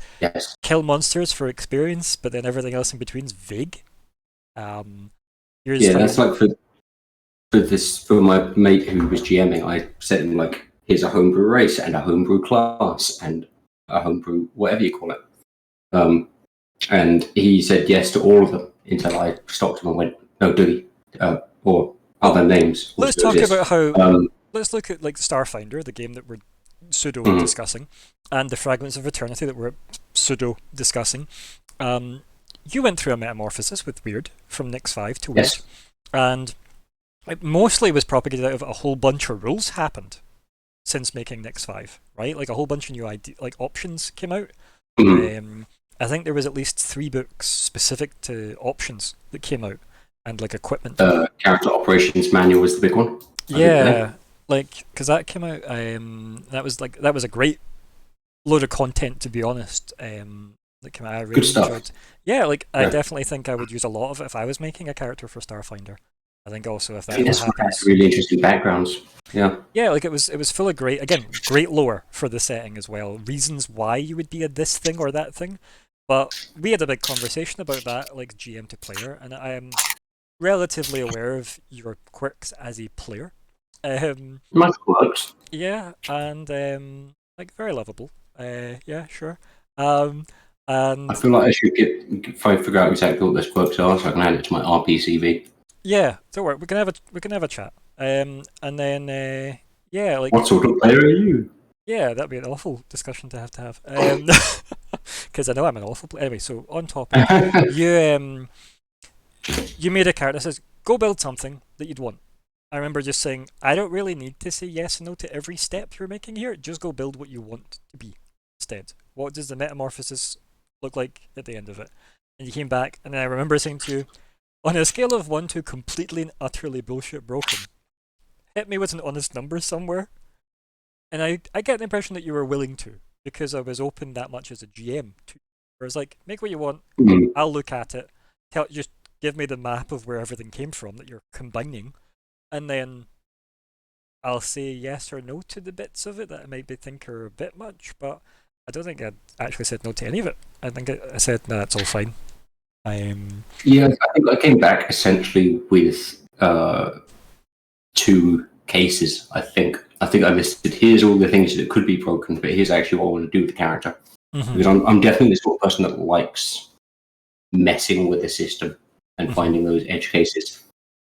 kill monsters for experience, but then everything else in between is vague. That's like for my mate who was GMing, I said him like, here's a homebrew race and a homebrew class and a homebrew whatever you call it. And he said yes to all of them until I stopped him and went, no, do or other names. Let's talk about how. Let's look at like Starfinder, the game that we're pseudo discussing, and the Fragments of Eternity that we're pseudo discussing. You went through a metamorphosis with Weird from Nix 5 to Weird, and it mostly was propagated out of a whole bunch of rules happened since making Nix 5, right? Like a whole bunch of new options came out. I think there was at least 3 books specific to options that came out, and like equipment. Character Operations Manual was the big one. Yeah, like because that came out. That was a great load of content, to be honest. That came out. I really Good stuff. enjoyed. Yeah, like I definitely think I would use a lot of it if I was making a character for Starfinder. I think also if that happens, really interesting backgrounds. Yeah, like it was full of great lore for the setting as well. Reasons why you would be a this thing or that thing. But we had a big conversation about that, like GM to player, and I am relatively aware of your quirks as a player. my quirks. Yeah, and like very lovable. Yeah, sure. And I feel like I should figure out exactly what those quirks are, so I can add it to my RPCV. Yeah, don't worry. We can have a chat. And then like what sort of player are you? Yeah, that'd be an awful discussion to have. Because I know I'm an awful player. Anyway, so on topic, you made a character that says go build something that you'd want. I remember just saying, I don't really need to say yes and no to every step you're making here. Just go build what you want to be instead. What does the metamorphosis look like at the end of it? And you came back, and then I remember saying to you, on a scale of 1 to completely and utterly bullshit broken, hit me with an honest number somewhere. And I get the impression that you were willing to, because I was open that much as a GM to. Whereas like, make what you want, Mm. I'll look at it, just give me the map of where everything came from that you're combining, and then I'll say yes or no to the bits of it that I might think are a bit much, but I don't think I actually said no to any of it. I think I said, nah, it's all fine. Yeah, I think I came back essentially with 2 cases. I think I listed, here's all the things that could be broken, but here's actually what I want to do with the character. Because I'm definitely the sort of person that likes messing with the system and finding those edge cases.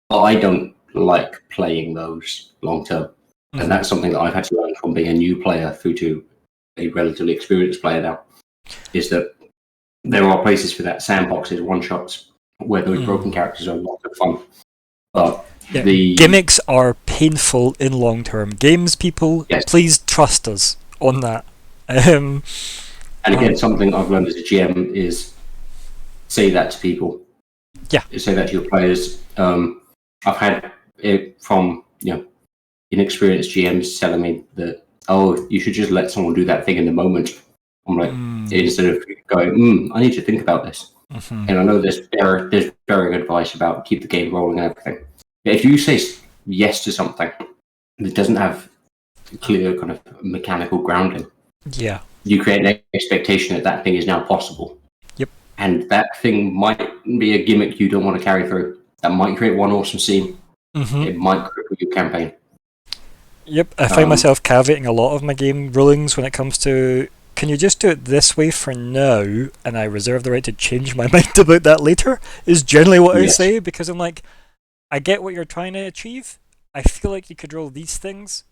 But I don't like playing those long term. And that's something that I've had to learn from being a new player through to a relatively experienced player now, is that there are places for that, sandboxes, one-shots, where those broken characters are a lot of fun. But yeah, the gimmicks are painful in long-term games, people. Yes. Please trust us on that. And again, something I've learned as a GM is say that to people. Yeah. Say that to your players. I've had it from inexperienced GMs telling me that, oh, you should just let someone do that thing in the moment. I'm like, instead of going, I need to think about this. And I know there's varying advice about keep the game rolling and everything. But if you say yes to something that doesn't have clear kind of mechanical grounding, yeah, you create an expectation that that thing is now possible. Yep. And that thing might be a gimmick you don't want to carry through. That might create one awesome scene. It might cripple your campaign. Yep, I find myself caveating a lot of my game rulings when it comes to, can you just do it this way for now, and I reserve the right to change my mind about that later, is generally what I say, because I'm like, I get what you're trying to achieve. I feel like you could roll these things.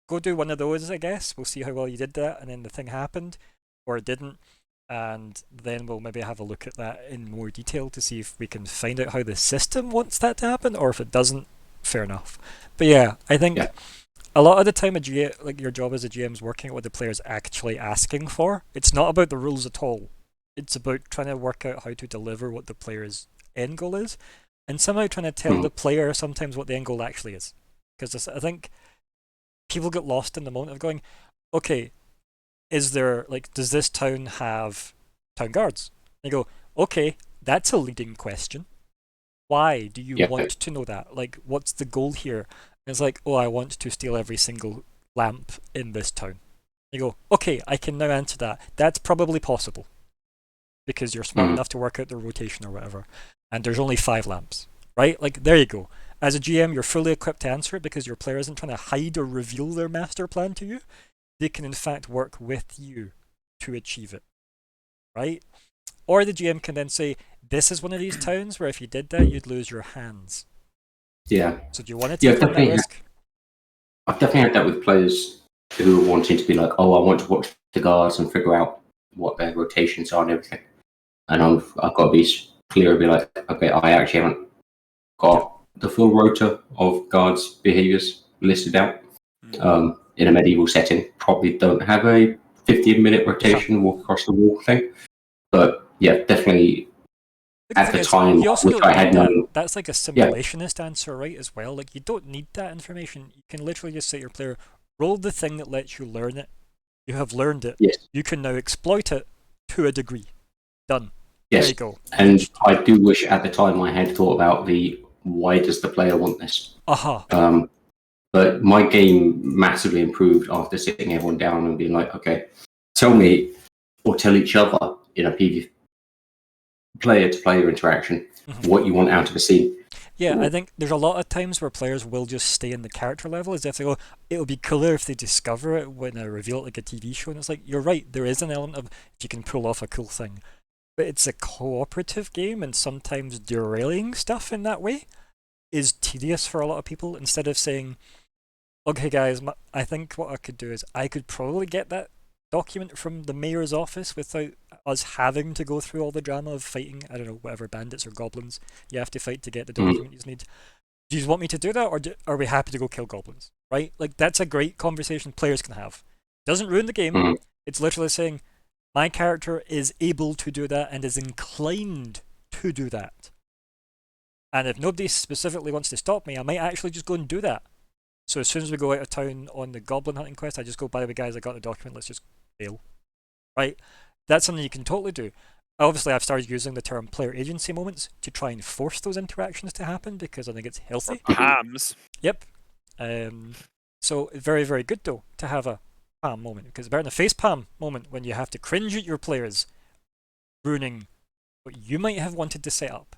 Go do one of those, I guess. We'll see how well you did that, and then the thing happened, or it didn't, and then we'll maybe have a look at that in more detail to see if we can find out how the system wants that to happen, or if it doesn't, fair enough. But yeah, I think a lot of the time like your job as a GM is working out what the player's actually asking for. It's not about the rules at all. It's about trying to work out how to deliver what the player's end goal is, and somehow trying to tell the player sometimes what the end goal actually is. Because I think people get lost in the moment of going, okay, is there, like, does this town have town guards? And you go, okay, that's a leading question. Why do you want to know that? Like, what's the goal here? And it's like, oh, I want to steal every single lamp in this town. You go, okay, I can now answer that. That's probably possible. Because you're smart enough to work out the rotation or whatever. And there's only 5 lamps, right? Like, there you go. As a GM, you're fully equipped to answer it because your player isn't trying to hide or reveal their master plan to you. They can, in fact, work with you to achieve it, right? Or the GM can then say, this is one of these towns where if you did that, you'd lose your hands. Yeah. So do you want to take on that risk? I've definitely had that with players who are wanting to be like, oh, I want to watch the guards and figure out what their rotations are and everything. And I've got to be clear and be like, okay, I actually haven't got the full rota of guards' behaviours listed out. In a medieval setting, probably don't have a 15-minute rotation, walk across the wall thing. But yeah, definitely at the time, which I had known. That's like a simulationist answer, right, as well. Like, you don't need that information. You can literally just say to your player, roll the thing that lets you learn it. You have learned it. Yes. You can now exploit it to a degree. Done. Yes. There you go. And I do wish at the time I had thought about why does the player want this? But my game massively improved after sitting everyone down and being like, okay, tell me, or tell each other in a PvP player-to-player interaction what you want out of a scene. Yeah, I think there's a lot of times where players will just stay in the character level as if they go, it'll be cooler if they discover it when I reveal it like a TV show. And it's like, you're right, there is an element of if you can pull off a cool thing. But it's a cooperative game, and sometimes derailing stuff in that way is tedious for a lot of people. Instead of saying, okay guys, I think what I could do is I could probably get that document from the mayor's office without us having to go through all the drama of fighting, I don't know, whatever bandits or goblins you have to fight to get the document you need. Do you want me to do that, or are we happy to go kill goblins? Right? Like, that's a great conversation players can have. Doesn't ruin the game. It's literally saying, my character is able to do that and is inclined to do that. And if nobody specifically wants to stop me, I might actually just go and do that. So as soon as we go out of town on the goblin hunting quest, I just go, by the way guys, I got the document, let's just bail. Right? That's something you can totally do. obviously I've started using the term player agency moments to try and force those interactions to happen because I think it's healthy. Hams. Yep. So very, very good though to have a palm moment, because better than a face palm moment when you have to cringe at your players ruining what you might have wanted to set up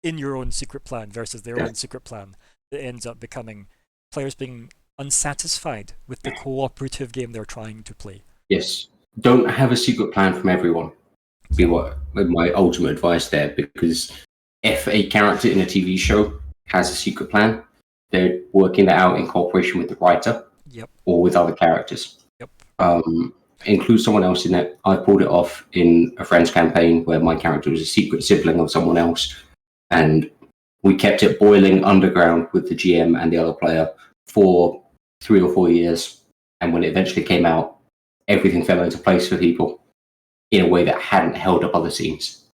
in your own secret plan versus their own secret plan that ends up becoming players being unsatisfied with the cooperative game they're trying to play. Yes. Don't have a secret plan from everyone. Be what my ultimate advice there, because if a character in a TV show has a secret plan, they're working that out in cooperation with the writer or with other characters. Include someone else in it. I pulled it off in a friend's campaign where my character was a secret sibling of someone else, and we kept it boiling underground with the GM and the other player for 3 or 4 years. And when it eventually came out, everything fell into place for people in a way that hadn't held up other scenes.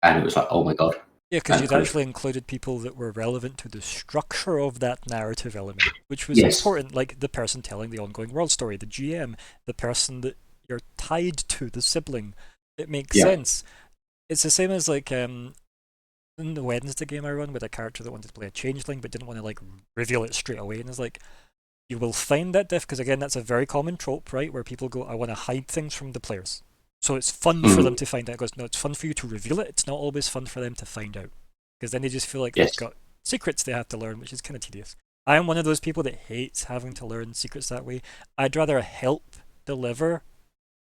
And it was like, oh my god. Yeah, because you'd actually included people that were relevant to the structure of that narrative element, which was important, like the person telling the ongoing world story, the GM, the person that you're tied to, the sibling. It makes sense. It's the same as like in the Wednesday game I run with a character that wanted to play a changeling but didn't want to like reveal it straight away, and it's like, you will find that diff, because again, that's a very common trope, right, where people go, I want to hide things from the players. So it's fun for them to find out. It goes, no, it's fun for you to reveal it. It's not always fun for them to find out. Because then they just feel like they've got secrets they have to learn, which is kind of tedious. I am one of those people that hates having to learn secrets that way. I'd rather help deliver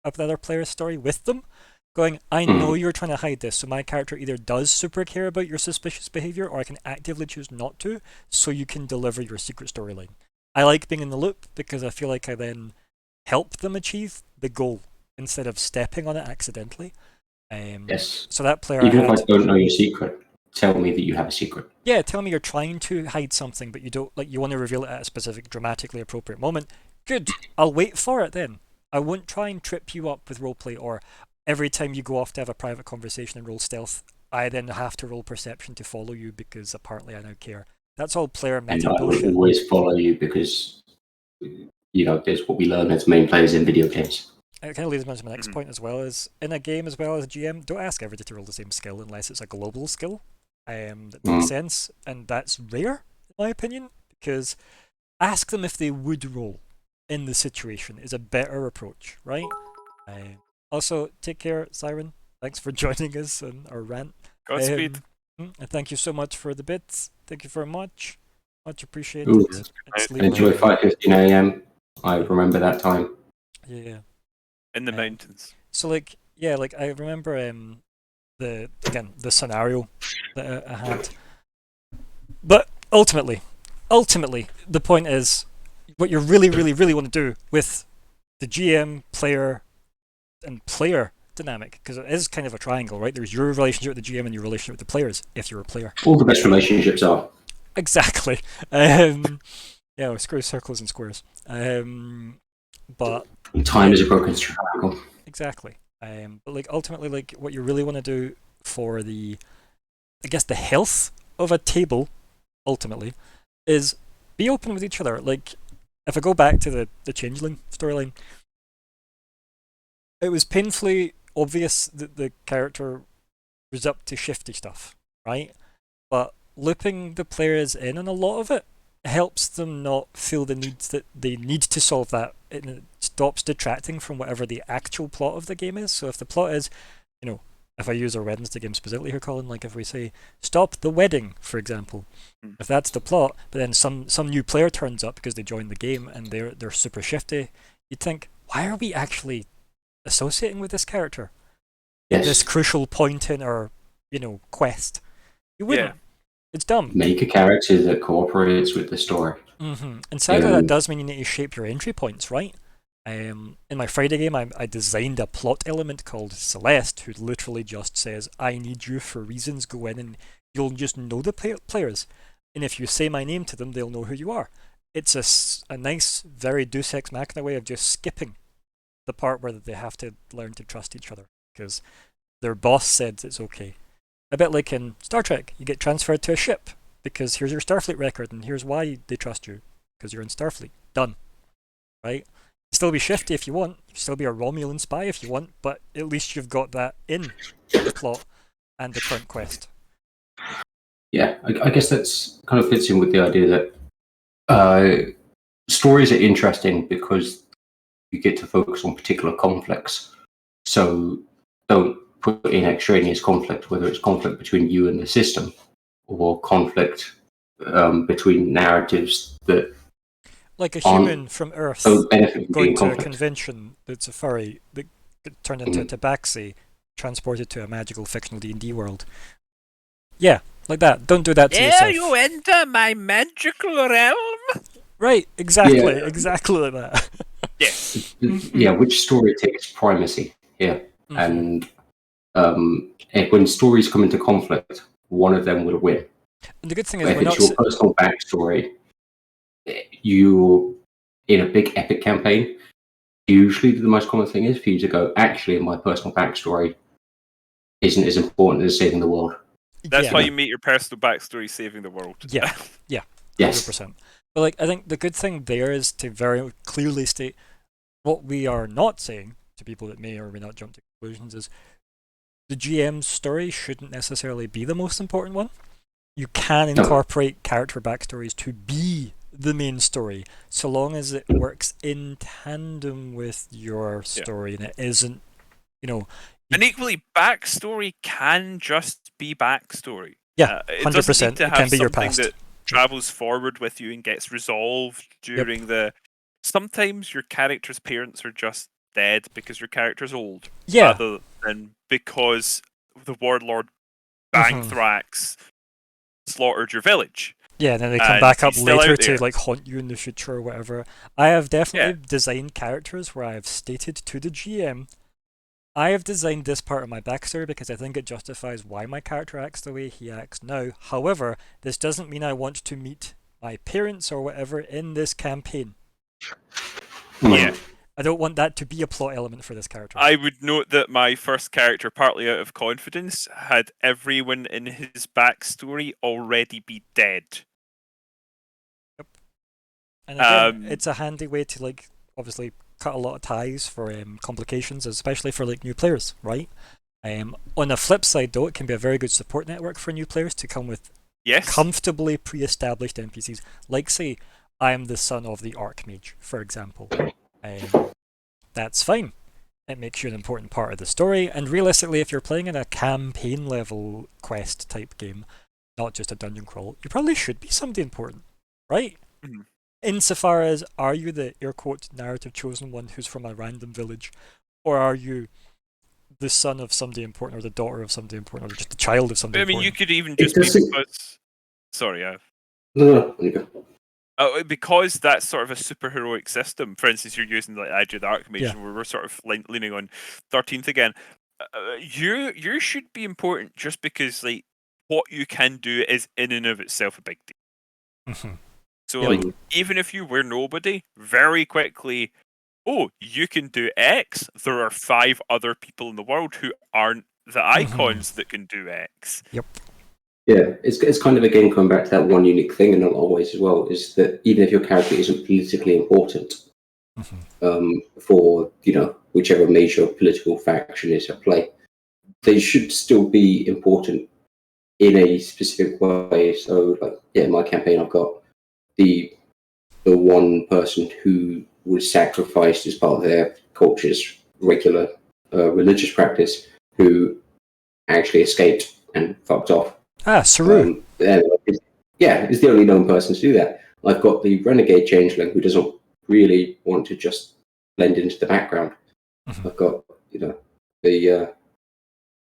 another player's story with them, going, I know you're trying to hide this, so my character either does super care about your suspicious behavior, or I can actively choose not to, so you can deliver your secret storyline. I like being in the loop because I feel like I then help them achieve the goal instead of stepping on it accidentally. So that player, even if I don't know your secret, tell me that you have a secret. Yeah, tell me you're trying to hide something, but you don't, like, you want to reveal it at a specific dramatically appropriate moment. Good, I'll wait for it then. I won't try and trip you up with roleplay, or every time you go off to have a private conversation and roll stealth, I then have to roll perception to follow you because apparently I now care. That's all player meta bullshit. I will always follow you because, you know, that's what we learn as main players in video games. It kind of leads me to my next point as well, is in a game as well as a GM, don't ask everybody to roll the same skill unless it's a global skill that makes sense, and that's rare, in my opinion, because ask them if they would roll in the situation is a better approach, right? Also, take care, Siren. Thanks for joining us on our rant. Godspeed. And thank you so much for the bits. Thank you very much. Much appreciated. Enjoy 5:15 a.m. I remember that time. Yeah. In the mountains. So like, yeah, like I remember the scenario that I had. But ultimately, the point is what you really, really, really want to do with the GM, player, and player dynamic, because it is kind of a triangle, right? There's your relationship with the GM and your relationship with the players, if you're a player. All the best relationships are. Exactly. Yeah, screw circles and squares. But time is a broken triangle. Exactly. But like ultimately, like what you really want to do for the, I guess, the health of a table, ultimately, is be open with each other. Like, if I go back to the changeling storyline, it was painfully obvious that the character was up to shifty stuff, right? But looping the players in on a lot of it helps them not feel the need that they need to solve that. It stops detracting from whatever the actual plot of the game is. So if the plot is, you know, if I use our Wednesday game specifically here, Colin, like if we say, stop the wedding, for example, if that's the plot, but then some new player turns up because they joined the game and they're super shifty, you'd think, why are we actually associating with this character? At this crucial point in our, you know, quest? You wouldn't. Yeah. It's dumb. Make a character that cooperates with the story. And sadly, that does mean you need to shape your entry points, right? In my Friday game, I designed a plot element called Celeste, who literally just says, I need you for reasons, go in and you'll just know the players. And if you say my name to them, they'll know who you are. It's a nice, very Deus Ex Machina way of just skipping the part where they have to learn to trust each other, because their boss said it's okay. A bit like in Star Trek, you get transferred to a ship because here's your Starfleet record and here's why they trust you, because you're in Starfleet. Done. Right? Still be shifty if you want. You still be a Romulan spy if you want, but at least you've got that in the plot and the current quest. Yeah, I guess that's kind of fits in with the idea that stories are interesting because you get to focus on particular conflicts. So don't put in extraneous conflict, whether it's conflict between you and the system or conflict between narratives that like a human from Earth don't benefit from going being to a conflict. convention that's a furry that turned into a tabaxi, transported to a magical fictional D&D world. Yeah, like that. Don't do that to yourself. you enter my magical realm. Right, exactly, Yeah. exactly like that. Yes. Yeah, which story takes primacy here? And when stories come into conflict, one of them will win. And the good thing is, If we're it's not. your personal backstory, you in a big epic campaign, usually the most common thing is for you to go, actually, my personal backstory isn't as important as saving the world. That's why you make your personal backstory saving the world. Yeah, yeah, Yes. 100%. But like, I think the good thing there is to very clearly state what we are not saying to people that may or may not jump to conclusions is the GM's story shouldn't necessarily be the most important one. You can incorporate character backstories to be the main story, so long as it works in tandem with your story and it isn't, And equally, backstory can just be backstory. Yeah, it 100%. doesn't need to It have can be your something past. that travels forward with you and gets resolved during the. Sometimes your character's parents are just dead because your character's old, rather than because the warlord Bangthrax slaughtered your village. Yeah, and then they come back up later to like haunt you in the future or whatever. I have definitely designed characters where I have stated to the GM, I have designed this part of my backstory because I think it justifies why my character acts the way he acts now. However, this doesn't mean I want to meet my parents or whatever in this campaign. Yeah. I don't want that to be a plot element for this character. I would note that my first character, partly out of confidence, had everyone in his backstory already be dead. Yep. And again, it's a handy way to, like, obviously cut a lot of ties for complications, especially for like new players, right? On the flip side, though, it can be a very good support network for new players to come with comfortably pre-established NPCs. Like, say, I am the son of the Archmage, for example. That's fine. It makes you an important part of the story, and realistically, if you're playing in a campaign level quest type game, not just a dungeon crawl, you probably should be somebody important, right? Mm-hmm. Insofar as, are you the air quote narrative chosen one who's from a random village, or are you the son of somebody important, or the daughter of somebody important, or just the child of somebody important? You could even just be because... Sorry, No. Because that's sort of a superheroic system. For instance, you're using like I do the Archmage, where we're sort of leaning on 13th again. You should be important just because like what you can do is in and of itself a big deal. Mm-hmm. So like even if you were nobody, very quickly, you can do X. There are 5 other people in the world who aren't the icons that can do X. Yep. Yeah, it's kind of again coming back to that one unique thing in a lot of ways as well, is that even if your character isn't politically important for whichever major political faction is at play, they should still be important in a specific way. So, like, in my campaign, I've got the one person who was sacrificed as part of their culture's regular religious practice, who actually escaped and fucked off. Saru. Is the only known person to do that. I've got the renegade changeling who doesn't really want to just blend into the background. I've got the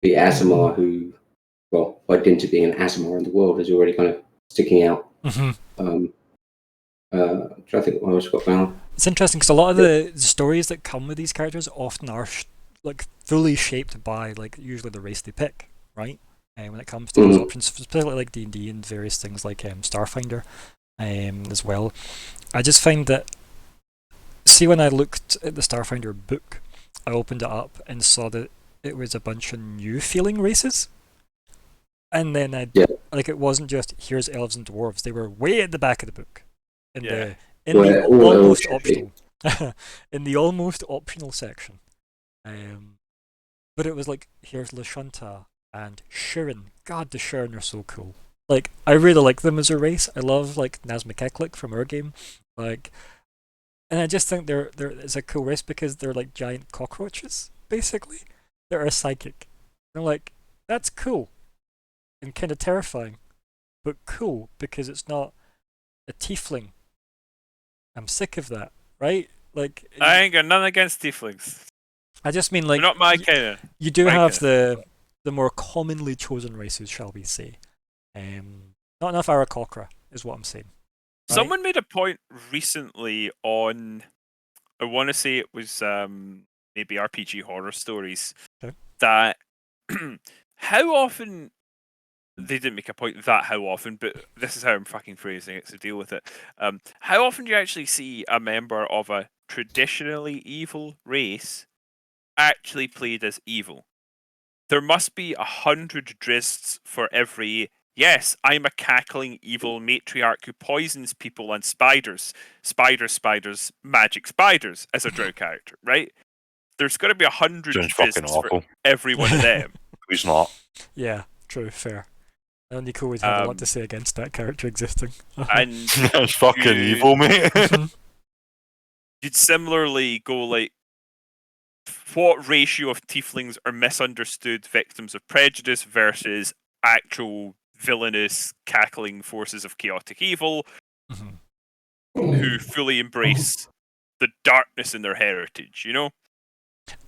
Azamar who, well, by dint of being an Azamar in the world, is already kind of sticking out. I think what else got found. It's interesting because a lot of the stories that come with these characters often are like fully shaped by like usually the race they pick, right? When it comes to those options, specifically like D&D and various things like Starfinder as well. I just find that, see, when I looked at the Starfinder book, I opened it up and saw that it was a bunch of new feeling races. And then it wasn't just here's elves and dwarves, they were way at the back of the book. In the almost optional. in the almost optional section. But it was like, here's Lashunta and Shirin. God, the Shirin are so cool. Like, I really like them as a race. I love like Nazmekeklik from our game. Like, and I just think they're it's a cool race because they're like giant cockroaches, basically. They're psychic. I'm like, that's cool. And kind of terrifying. But cool because it's not a tiefling. I'm sick of that, right? Like, I ain't got nothing against tieflings. I just mean They're like not my kind of. you do my have kinda. the more commonly chosen races, shall we say? Not enough Aarakocra is what I'm saying. Right? Someone made a point recently on, I want to say it was maybe RPG horror stories, Okay. that how often, they didn't make a point that how often, but this is how I'm fucking phrasing it, so deal with it. How often do you actually see a member of a traditionally evil race actually played as evil? There must be 100 Drizzt for every, yes, I'm a cackling evil matriarch who poisons people and spiders, magic spiders, as a drow character, right? There's got to be 100 Sounds fucking Drizzt for awful. every one of them. Who's not? Yeah, true, fair. And Nico would have a lot to say against that character existing. And It's fucking you- evil, mate. you'd similarly go like, what ratio of tieflings are misunderstood victims of prejudice versus actual villainous cackling forces of chaotic evil who fully embrace the darkness in their heritage, you know?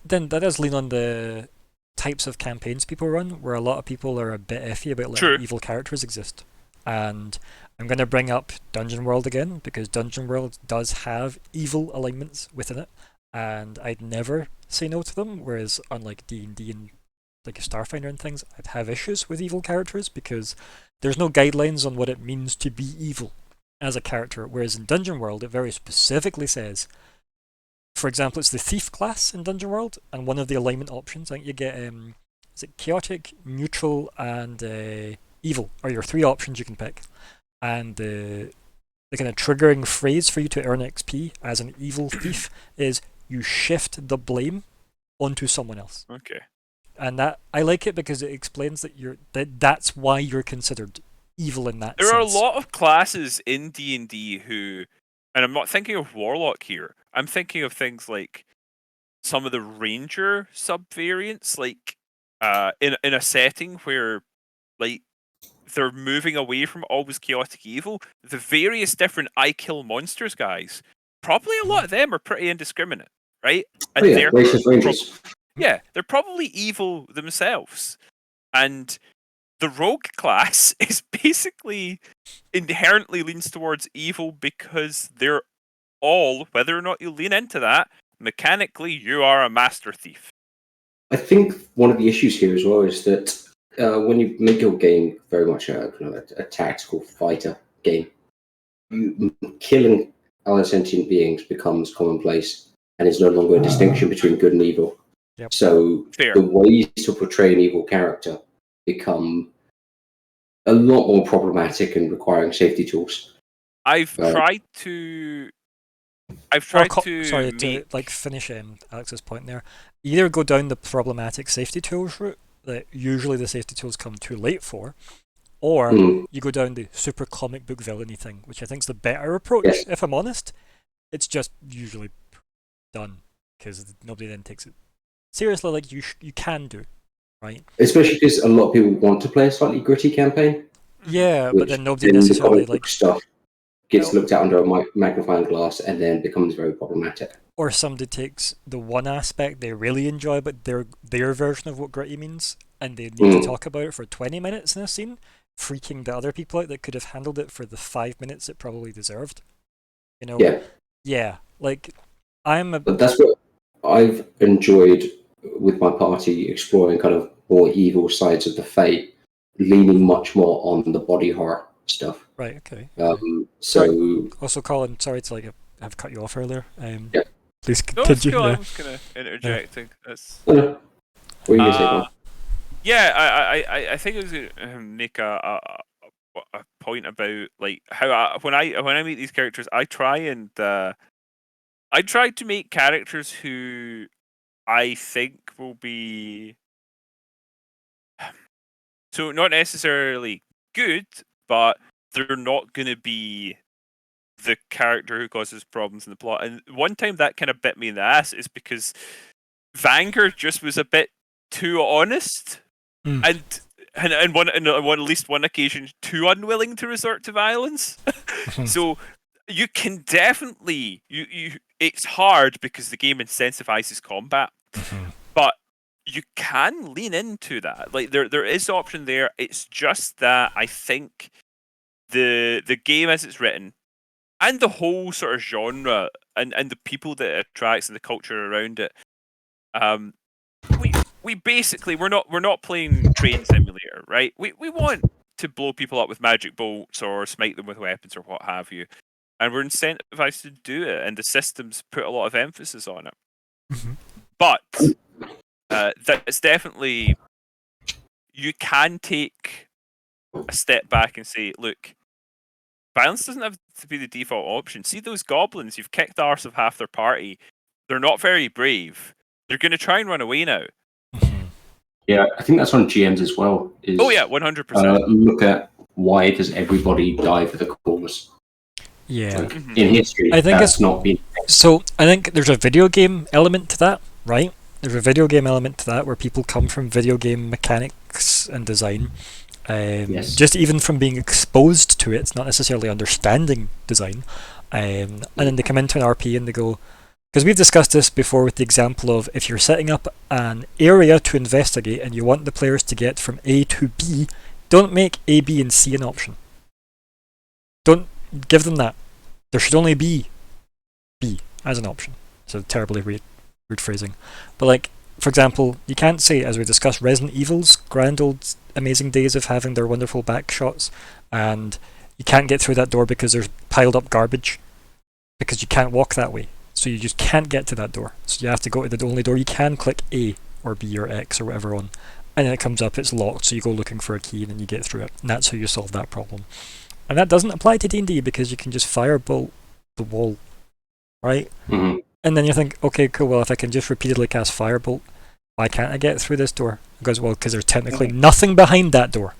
Then that does lean on the types of campaigns people run, where a lot of people are a bit iffy about letting True. evil characters exist. And I'm going to bring up Dungeon World again, because Dungeon World does have evil alignments within it, and I'd never say no to them, whereas unlike D&D and like Starfinder and things, I'd have issues with evil characters, because there's no guidelines on what it means to be evil as a character, whereas in Dungeon World it very specifically says, for example, it's the Thief class in Dungeon World, and one of the alignment options, I think you get, is it chaotic, neutral, and evil, are your three options you can pick. And the kind of triggering phrase for you to earn XP as an evil thief is you shift the blame onto someone else. Okay. And that, I like it because it explains that that's why you're considered evil in that There sense. are a lot of classes in D&D who, and I'm not thinking of Warlock here, I'm thinking of things like some of the Ranger subvariants, like in a setting where like they're moving away from always chaotic evil. The various different I kill monsters guys, probably a lot of them are pretty indiscriminate, right? And they're racist rangers. yeah, they're probably evil themselves. And the rogue class is basically inherently leans towards evil because they're all, whether or not you lean into that, mechanically you are a master thief. I think one of the issues here as well is that when you make your game very much a tactical fighter game, killing other sentient beings becomes commonplace and is no longer a distinction between good and evil. Yep. So Fair. the ways to portray an evil character become a lot more problematic and requiring safety tools. I've tried to Sorry, to like finish Alex's point there. Either go down the problematic safety tools route that usually the safety tools come too late for, or you go down the super comic book villainy thing, which I think is the better approach. Yes. If I'm honest, it's just usually done because nobody then takes it seriously. Like you can do, right? Especially because a lot of people want to play a slightly gritty campaign. Yeah, but then nobody the necessarily comic book like stuff gets looked at under a magnifying glass and then becomes very problematic. Or somebody takes the one aspect they really enjoy, but their version of what gritty means, and they need to talk about it for 20 minutes in a scene, freaking the other people out that could have handled it for the 5 minutes it probably deserved. You know? Yeah. Like, But that's what I've enjoyed with my party, exploring kind of more evil sides of the Fate, leaning much more on the body horror stuff. Right, okay. So also, Colin, sorry to have cut you off earlier. Please No, it's continue. cool. I'm just kind of interjecting. That's... what are you going to say, Colin? Yeah, I think I was going to make a point about like how when I meet these characters, I try and I tried to make characters who I think will be so not necessarily good, but they're not going to be the character who causes problems in the plot. And one time that kind of bit me in the ass is because Vanguard just was a bit too honest, and at least one occasion too unwilling to resort to violence. So you can definitely you it's hard because the game incentivizes combat, but you can lean into that. Like there is option there. It's just that I think the game as it's written and the whole sort of genre and the people that it attracts and the culture around it, we basically we're not playing train simulator, right? We want to blow people up with magic bolts or smite them with weapons or what have you, and we're incentivized to do it, and the systems put a lot of emphasis on it. But that's definitely, you can take a step back and say, look, violence doesn't have to be the default option. See those goblins, you've kicked the arse of half their party. They're not very brave. They're going to try and run away now. Yeah, I think that's on GMs as well. Oh yeah, 100%. Look at why does everybody die for the cause? Yeah. Like, in history, I think that's it's not been. So I think there's a video game element to that, right? There's a video game element to that where people come from video game mechanics and design. Yes. Just even from being exposed to it, not necessarily understanding design. And then they come into an RP and they go, because we've discussed this before with the example of if you're setting up an area to investigate and you want the players to get from A to B, don't make A, B, and C an option. Don't give them that. There should only be B as an option. So terribly weird phrasing. But like, for example, you can't say, as we discussed, Resident Evil's grand old amazing days of having their wonderful back shots, and you can't get through that door because there's piled up garbage, because you can't walk that way. So you just can't get to that door. So you have to go to the only door you can click A or B or X or whatever on, and then it comes up, it's locked, so you go looking for a key and then you get through it. And that's how you solve that problem. And that doesn't apply to D&D because you can just firebolt the wall, right? Mm-hmm. And then you think, okay, cool, well, if I can just repeatedly cast firebolt, why can't I get through this door? Because there's technically nothing behind that door.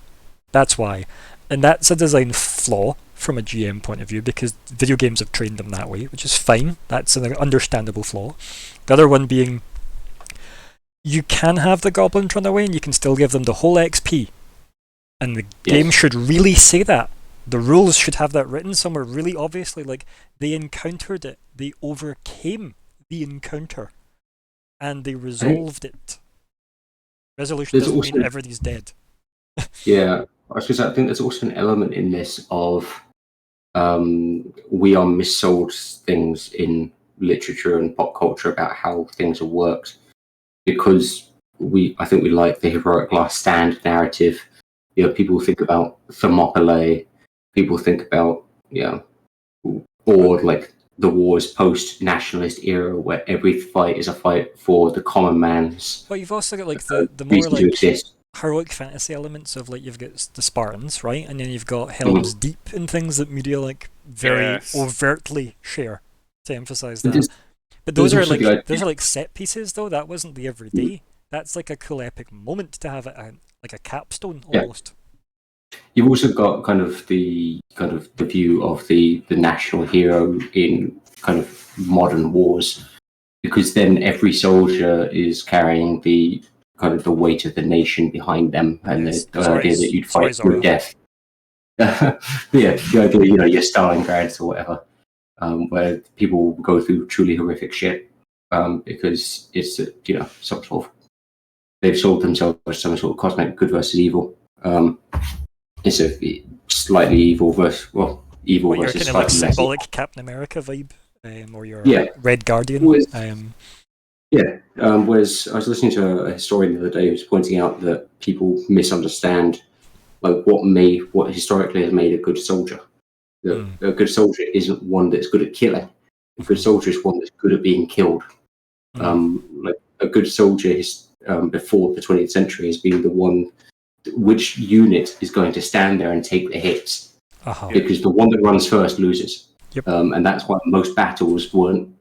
That's why. And that's a design flaw from a GM point of view, because video games have trained them that way, which is fine. That's an understandable flaw. The other one being, you can have the goblins run away and you can still give them the whole XP. And the game should really say that. The rules should have that written somewhere really obviously, like, they encountered it, they overcame the encounter, and they resolved it. Resolution doesn't mean everybody's dead. Yeah, I was going to say, I think there's also an element in this of we are missold things in literature and pop culture about how things have worked, because I think we like the heroic last stand narrative. You know, people think about Thermopylae, people think about, or like the war's post-nationalist era where every fight is a fight for the common man's. But you've also got like the more like exist. heroic fantasy elements of, like, you've got the Spartans, right? And then you've got Helm's Deep and things that media like very overtly share to emphasize that. But those are like set pieces though. That wasn't the everyday. That's like a cool epic moment to have it like a capstone almost. You've also got kind of the view of the national hero in kind of modern wars, because then every soldier is carrying the kind of the weight of the nation behind them, and the idea that you'd fight through death. The idea, your Stalingrads or whatever, where people go through truly horrific shit, because it's some sort of, they've sold themselves as some sort of cosmic good versus evil. It's a slightly evil versus evil versus your kind of slightly like less symbolic evil. Captain America vibe, or your Red Guardian. Whereas I was listening to a historian the other day who was pointing out that people misunderstand like what historically has made a good soldier. A good soldier isn't one that's good at killing. A good soldier is one that's good at being killed. Like a good soldier is, before the 20th century, has been the one. Which unit is going to stand there and take the hits? Because the one that runs first loses. Yep. And that's why most battles weren't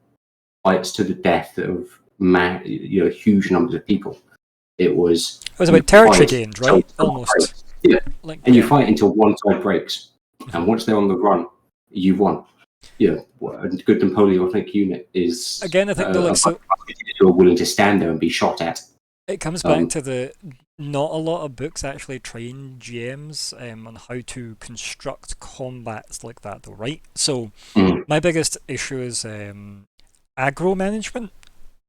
fights to the death of huge numbers of people. It was about territory gained, until right? someone Almost. breaks. Yeah, Like, and you yeah. fight until one side breaks, and once they're on the run, you won. Yeah, a good Napoleonic unit is Again, I think who are willing to stand there and be shot at. it comes back to not a lot of books actually train GMs on how to construct combats like that, though, right? So my biggest issue is aggro management.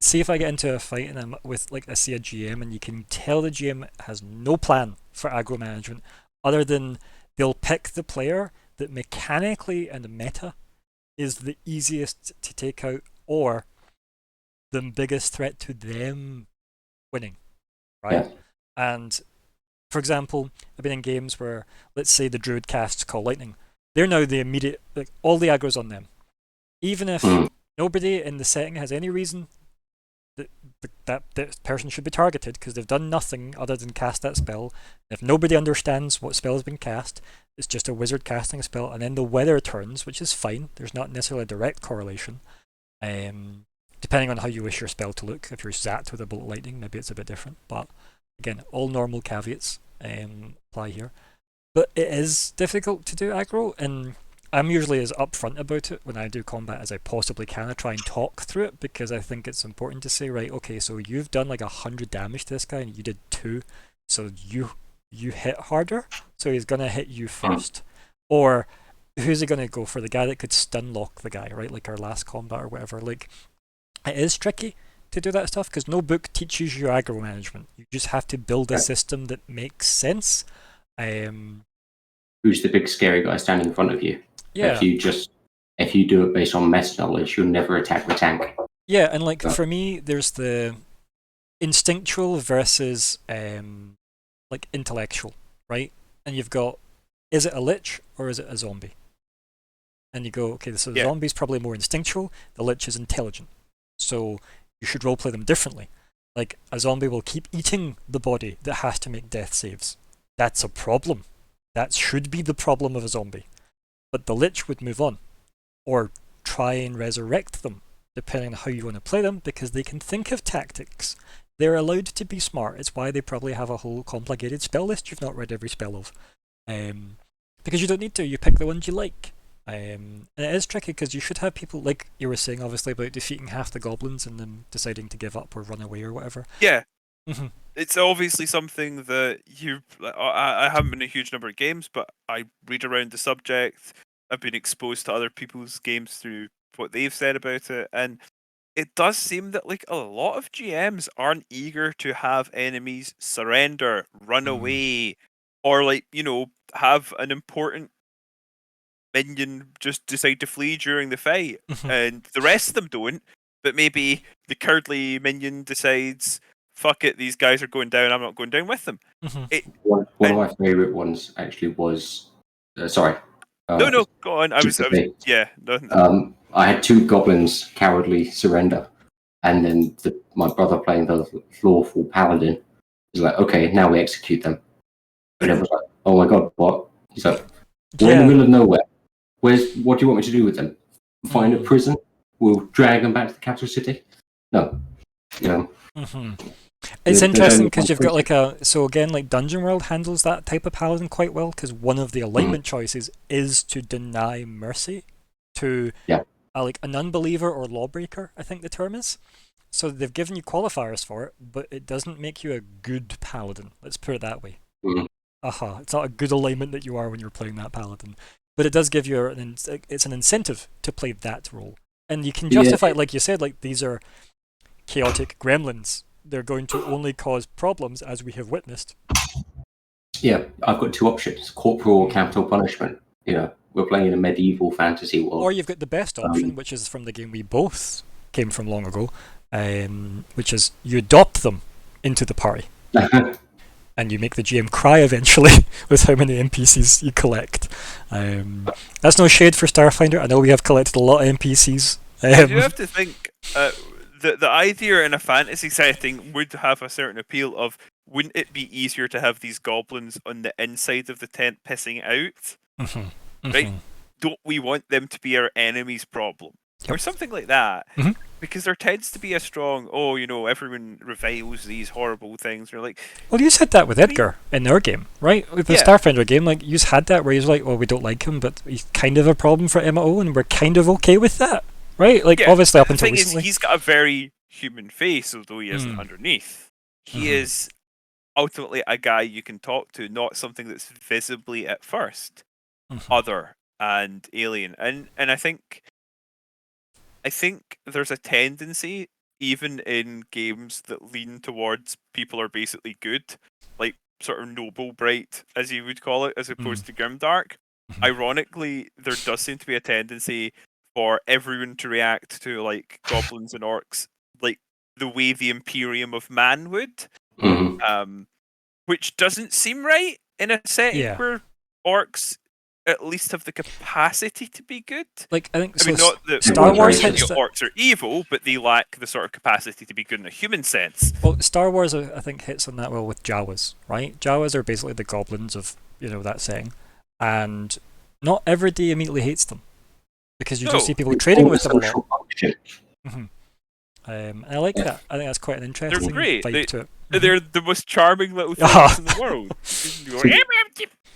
See if I get into a fight and I'm with I see a GM and you can tell the GM has no plan for aggro management other than they'll pick the player that mechanically and meta is the easiest to take out or the biggest threat to them winning, right? Yeah. And for example, I've been in games where, let's say the druid casts Call Lightning. They're now the immediate, all the aggro's on them. Even if nobody in the setting has any reason that person should be targeted because they've done nothing other than cast that spell. If nobody understands what spell has been cast, it's just a wizard casting a spell, and then the weather turns, which is fine. There's not necessarily a direct correlation. Depending on how you wish your spell to look. If you're zapped with a bolt of lightning, maybe it's a bit different. But again, all normal caveats apply here. But it is difficult to do aggro, and I'm usually as upfront about it when I do combat as I possibly can. I try and talk through it because I think it's important to say, right, okay, so you've done 100 damage to this guy and you did 2, so you hit harder, so he's gonna hit you first. Or who's he gonna go for? The guy that could stun lock the guy, right? Like our last combat or whatever. It is tricky to do that stuff because no book teaches you aggro management. You just have to build a system that makes sense. Who's the big scary guy standing in front of you? Yeah. If you do it based on meta knowledge, you'll never attack the tank. Yeah, and for me, there's the instinctual versus intellectual, right? And you've got, is it a lich or is it a zombie? And you go, okay, so the zombie's probably more instinctual, the lich is intelligent. So you should roleplay them differently. Like, a zombie will keep eating the body that has to make death saves. That's a problem. That should be the problem of a zombie. But the lich would move on. Or try and resurrect them, depending on how you want to play them, because they can think of tactics. They're allowed to be smart. It's why they probably have a whole complicated spell list you've not read every spell of. Because you don't need to. You pick the ones you like. And it is tricky because you should have people, like you were saying, obviously, about defeating half the goblins and then deciding to give up or run away or whatever. Yeah. It's obviously something that I haven't been in a huge number of games, but I read around the subject. I've been exposed to other people's games through what they've said about it, and it does seem that a lot of GMs aren't eager to have enemies surrender, run away, or have an important minion just decide to flee during the fight, and the rest of them don't. But maybe the cowardly minion decides, "Fuck it, these guys are going down. I'm not going down with them." One of my favorite ones actually was. Sorry. No, go on. I had 2 goblins cowardly surrender, and then my brother playing the lawful paladin was like, "Okay, now we execute them." And everyone's like, "Oh my god, what?" He's like, "We're in the middle of nowhere. What do you want me to do with them? Find a prison? We'll drag them back to the capital city?" No. It's interesting because you've got so again, Dungeon World handles that type of paladin quite well because one of the alignment choices is to deny mercy to an unbeliever or lawbreaker, I think the term is. So they've given you qualifiers for it, but it doesn't make you a good paladin. Let's put it that way. It's not a good alignment that you are when you're playing that paladin. But it does give you it's an incentive to play that role. And you can justify it, like you said, these are chaotic gremlins. They're going to only cause problems, as we have witnessed. Yeah, I've got 2 options: corporal or capital punishment. We're playing in a medieval fantasy world. Or you've got the best option, which is from the game we both came from long ago, which is you adopt them into the party. And you make the GM cry eventually with how many NPCs you collect. That's no shade for Starfinder. I know we have collected a lot of NPCs. You have to think the idea in a fantasy setting would have a certain appeal of, wouldn't it be easier to have these goblins on the inside of the tent pissing out? Right? Don't we want them to be our enemy's problem? Or something like that. because there tends to be a strong, everyone reviles these horrible things. You're like, Well, you had that with Edgar in our game, right? With the Yeah. Starfinder game, like, you had that where he's like, well, we don't like him, but he's kind of a problem for MO, and we're kind of okay with that, right? Like, Yeah, obviously up the until thing is, recently. he's got a very human face, although he isn't underneath. He Mhm. is ultimately a guy you can talk to, not something that's visibly at first Mhm. other and alien. And I think there's a tendency, even in games that lean towards people are basically good, like sort of noble bright, as you would call it, as opposed to grimdark. Mhm. Ironically, there does seem to be a tendency for everyone to react to like goblins and orcs like the way the Imperium of Man would, Mhm. which doesn't seem right in a setting Yeah. where orcs at least have the capacity to be good. Like, I think I mean, so. not that Star Wars Racist. hits that. orcs are evil, but they lack the sort of capacity to be good in a human sense. Well, Star Wars, I think, hits on that well with Jawas, right? Jawas are basically the goblins of that setting, and not everybody immediately hates them because you No. just see people It's trading all with the them a lot. social function. And I like that. I think that's quite an interesting great. vibe to it. They're the most charming little Ah. things in the world.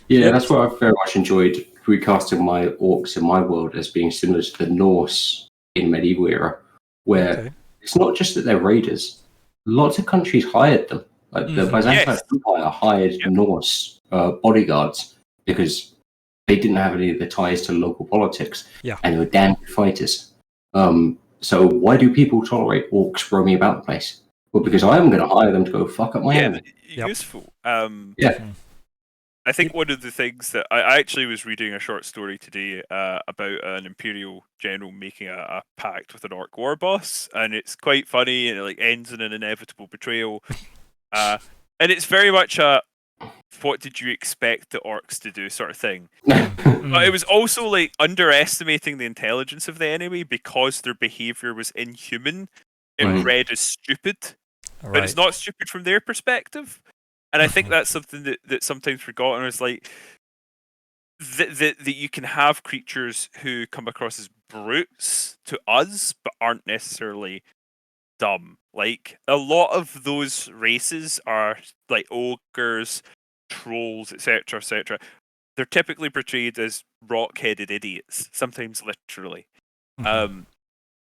Yeah, Yep. that's what I've very much enjoyed recasting my orcs in my world as being similar to the Norse in medieval era, where Okay. it's not just that they're raiders. Lots of countries hired them. Like the Mhm. Byzantine Yes. Empire hired Yep. Norse bodyguards because they didn't have any of the ties to local politics, Yeah. and they were damn good fighters. So why do people tolerate orcs roaming about the place? Well, because I'm going to hire them to go fuck up my Yeah, enemy. Yep. useful. Yeah. Mhm. I think one of the things that I actually was reading a short story today about an Imperial general making a pact with an orc war boss, and it's quite funny, and it like ends in an inevitable betrayal. And it's very much a "what did you expect the orcs to do" sort of thing. But it was also like underestimating the intelligence of the enemy because their behavior was inhuman. It Mhm. read as stupid, but Right. it's not stupid from their perspective. And I think Mhm. that's something that's sometimes forgotten is like that you can have creatures who come across as brutes to us, but aren't necessarily dumb. Like a lot of those races are like ogres, trolls, etc., etc. They're typically portrayed as rock-headed idiots, sometimes literally. Mhm.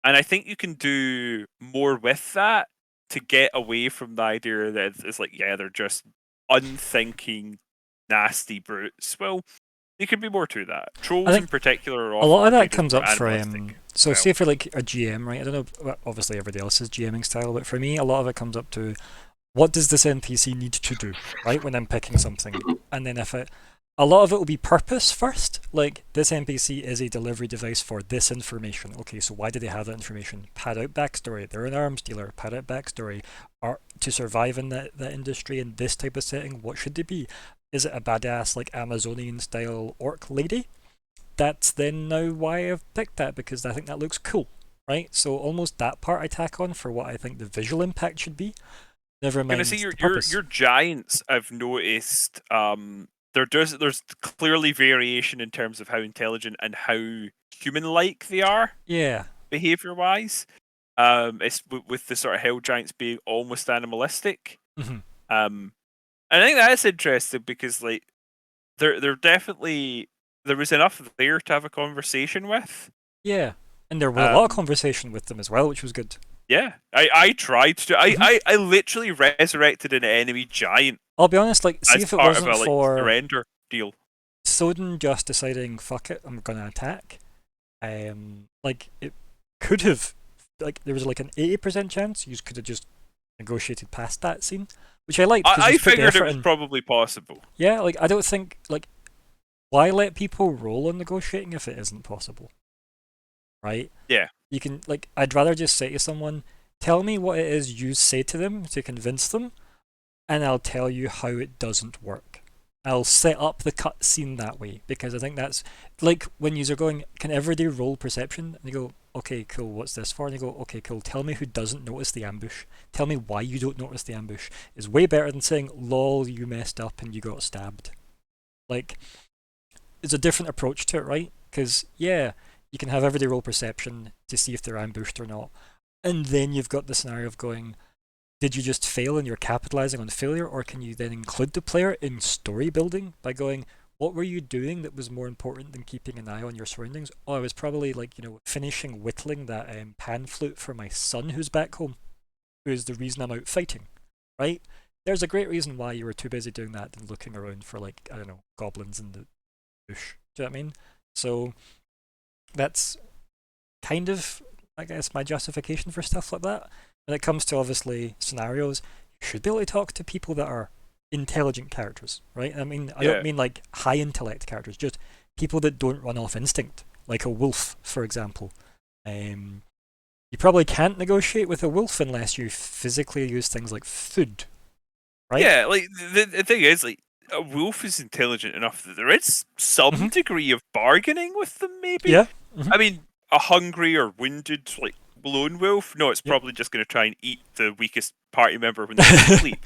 And I think you can do more with that to get away from the idea that it's like, yeah, they're just unthinking, nasty brutes. Well, there could be more to that. Trolls in think particular are a often lot of that portrayed as comes more up for animalistic. so well. say for like a GM, right? I don't know, well, obviously everybody else's GMing style, but for me a lot of it comes up to what does this NPC need to do, right, when I'm picking something. And then a lot of it will be purpose first, like this NPC is a delivery device for this information. Okay, so why do they have that information? Pad out backstory, they're an arms dealer, pad out backstory. Or to survive in that industry in this type of setting, what should they be? Is it a badass like Amazonian style orc lady? That's then now why I've picked that, because I think that looks cool, right? So almost that part I tack on for what I think the visual impact should be. Never Gonna mind see the purpose. your giants. I've noticed. There's clearly variation in terms of how intelligent and how human-like they are, Yeah. behavior-wise. It's with the sort of hell giants being almost animalistic. Mhm. And I think that's interesting because like they're definitely there was enough there to have a conversation with. Yeah. And there was a lot of Um, conversation with them as well, which was good. Yeah, I tried to. Mhm. I literally resurrected an enemy giant I'll be honest, like, see as if it part of wasn't a like for surrender deal. Soden just deciding, fuck it, I'm gonna attack. Like, it could have, like, there was like an 80% chance you could have just negotiated past that scene, which I liked because I you put the figured it effort was in. probably possible. Yeah, like, I don't think, like, why let people roll on negotiating if it isn't possible? Right? Yeah. You can, like, I'd rather just say to someone, tell me what it is you say to them to convince them, and I'll tell you how it doesn't work. I'll set up the cutscene that way, because I think that's like when you're going, can everybody roll perception? And you go, okay, cool, what's this for? And you go, okay, cool, tell me who doesn't notice the ambush. Tell me why you don't notice the ambush. Is way better than saying, lol, you messed up and you got stabbed. Like, it's a different approach to it, right? Because, yeah, you can have everybody roll perception to see if they're ambushed or not. And then you've got the scenario of going, did you just fail and you're capitalizing on failure, or can you then include the player in story building by going, what were you doing that was more important than keeping an eye on your surroundings? Oh, I was probably finishing whittling that pan flute for my son who's back home, who is the reason I'm out fighting, right? There's a great reason why you were too busy doing that than looking around for goblins in the bush. Do you know what I mean? So that's kind of, I guess, my justification for stuff like that. When it comes to obviously scenarios, you should be able to talk to people that are intelligent characters, right? I mean, I don't mean like high intellect characters, just people that don't run off instinct, like a wolf, for example. You probably can't negotiate with a wolf unless you physically use things like food, right? Yeah, like the thing is, like, a wolf is intelligent enough that there is some degree of bargaining with them, maybe. Yeah. I mean, a hungry or wounded, like, lone wolf, no, it's probably just going to try and eat the weakest party member when they're asleep.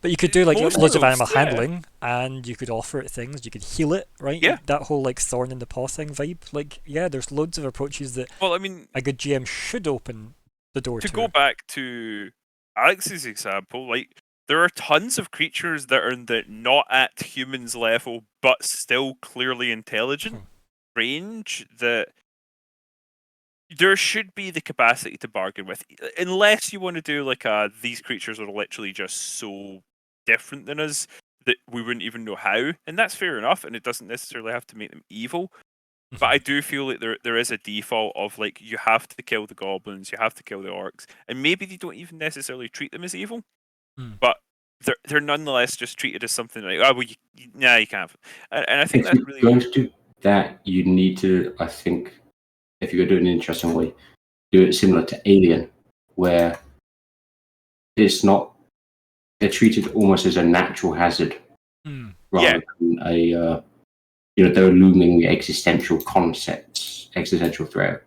But you could do like most loads of wolves, animal handling, and you could offer it things. You could heal it, right? Yeah. That whole like thorn in the paw thing vibe. Like, yeah, there's loads of approaches that. Well, I mean, a good GM should open the door to. To go back to Alex's example, like, there are tons of creatures that are not at humans level, but still clearly intelligent range that there should be the capacity to bargain with, unless you want to do like these creatures are literally just so different than us that we wouldn't even know how, and that's fair enough, and it doesn't necessarily have to make them evil. But I do feel like there is a default of like, you have to kill the goblins, you have to kill the orcs, and maybe they don't even necessarily treat them as evil, but they're nonetheless just treated as something like, oh well, you can't. And I think that's really, if you're going to do that, you need to, I think, if you're going to do it in an interesting way, do it similar to Alien, where it's not, they're treated almost as a natural hazard rather than a they're a looming existential threat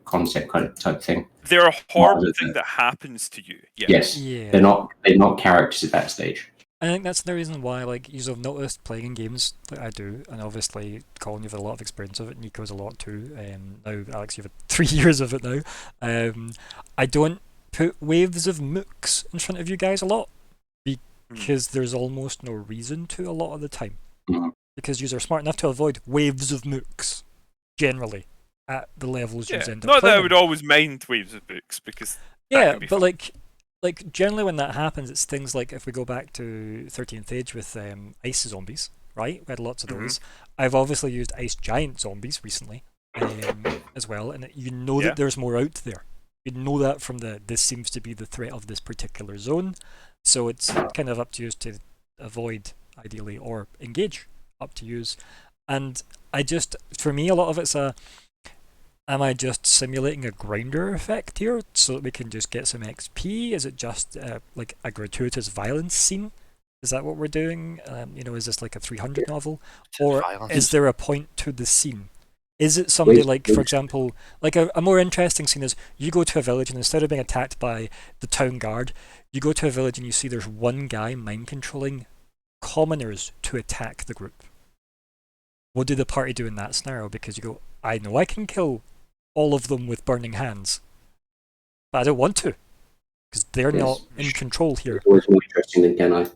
concept kind of type thing. They're a horrible thing that happens to you. Yes. They're not characters at that stage. I think that's the reason why, like, you've noticed playing in games like I do, and obviously Colin, you've had a lot of experience of it, Nico's a lot too. Now, Alex, you've had 3 years of it now. I don't put waves of mooks in front of you guys a lot, because there's almost no reason to a lot of the time. Because you are smart enough to avoid waves of mooks, generally, at the levels you end up playing. Not that I would always mind waves of mooks, because but fun. Like generally when that happens, it's things like, if we go back to 13th Age with ice zombies, right? We had lots of those. I've obviously used ice giant zombies recently as well, and you know that there's more out there. You know that from this seems to be the threat of this particular zone, so it's kind of up to you to avoid, ideally, or engage, up to use. And for me, a lot of it's am I just simulating a grinder effect here so that we can just get some XP? Is it just like a gratuitous violence scene? Is that what we're doing? Is this like a 300 novel? Or is there a point to the scene? Is it somebody like, for example, like a more interesting scene is you go to a village and instead of being attacked by the town guard, you go to a village and you see there's one guy mind controlling commoners to attack the group. What do the party do in that scenario? Because you go, I know I can kill all of them with burning hands, but I don't want to, because they're not in control here. It's always more interesting than can I.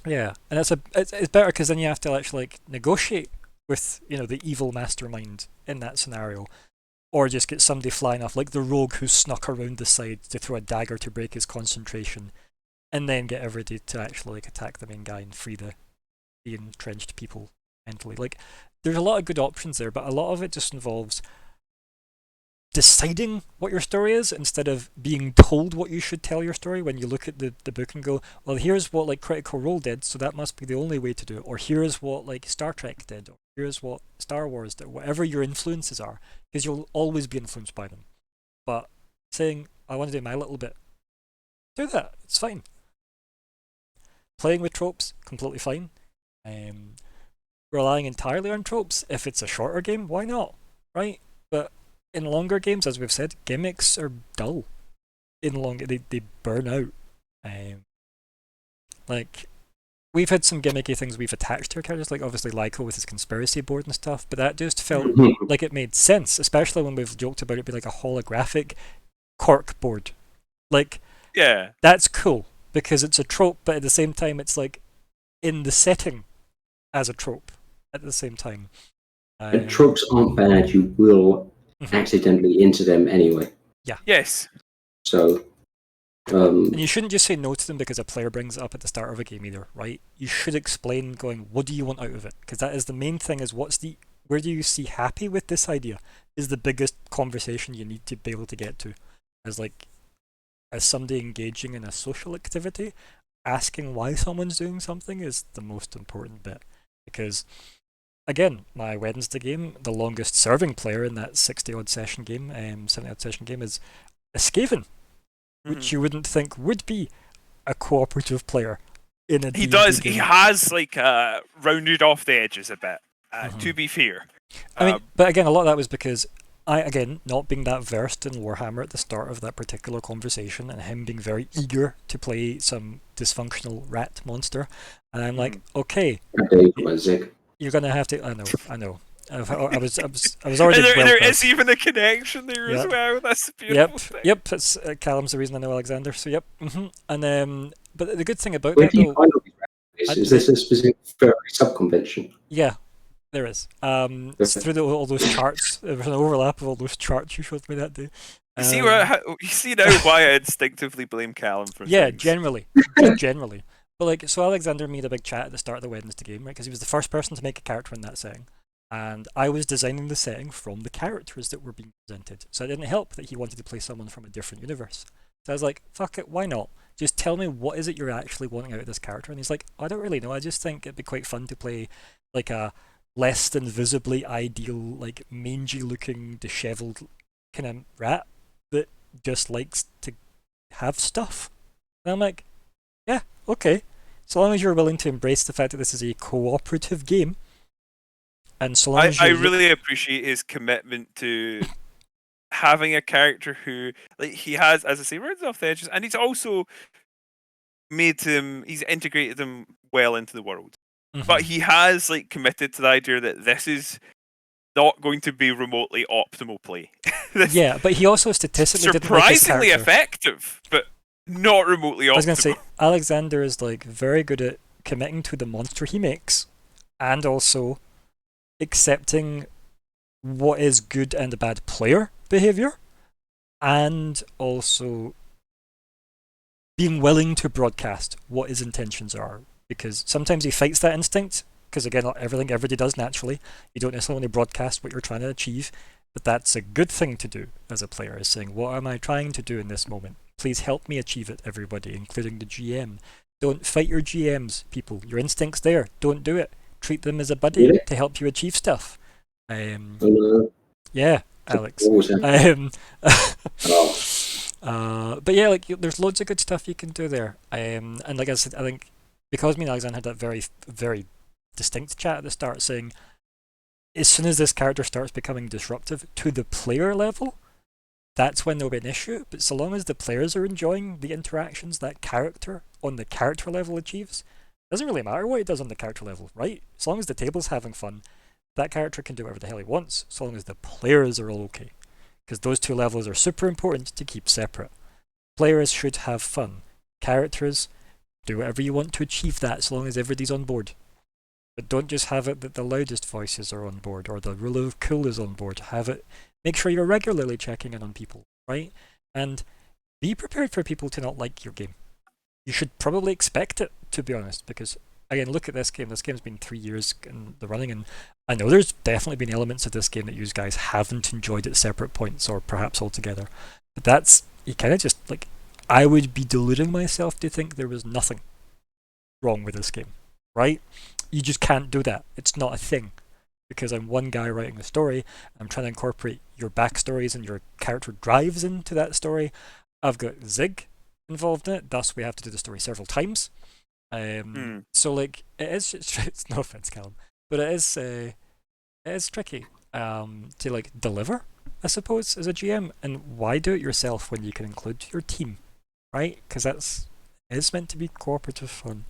Yeah, and it's better because then you have to actually like negotiate with the evil mastermind in that scenario, or just get somebody flying off like the rogue who snuck around the side to throw a dagger to break his concentration, and then get everybody to actually like attack the main guy and free the entrenched people mentally. Like, there's a lot of good options there, but a lot of it just involves deciding what your story is instead of being told what you should tell your story. When you look at the book and go, well, here's what like Critical Role did, so that must be the only way to do it, or here's what like Star Trek did, or here's what Star Wars did, whatever your influences are, because you'll always be influenced by them. But saying, I want to do my little bit, do that, it's fine. Playing with tropes, completely fine. Relying entirely on tropes, if it's a shorter game, why not, right? But in longer games, as we've said, gimmicks are dull. They burn out. Like, we've had some gimmicky things we've attached to our characters, like obviously Lyko with his conspiracy board and stuff, but that just felt like it made sense, especially when we've joked about it being like a holographic cork board. Like, Yeah. that's cool because it's a trope, but at the same time, it's like in the setting as a trope at the same time. And tropes aren't bad. You will accidentally into them anyway. Yeah. Yes. So, and you shouldn't just say no to them because a player brings it up at the start of a game either, right? You should explain, going, what do you want out of it? Because that is the main thing. Is where do you see happy with this idea? Is the biggest conversation you need to be able to get to, as somebody engaging in a social activity, asking why someone's doing something is the most important bit. Because, again, my Wednesday game, the longest serving player in that 60-odd session game, 70-odd session game, is a Skaven, which you wouldn't think would be a cooperative player in a He D&D does. game. He has rounded off the edges a bit. To be fair, I mean, but again, a lot of that was because not being that versed in Warhammer at the start of that particular conversation, and him being very eager to play some dysfunctional rat monster, and I'm like, okay, you're gonna have to. I know. I was already. There is even a connection there as well. That's the beautiful thing. Yep. It's Callum's the reason I know Alexander. So yep. And but the good thing about where that, do you though, find all these recipes? Is this a specific sub-convention? Yeah, there is. It's through all those charts. There was an overlap of all those charts you showed me that day. You see now why I instinctively blame Callum for things. Generally. But so Alexander made a big chat at the start of the Wednesday game, right? Because he was the first person to make a character in that setting. And I was designing the setting from the characters that were being presented. So it didn't help that he wanted to play someone from a different universe. So I was like, fuck it, why not? Just tell me what is it you're actually wanting out of this character. And he's like, I don't really know. I just think it'd be quite fun to play like a less than visibly ideal, like mangy looking, dishevelled kind of rat that just likes to have stuff. And I'm like, yeah, okay. So long as you're willing to embrace the fact that this is a cooperative game. And so long as I really appreciate his commitment to having a character who, he has, as I say, rounds off the edges, and he's also he's integrated him well into the world. But he has committed to the idea that this is not going to be remotely optimal play. Yeah, but he also statistically surprisingly effective, but not remotely optimal. I was going to say, Alexander is very good at committing to the monster he makes, and also accepting what is good and bad player behavior, and also being willing to broadcast what his intentions are, because sometimes he fights that instinct, because again, not everything everybody does naturally. You don't necessarily broadcast what you're trying to achieve, but that's a good thing to do as a player, is saying, what am I trying to do in this moment? Please help me achieve it, everybody, including the GM. Don't fight your GMs, people. Your instinct's there. Don't do it. Treat them as a buddy to help you achieve stuff. Yeah, Alex. But yeah, there's loads of good stuff you can do there. And like I said, I think because me and Alexander had that very, very distinct chat at the start, saying as soon as this character starts becoming disruptive to the player level, that's when there'll be an issue. But so long as the players are enjoying the interactions that character on the character level achieves, doesn't really matter what he does on the character level, right? As long as the table's having fun, that character can do whatever the hell he wants, so long as the players are all okay. Because those two levels are super important to keep separate. Players should have fun. Characters, do whatever you want to achieve that, so long as everybody's on board. But don't just have it that the loudest voices are on board, or the ruler of cool is on board. Make sure you're regularly checking in on people, right? And be prepared for people to not like your game. You should probably expect it, to be honest, because again, look at this game. This game's been 3 years in the running, and I know there's definitely been elements of this game that you guys haven't enjoyed at separate points, or perhaps altogether. But that's, you kind of just, I would be deluding myself to think there was nothing wrong with this game, right? You just can't do that. It's not a thing. Because I'm one guy writing a story, I'm trying to incorporate your backstories and your character drives into that story. I've got Zig involved in it, thus we have to do the story several times. So it is, it's no offense, Callum, but it is tricky to deliver, I suppose, as a GM. And why do it yourself when you can include your team, right? Because it's meant to be cooperative fun.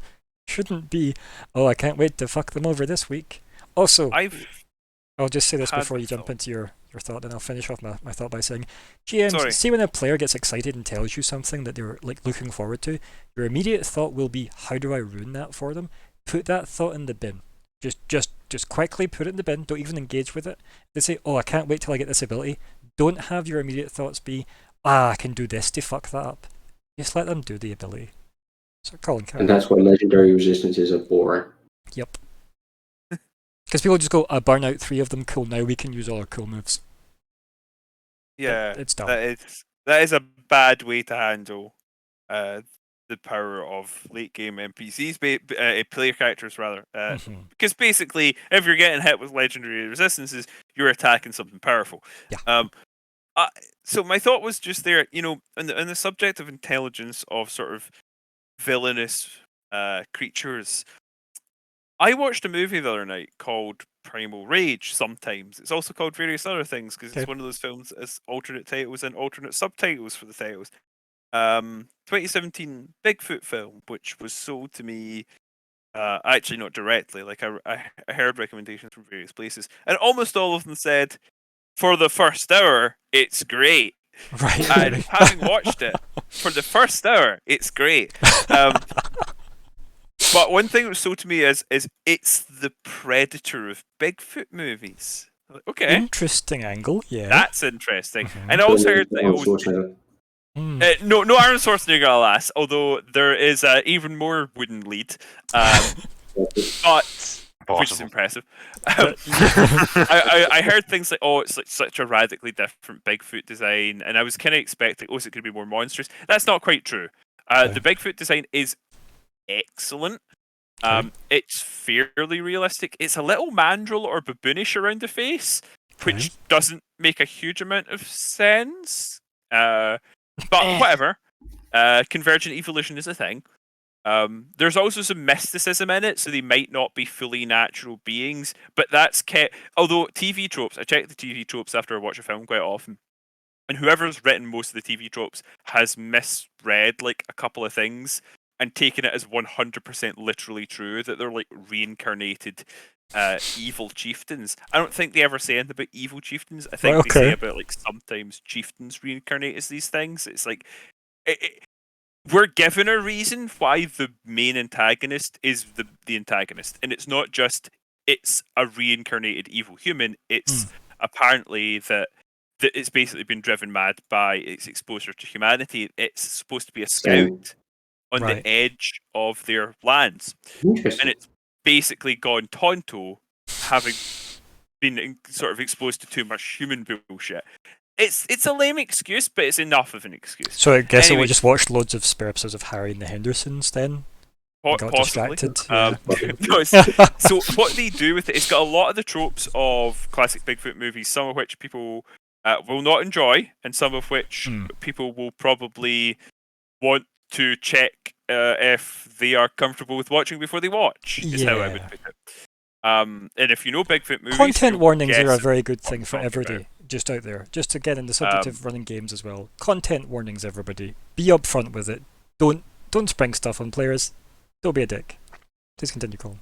Shouldn't be, oh, I can't wait to fuck them over this week. Also, I'll just say this before you jump into your your thought, and I'll finish off my thought by saying, GMs, Sorry. see when a player gets excited and tells you something that they're like looking forward to, your immediate thought will be, how do I ruin that for them? Put that thought in the bin. Just quickly put it in the bin. Don't even engage with it. They say, oh, I can't wait till I get this ability. Don't have your immediate thoughts be, I can do this to fuck that up. Just let them do the ability. So Colin, And that's why legendary resistances are boring. Yep. Because people just go, I burn out 3 of them, cool, now we can use all our cool moves. Yeah, It's dumb. that is a bad way to handle the power of late game NPCs, player characters rather. Because basically, if you're getting hit with legendary resistances, you're attacking something powerful. Yeah. So my thought was just there, on the subject of intelligence of sort of villainous creatures. I watched a movie the other night called Primal Rage. Sometimes it's also called various other things because it's one of those films that has alternate titles and alternate subtitles for the titles. 2017 Bigfoot film, which was sold to me, actually not directly. Like I heard recommendations from various places, and almost all of them said, for the first hour, it's great. Right. And having watched it, for the first hour, it's great. But one thing that was sold to me is it's the Predator of Bigfoot movies. Like, okay, Interesting angle, yeah. that's interesting. And I also heard that no Arnold Schwarzenegger, alas. Although there is an even more wooden lead, but which is impressive. I heard things like, oh, it's like such a radically different Bigfoot design, and I was kind of expecting, oh, is it going to be more monstrous? That's not quite true. The Bigfoot design is excellent. It's fairly realistic. It's a little mandrill or baboonish around the face, which doesn't make a huge amount of sense. But whatever. Convergent evolution is a thing. There's also some mysticism in it, so they might not be fully natural beings, but that's kept. Although TV tropes, I check the TV tropes after I watch a film quite often, and whoever's written most of the TV tropes has misread like a couple of things and taken it as 100% literally true that they're like reincarnated evil chieftains. I don't think they ever say anything about evil chieftains. I think they say about like sometimes chieftains reincarnate as these things. It's like we're given a reason why the main antagonist is the antagonist, and it's not just it's a reincarnated evil human. It's apparently that it's basically been driven mad by its exposure to humanity. It's supposed to be a scout on the edge of their lands, and it's basically gone tonto, having been sort of exposed to too much human bullshit. It's a lame excuse, but it's enough of an excuse. So I guess we just watched loads of spare episodes of Harry and the Hendersons then. Got distracted. So what they do with it, it's got a lot of the tropes of classic Bigfoot movies, some of which people will not enjoy, and some of which people will probably want to check if they are comfortable with watching before they watch, is how I would put it. And if you know Bigfoot movies... Content warnings are a very good thing for everybody just out there. Just again, in the subject of running games as well. Content warnings, everybody. Be upfront with it. Don't spring stuff on players. Don't be a dick. Please continue, Colin.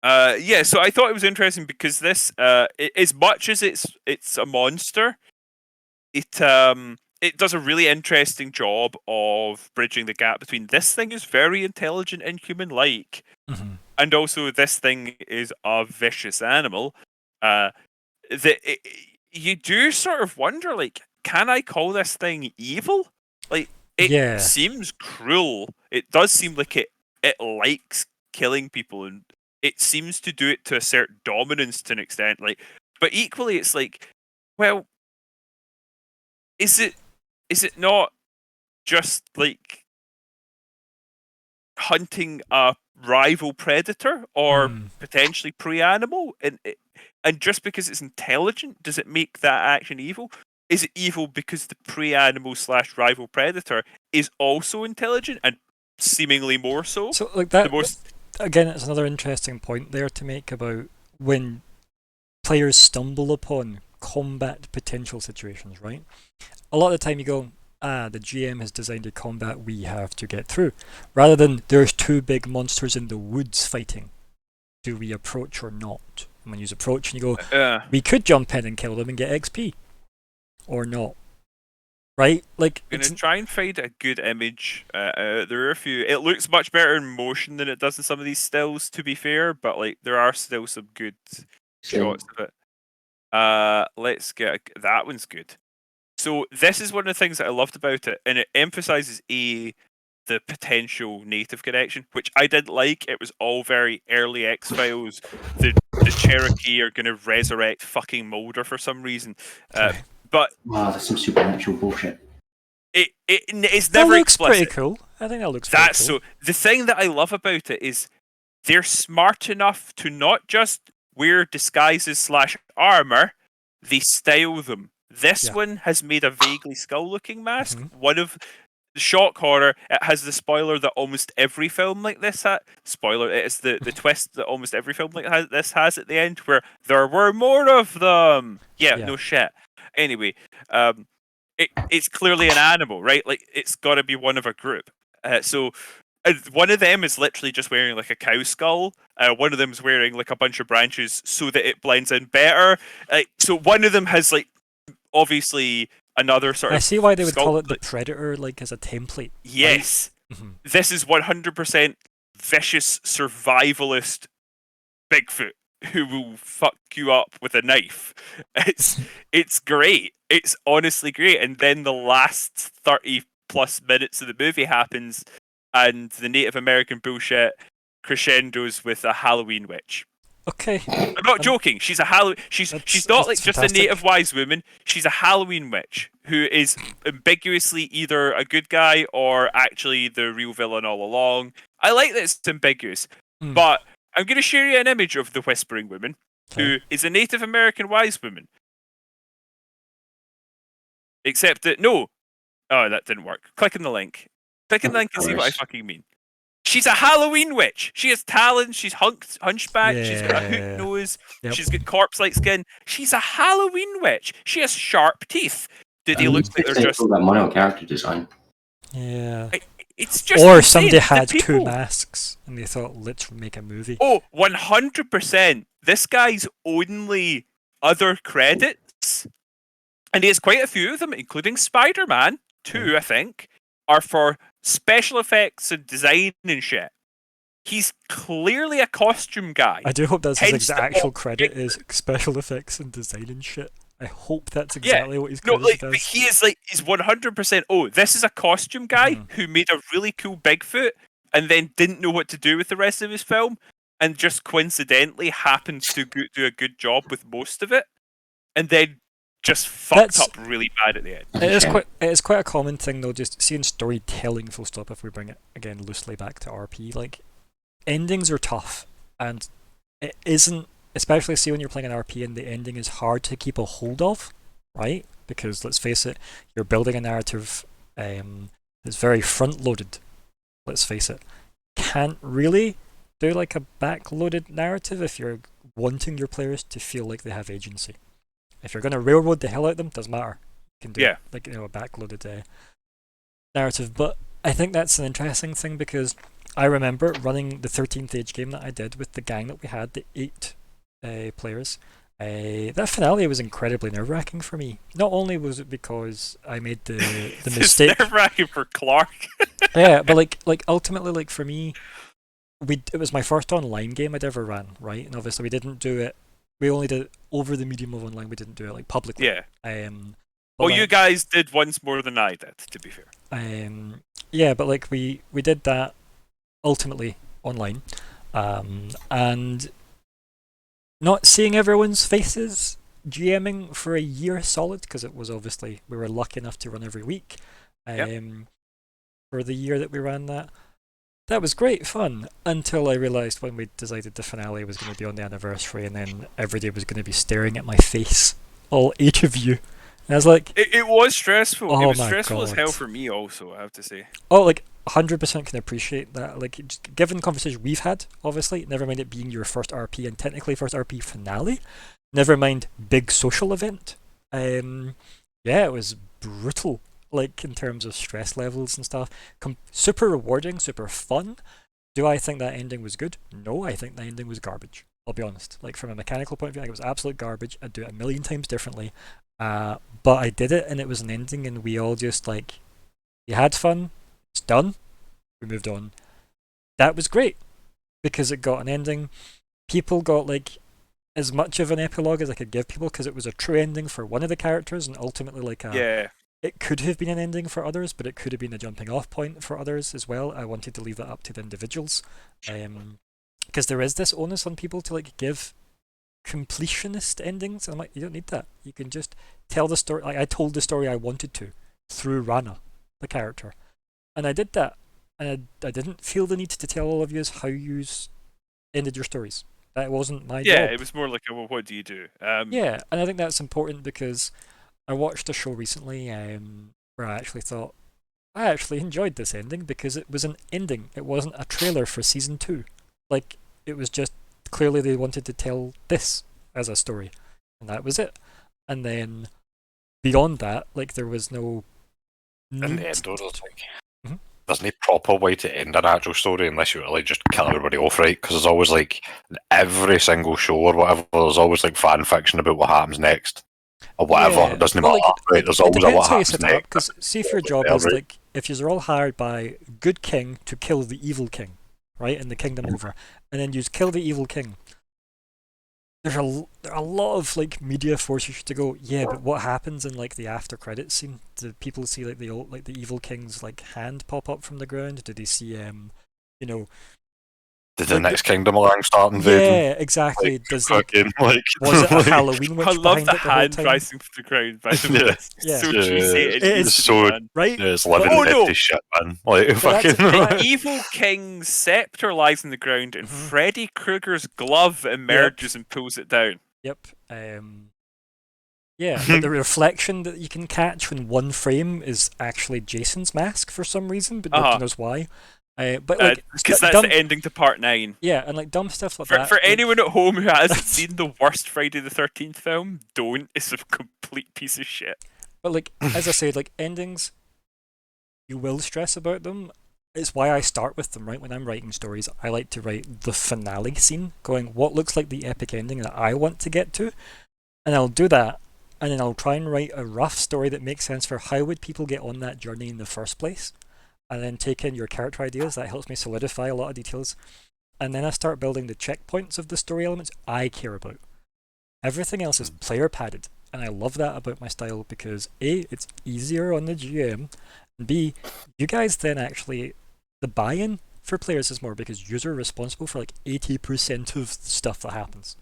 So I thought it was interesting because this, as much as it's a monster, it does a really interesting job of bridging the gap between this thing is very intelligent and human-like, and also this thing is a vicious animal. You do sort of wonder, like, can I call this thing evil? Like, it seems cruel. It does seem like it likes killing people, and it seems to do it to assert dominance to an extent. Like, but equally, it's like, well, is it not just like hunting a rival predator or potentially prey animal, and just because it's intelligent, does it make that action evil? Is it evil because the prey animal / rival predator is also intelligent and seemingly more so? So like that, again, it's another interesting point there to make about when players stumble upon combat potential situations, right? A lot of the time you go, the GM has designed a combat we have to get through, rather than there's 2 big monsters in the woods fighting. Do we approach or not? And when you approach and you go, Yeah. we could jump in and kill them and get XP. Or not. Right? Like, I'm it's, gonna try and find a good image. There are a few. It looks much better in motion than it does in some of these stills, to be fair. But like, there are still some good shots of it. Let's get that one's good. So this is one of the things that I loved about it, and it emphasizes the potential native connection, which I didn't like. It was all very early X-Files. The Cherokee are going to resurrect fucking Mulder for some reason. okay. But Wow, that's some supernatural bullshit. it's That never looks pretty explicit. cool. I think that looks That's pretty cool. so. The thing that I love about it is they're smart enough to not just wear disguises slash armor, they style them. This Yeah. one has made a vaguely skull-looking mask. Mhm. One of the shock horror, it has the spoiler that almost every film like this spoiler, it is the twist that almost every film like this has at the end, where there were more of them. Yeah. Yeah. No shit. Anyway, it's clearly an animal, right? Like, it's got to be one of a group. So one of them is literally just wearing like a cow skull. One of them is wearing like a bunch of branches so that it blends in better. So one of them has like obviously another sort of. I see why they would call it the sculpt- Predator, like, as a template. Yes, Mhm. this is 100% vicious survivalist Bigfoot who will fuck you up with a knife. It's great. It's honestly great. And then the last 30 plus minutes of the movie happens, and the Native American bullshit crescendos with a Halloween witch. Okay. I'm not joking. She's a Halloween. She's not like that's just fantastic. a native wise woman. She's a Halloween witch who is ambiguously either a good guy or actually the real villain all along. I like that it's ambiguous, Mm. but I'm going to share you an image of the Whispering Woman, who Okay. is a Native American wise woman. Except that oh, that didn't work. Click on the link. Click on the link and see what I fucking mean. She's a Halloween witch. She has talons. She's hunchback. She's got a Yeah. hook nose. Yep. She's got corpse-like skin. She's a Halloween witch. She has sharp teeth. Do they look like they're just? that mono character design. Yeah. It's just. Or insane. somebody The had two people- masks and they thought, let's make a movie. Oh, 100%. This guy's only other credits, and he has quite a few of them, including Spider-Man 2, I think, are for special effects and design and shit. He's clearly a costume guy. I do hope that's his Hence the actual Big- credit is special effects and design and shit. I hope that's Yeah. exactly what he's No, credited like, but as. he is like, he's 100%. Oh, this is a costume guy who made a really cool Bigfoot and then didn't know what to do with the rest of his film, and just coincidentally happened to do a good job with most of it, and then just fucked That's- up really bad at the end. It is quite a common thing though, just seeing storytelling full stop, if we bring it again loosely back to RP. Like, endings are tough, and it isn't, especially see when you're playing an RP and the ending is hard to keep a hold of, right? Because let's face it, you're building a narrative that's very front loaded. Let's face it. Can't really do like a back-loaded narrative if you're wanting your players to feel like they have agency. If you're going to railroad the hell out of them, doesn't matter. You can do Yeah. like, a back-loaded narrative. But I think that's an interesting thing, because I remember running the 13th Age game that I did with the gang that we had, the 8 players. That finale was incredibly nerve-wracking for me. Not only was it because I made the It's mistake. nerve-wracking for Clark. Yeah, but like ultimately, like for me, it was my first online game I'd ever ran, right? And obviously we didn't do it. We only did it over the medium of online. We didn't do it like publicly. Yeah. But Well, you guys did once more than I did, to be fair. yeah, but like we did that ultimately online, and not seeing everyone's faces GMing for a year solid, because it was obviously, we were lucky enough to run every week. For the year that we ran that. That was great fun, until I realised when we decided the finale was going to be on the anniversary, and then everybody was going to be staring at my face, all 8 of you. And I was like, It was stressful. Oh it was my stressful as hell God. for me also, I have to say. oh, like 100% can appreciate that. Like, given the conversation we've had, obviously, never mind it being your first RP and technically first RP finale, never mind big social event. Yeah, it was brutal. Like, in terms of stress levels and stuff. Super rewarding, super fun. Do I think that ending was good? No, I think the ending was garbage. I'll be honest. Like from a mechanical point of view, I think it was absolute garbage. I'd do it a million times differently. But I did it, and it was an ending, and we all just like, we had fun. It's done. We moved on. That was great because it got an ending. People got like as much of an epilogue as I could give people because it was a true ending for one of the characters, and ultimately like it could have been an ending for others, but it could have been a jumping off point for others as well. I wanted to leave that up to the individuals, because there is this onus on people to like give completionist endings. And I'm like, you don't need that. You can just tell the story. Like I told the story I wanted to through Rana, the character, and I did that. And I didn't feel the need to tell all of you how you ended your stories. That wasn't my job. Yeah, it was more like, well, what do you do? Yeah, and I think that's important because I watched a show recently where I actually thought, I actually enjoyed this ending because it was an ending. It wasn't a trailer for season 2. Like, it was just clearly they wanted to tell this as a story, and that was it. And then beyond that, like, there was no need. In the end, though, there's no proper way to end an actual story unless you really just kill everybody off, right? Because there's always like in every single show or whatever, there's always like fan fiction about what happens next or whatever. Yeah. It doesn't Well, matter, like, right? There's it always a depends what how you happens set it up. next. Because see if your job is like, if you're all hired by good king to kill the evil king, right, in the kingdom over, and then you kill the evil king. There are a lot of like media forces to go, yeah, but what happens in like the after credits scene? Do people see like the evil king's like hand pop up from the ground? Do they see you know, Did the like next Kingdom Along start invading? yeah, exactly. Like, Does like fucking, like was it a like, Halloween witch I love behind the it the whole hand time? rising from the ground, by the way. Yeah. It's Yeah. so Yeah, cheesy. It It is needs to be so- done. right? yeah, it's living Oh, dead no! shit, man. Like But that's- fucking. that- The evil king's scepter lies in the ground, and Mhm. Freddy Krueger's glove emerges and pulls it down. Yep. Yeah, but the reflection that you can catch when one frame is actually Jason's mask for some reason, but nobody knows why. But like, Because that's dumb, the ending to part 9. yeah, and like dumb stuff like For, that. for like, anyone at home who hasn't seen the worst Friday the 13th film, don't. It's a complete piece of shit. But like, as I said, like endings, you will stress about them. It's why I start with them, right? When I'm writing stories, I like to write the finale scene, going, what looks like the epic ending that I want to get to? And I'll do that, and then I'll try and write a rough story that makes sense for how would people get on that journey in the first place, and then take in your character ideas. That helps me solidify a lot of details. And then I start building the checkpoints of the story elements I care about. Everything else is player padded, and I love that about my style because A, it's easier on the GM, and B, you guys then actually, the buy-in for players is more because you're responsible for like 80% of the stuff that happens,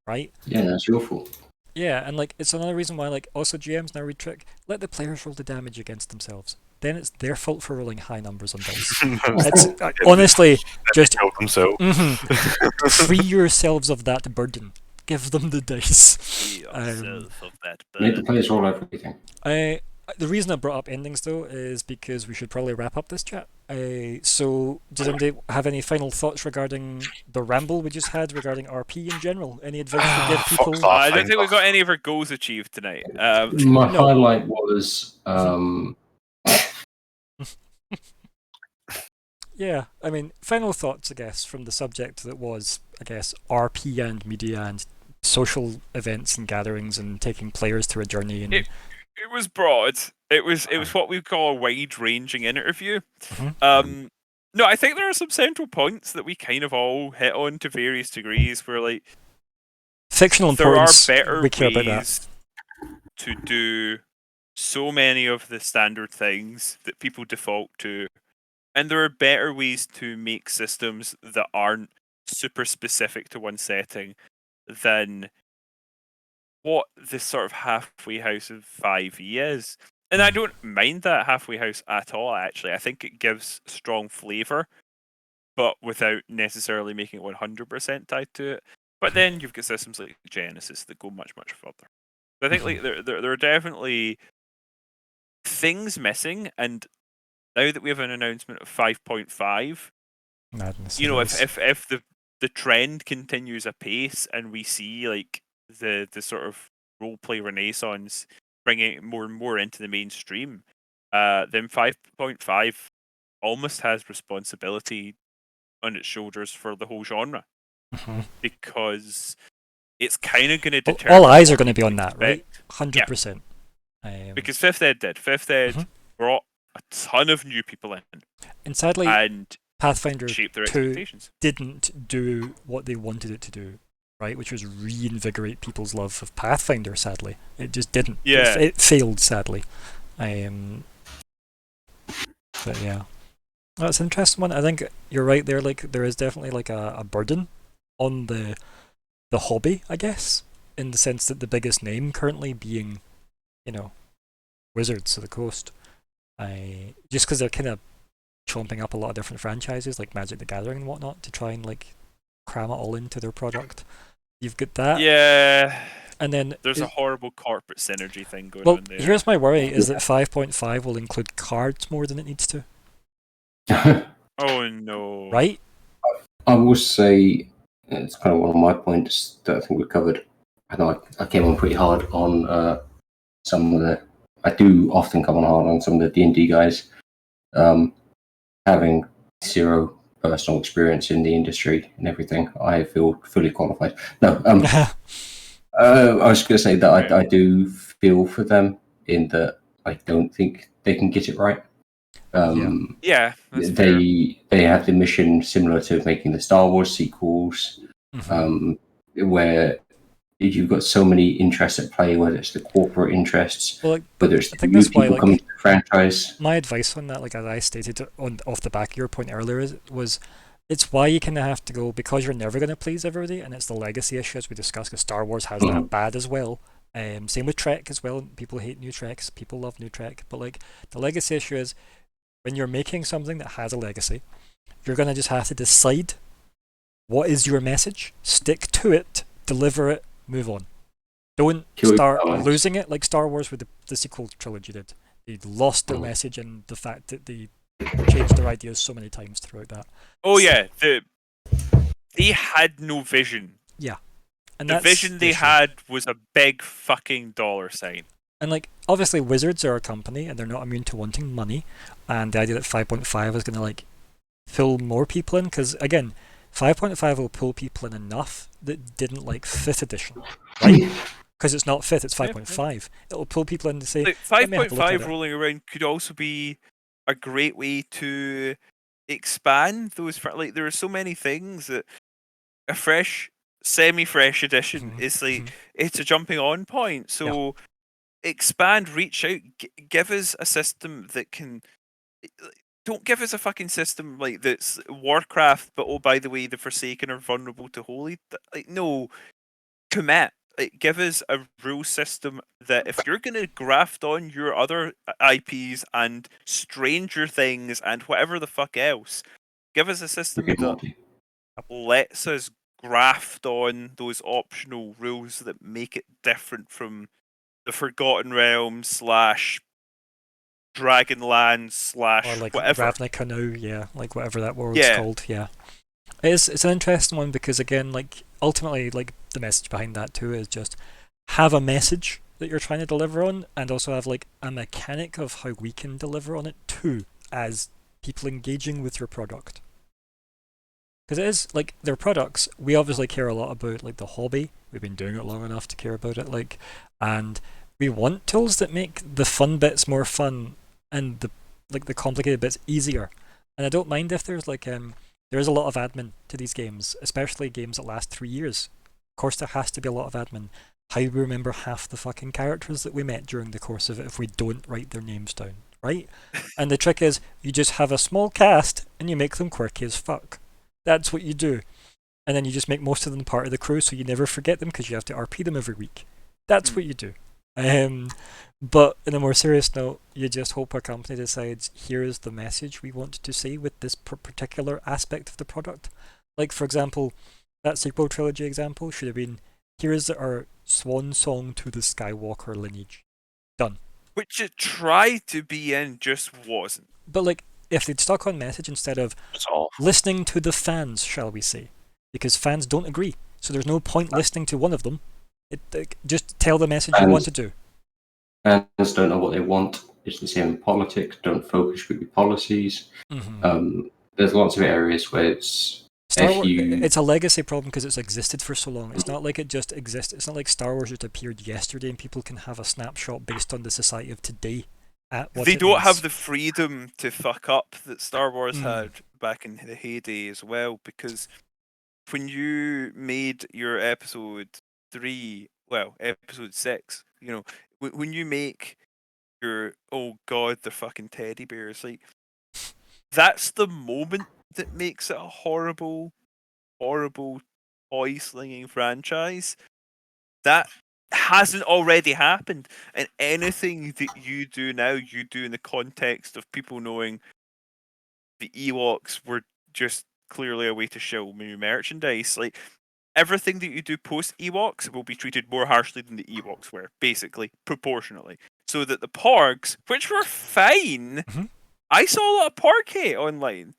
right? Yeah, that's your fault. Yeah, and like it's another reason why like also GMs now read trick, let the players roll the damage against themselves. Then it's their fault for rolling high numbers on dice. It's honestly just Kill themselves. free yourselves of that burden. Give them the dice. Free yourself of that Make the burden. players roll everything. The reason I brought up endings though is because we should probably wrap up this chat. So does anybody have any final thoughts regarding the ramble we just had regarding RP in general? Any advice you give Fuck people? that. I don't think we got any of our goals achieved tonight. My No. highlight was Yeah, I mean, final thoughts, I guess, from the subject that was, I guess, RP and media and social events and gatherings and taking players through a journey. And It was broad. It was what we call a wide-ranging interview. Mhm. No, I think there are some central points that we kind of all hit on to various degrees. Where like fictional there are importance, better we care about that. ways to do so many of the standard things that people default to, and there are better ways to make systems that aren't super specific to one setting than what this sort of halfway house of 5e is. And I don't mind that halfway house at all, actually. I think it gives strong flavour, but without necessarily making it 100% tied to it. But then you've got systems like Genesis that go much, much further. So I think like there are definitely things missing, and now that we have an announcement of 5.5, Madness. you know, it is. if the trend continues apace and we see like the sort of roleplay renaissance bringing it more and more into the mainstream, then 5.5 almost has responsibility on its shoulders for the whole genre. because it's kind of going to All determine. eyes are what going to be people on that, right? expect. 100%. Because Fifth Ed did. Fifth Ed brought a ton of new people in And sadly, and Pathfinder shaped their 2 expectations. didn't do what they wanted it to do, right? Which was reinvigorate people's love of Pathfinder, sadly. It just didn't. Yeah. It failed, sadly. But yeah. That's an interesting one. I think you're right there. Like, there is definitely like a burden on the hobby, I guess, in the sense that the biggest name currently being, Wizards of the Coast. Just because they're kind of chomping up a lot of different franchises like Magic the Gathering and whatnot to try and like cram it all into their product. You've got that. Yeah. And then there's a horrible corporate synergy thing going well, on there. here's my worry is that 5.5 will include cards more than it needs to. Oh no. Right? I will say it's kind of one of my points that I think we covered. I know I came on pretty hard on some of the. I do often come on hard on some of the D&D guys, having zero personal experience in the industry and everything. I feel fully qualified. No, I was going to say that I do feel for them in that I don't think they can get it right. Yeah, that's they have the mission similar to making the Star Wars sequels, where you've got so many interests at play, whether it's the corporate interests, well, whether it's I the think new that's why, people like, coming to the franchise. my advice on that, like as I stated off the back of your point earlier, was it's why you kind of have to go, because you're never going to please everybody, and it's the legacy issue as we discussed, because Star Wars has that bad as well. Same with Trek as well. People hate new Treks, people love new Trek, but like the legacy issue is when you're making something that has a legacy, you're going to just have to decide what is your message, stick to it, deliver it, move on. Don't start losing it like Star Wars with the sequel trilogy did. They lost their message and the fact that they changed their ideas so many times throughout that. Oh yeah, they had no vision. Yeah. And the vision they had was a big fucking dollar sign. And like, obviously Wizards are a company and they're not immune to wanting money, and the idea that 5.5 is going to like pull more people in, because again, 5.5 will pull people in enough that didn't like 5th edition, right? Because it's not 5th, it's 5.5. It'll pull people in to say, like 5.5 rolling around could also be a great way to expand those. Like, there are so many things that a fresh, semi-fresh edition is like, it's a jumping on point. So expand, reach out, give us a system that can. Don't give us a fucking system like that's Warcraft, but oh, by the way, the Forsaken are vulnerable to Holy. Like, no, commit. Like, give us a rule system that if you're going to graft on your other IPs and Stranger Things and whatever the fuck else, give us a system that lets us graft on those optional rules that make it different from the Forgotten Realms / Dragonland / or like whatever. Ravnica now, like whatever that world's called, It's an interesting one because again, like ultimately, like the message behind that too is just have a message that you're trying to deliver on, and also have like a mechanic of how we can deliver on it too, as people engaging with your product. Because it is like their products, we obviously care a lot about like the hobby. We've been doing it long enough to care about it, like, and we want tools that make the fun bits more fun and the complicated bits easier. And I don't mind if there's like there is a lot of admin to these games, especially games that last 3 years. Of course, there has to be a lot of admin. How do we remember half the fucking characters that we met during the course of it if we don't write their names down, right? And the trick is, you just have a small cast and you make them quirky as fuck. That's what you do. And then you just make most of them part of the crew so you never forget them because you have to RP them every week. That's what you do. But in a more serious note, you just hope a company decides, here is the message we want to say with this particular aspect of the product. Like, for example, that sequel trilogy example should have been, here is our swan song to the Skywalker lineage. Done. Which it tried to be in, just wasn't. But like, if they'd stuck on message instead of listening to the fans, shall we say, because fans don't agree, so there's no point listening to one of them. Just tell the message you want to do. Fans don't know what they want. It's the same in politics. Don't focus with your policies. There's lots of areas where it's Star If Wars, you- it's a legacy problem because it's existed for so long. It's not like it just exists. It's not like Star Wars just appeared yesterday and people can have a snapshot based on the society of today. At what They it don't is. have the freedom to fuck up that Star Wars Mm. had back in the heyday as well, because when you made your episode 3, well, episode 6, you know, when you make your, oh god, the fucking teddy bears, like, that's the moment that makes it a horrible, horrible toy slinging franchise. That hasn't already happened, and anything that you do now, you do in the context of people knowing the Ewoks were just clearly a way to shill new merchandise. Like, everything that you do post Ewoks will be treated more harshly than the Ewoks were, basically, proportionally. So that the Porgs, which were fine, Mhm. I saw a lot of Porg hate online.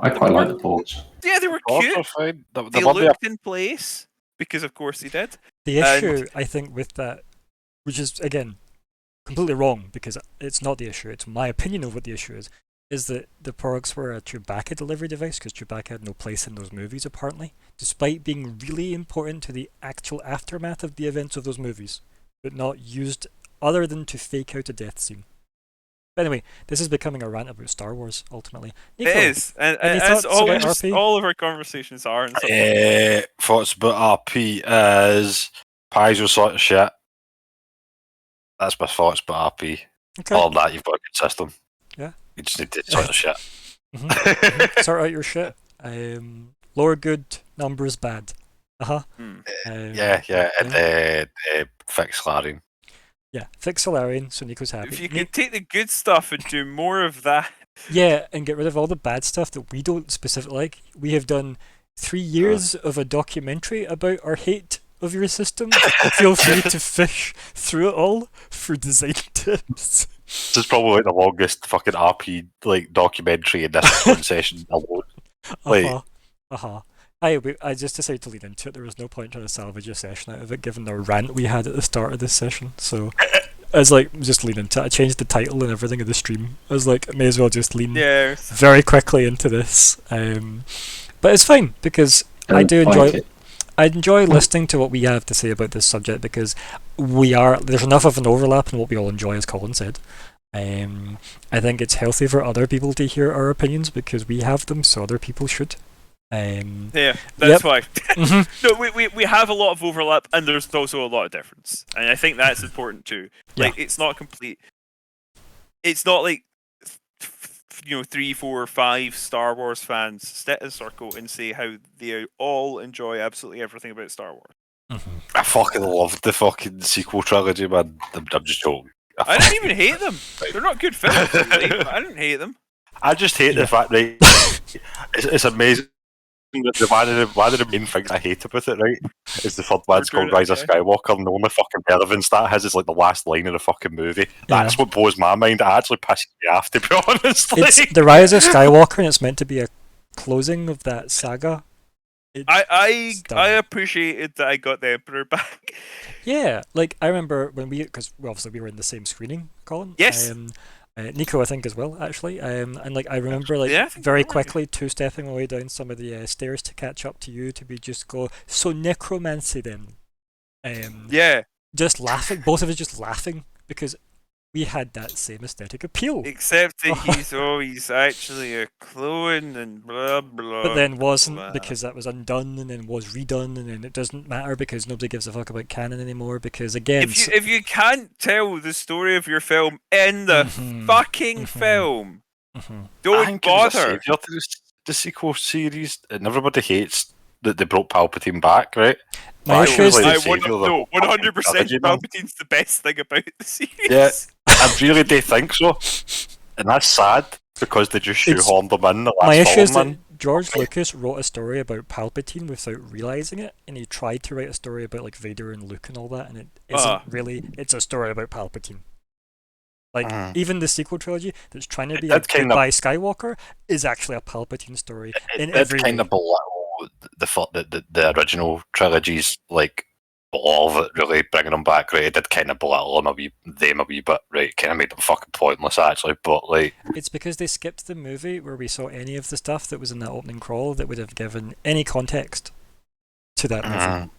I quite like the ports. Yeah, they were Also cute. fine. They looked in place, because of course they did. The And- issue, I think, with that, which is, again, completely wrong, because it's not the issue, it's my opinion of what the issue is that the Porgs were a Chewbacca delivery device, because Chewbacca had no place in those movies, apparently, despite being really important to the actual aftermath of the events of those movies, but not used other than to fake out a death scene. But anyway, this is becoming a rant about Star Wars, ultimately. Nico, It is, and any as thoughts about always, RP? all of our conversations are. And stuff. Thoughts about RP is Paizo sort of shit. That's my thoughts about RP. Okay. All that, you've got a good system. Yeah. You just need to sort of shit. Sort out your shit. Lower good, numbers bad. Hmm. Yeah, and fix Clarion. Yeah, fix Solarian so Nico's happy. If you could take the good stuff and do more of that. Yeah, and get rid of all the bad stuff that we don't specifically like. We have done 3 years of a documentary about our hate of your system. Feel free to fish through it all for design tips. This is probably like the longest fucking RP like documentary in this one session alone. Like- I just decided to lean into it. There was no point trying to salvage a session out of it, given the rant we had at the start of this session. So I was like, just lean into it. I changed the title and everything of the stream. I was like, I may as well just lean Yeah. very quickly into this. But it's fine because I do Don't enjoy. fight it. I enjoy listening to what we have to say about this subject because there's enough of an overlap in what we all enjoy, as Colin said. I think it's healthy for other people to hear our opinions because we have them, so other people should. Yeah, that's why. Mhm. No, we have a lot of overlap, and there's also a lot of difference, and I think that's important too. Like, it's not complete. It's not like 3, 4, 5 Star Wars fans sit in a circle and say how they all enjoy absolutely everything about Star Wars. I fucking loved the fucking sequel trilogy, man. I'm just joking. I didn't even hate them. They're not good films, really, but I didn't hate them. I just hate the fact that it's amazing. That one of the main things I hate about it, right, is the third one's We're called doing Rise of it, Skywalker, and the only fucking relevance that has is like the last line of the fucking movie. That's what blows my mind. It actually pisses me off, to be honest. It's the Rise of Skywalker, and it's meant to be a closing of that saga. I Stunning. appreciated that I got the Emperor back. Yeah, like I remember when because obviously we were in the same screening, Colin. Yes. Nico, I think as well, actually. And like I remember, like Yeah, I think very you're right. quickly two-stepping away down some of the stairs to catch up to you to be just go. So necromancy then. Yeah, Just laughing, both of us just laughing because we had that same aesthetic appeal, except that he's actually a clone and blah blah. but then wasn't blah. because that was undone and then was redone and then it doesn't matter because nobody gives a fuck about canon anymore because again. If you can't tell the story of your film in the Mhm, fucking mhm. film, Mhm. I don't think it was a bother. saviour to the sequel series, and everybody hates that they brought Palpatine back, right? My But issue I is feel that- like the saviour of the 100% trilogy, man. Palpatine's the best thing about the series. Yeah. I really do think so, and that's sad because they just It's- shoehorned them in the My last issue is film, that man. George Lucas wrote a story about Palpatine without realizing it, and he tried to write a story about like Vader and Luke and all that, and it isn't really. It's a story about Palpatine. Like even the sequel trilogy that's trying to be a did kind of- goodbye Skywalker is actually a Palpatine story in It every kind way. of belittle the original trilogy's like but all of it really bringing them back, right? It did kind of belittle them a wee bit, right? Kind of made them fucking pointless, actually. But like, It's because they skipped the movie where we saw any of the stuff that was in that opening crawl that would have given any context to that movie.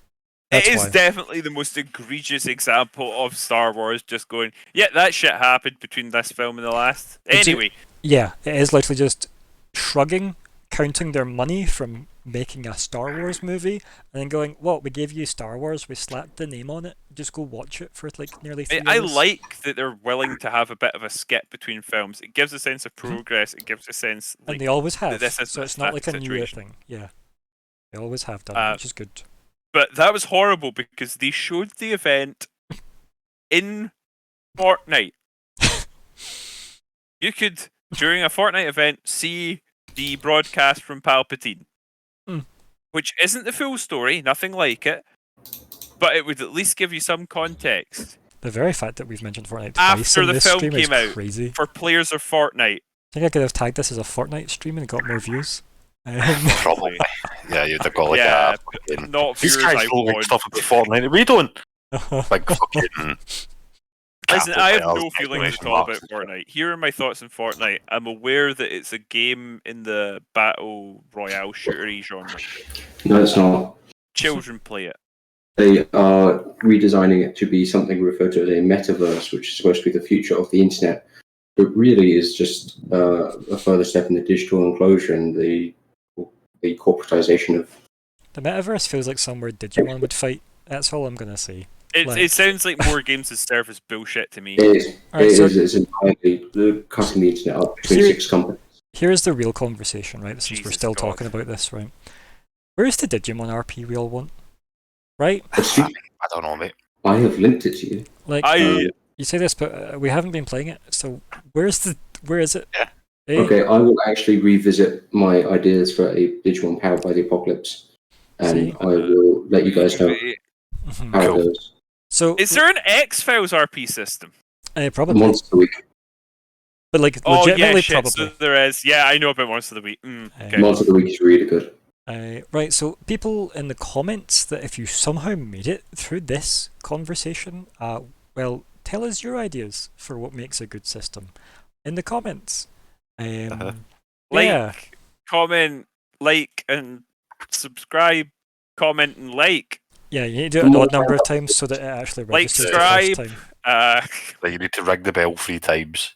That's it is why. definitely the most egregious example of Star Wars just going, yeah, that shit happened between this film and the last. Anyway. Yeah, it is literally just shrugging, counting their money from making a Star Wars movie, and then going, "What? We gave you Star Wars. We slapped the name on it. Just go watch it for like nearly 3 I hours." like that they're willing to have a bit of a skip between films. It gives a sense of progress. It gives a sense, like, and they always have. this isn't So a it's not like a static newer situation. thing. Yeah, they always have done, which is good. But that was horrible because they showed the event in Fortnite. You could, during a Fortnite event, see the broadcast from Palpatine, which isn't the full story, nothing like it, but it would at least give you some context. The very fact that we've mentioned Fortnite twice After in the this film stream came is out, crazy. for players of Fortnite. I think I could have tagged this as a Fortnite stream and got more views. probably. Yeah, you'd have got like Yeah, a fucking, not these viewers guys I know like want. stuff about Fortnite. We don't. Like fucking. Listen, I have capital no letters, feelings at exclamation all about marks. Fortnite. Here are my thoughts on Fortnite. I'm aware that it's a game in the battle royale shootery genre. No, it's not. Children play it. They are redesigning it to be something referred to as a metaverse, which is supposed to be the future of the internet. But really is just a further step in the digital enclosure and the corporatization of. The metaverse feels like somewhere Digimon would fight. That's all I'm gonna say. It sounds like more games as service bullshit to me. It's entirely cutting the internet up between 6 companies. Here's the real conversation, right? Since we're Jesus still God. talking about this, right? Where's the Digimon RP we all want? Right? I don't know, mate. I have linked it to you. Like, you say this, but we haven't been playing it. So where is it? Yeah. Hey? Okay, I will actually revisit my ideas for a Digimon powered by the apocalypse, and See? I will let you guys know Mhm. how Cool. it goes. So Is there an X-Files RP system? probably, Monster of the Week. but like Oh yeah, legitimately, shit. probably. So there is. Yeah, I know about Monster of the Week. Okay. Monster of the Week is really good. Right, so people in the comments that if you somehow made it through this conversation, well, tell us your ideas for what makes a good system in the comments. Like, Yeah, comment, like, and subscribe. Comment and like. yeah, you need to do it an odd number of times so that it actually Like, registers the first subscribe. time. Like you need to ring the bell 3 times.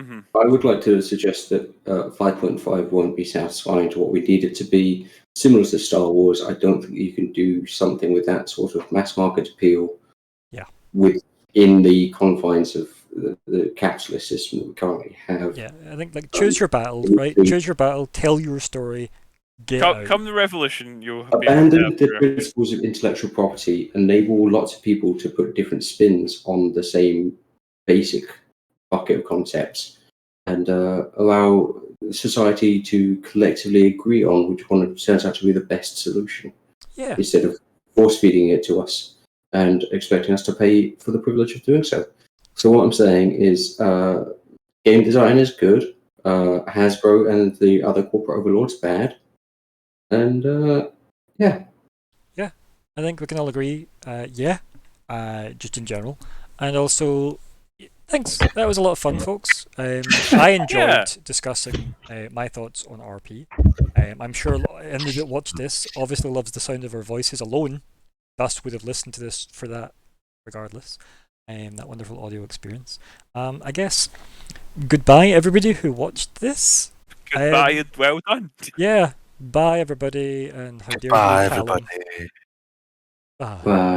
Mhm. I would like to suggest that 5.5 won't be satisfying to what we need it to be. Similar to Star Wars, I don't think you can do something with that sort of mass market appeal. Yeah. Within the confines of the capitalist system that we currently have. Yeah, I think like choose your battle, right? Choose your battle, tell your story, get out. Come the revolution, you'll be able to Abandon have the your- principles of intellectual property, enable lots of people to put different spins on the same basic bucket of concepts, and allow society to collectively agree on which one turns out to be the best solution, Yeah, instead of force feeding it to us and expecting us to pay for the privilege of doing so. So what I'm saying is game design is good, Hasbro and the other corporate overlords bad, and yeah. I think we can all agree. Just in general, and also, thanks. That was a lot of fun, folks. I enjoyed discussing my thoughts on RP. I'm sure anybody that watched this obviously loves the sound of our voices alone. Thus, would have listened to this for that, regardless. That wonderful audio experience. I guess goodbye, everybody who watched this. Goodbye and well done. Yeah, bye everybody, and how dare Bye, you, Callum. everybody. Bye. Bye.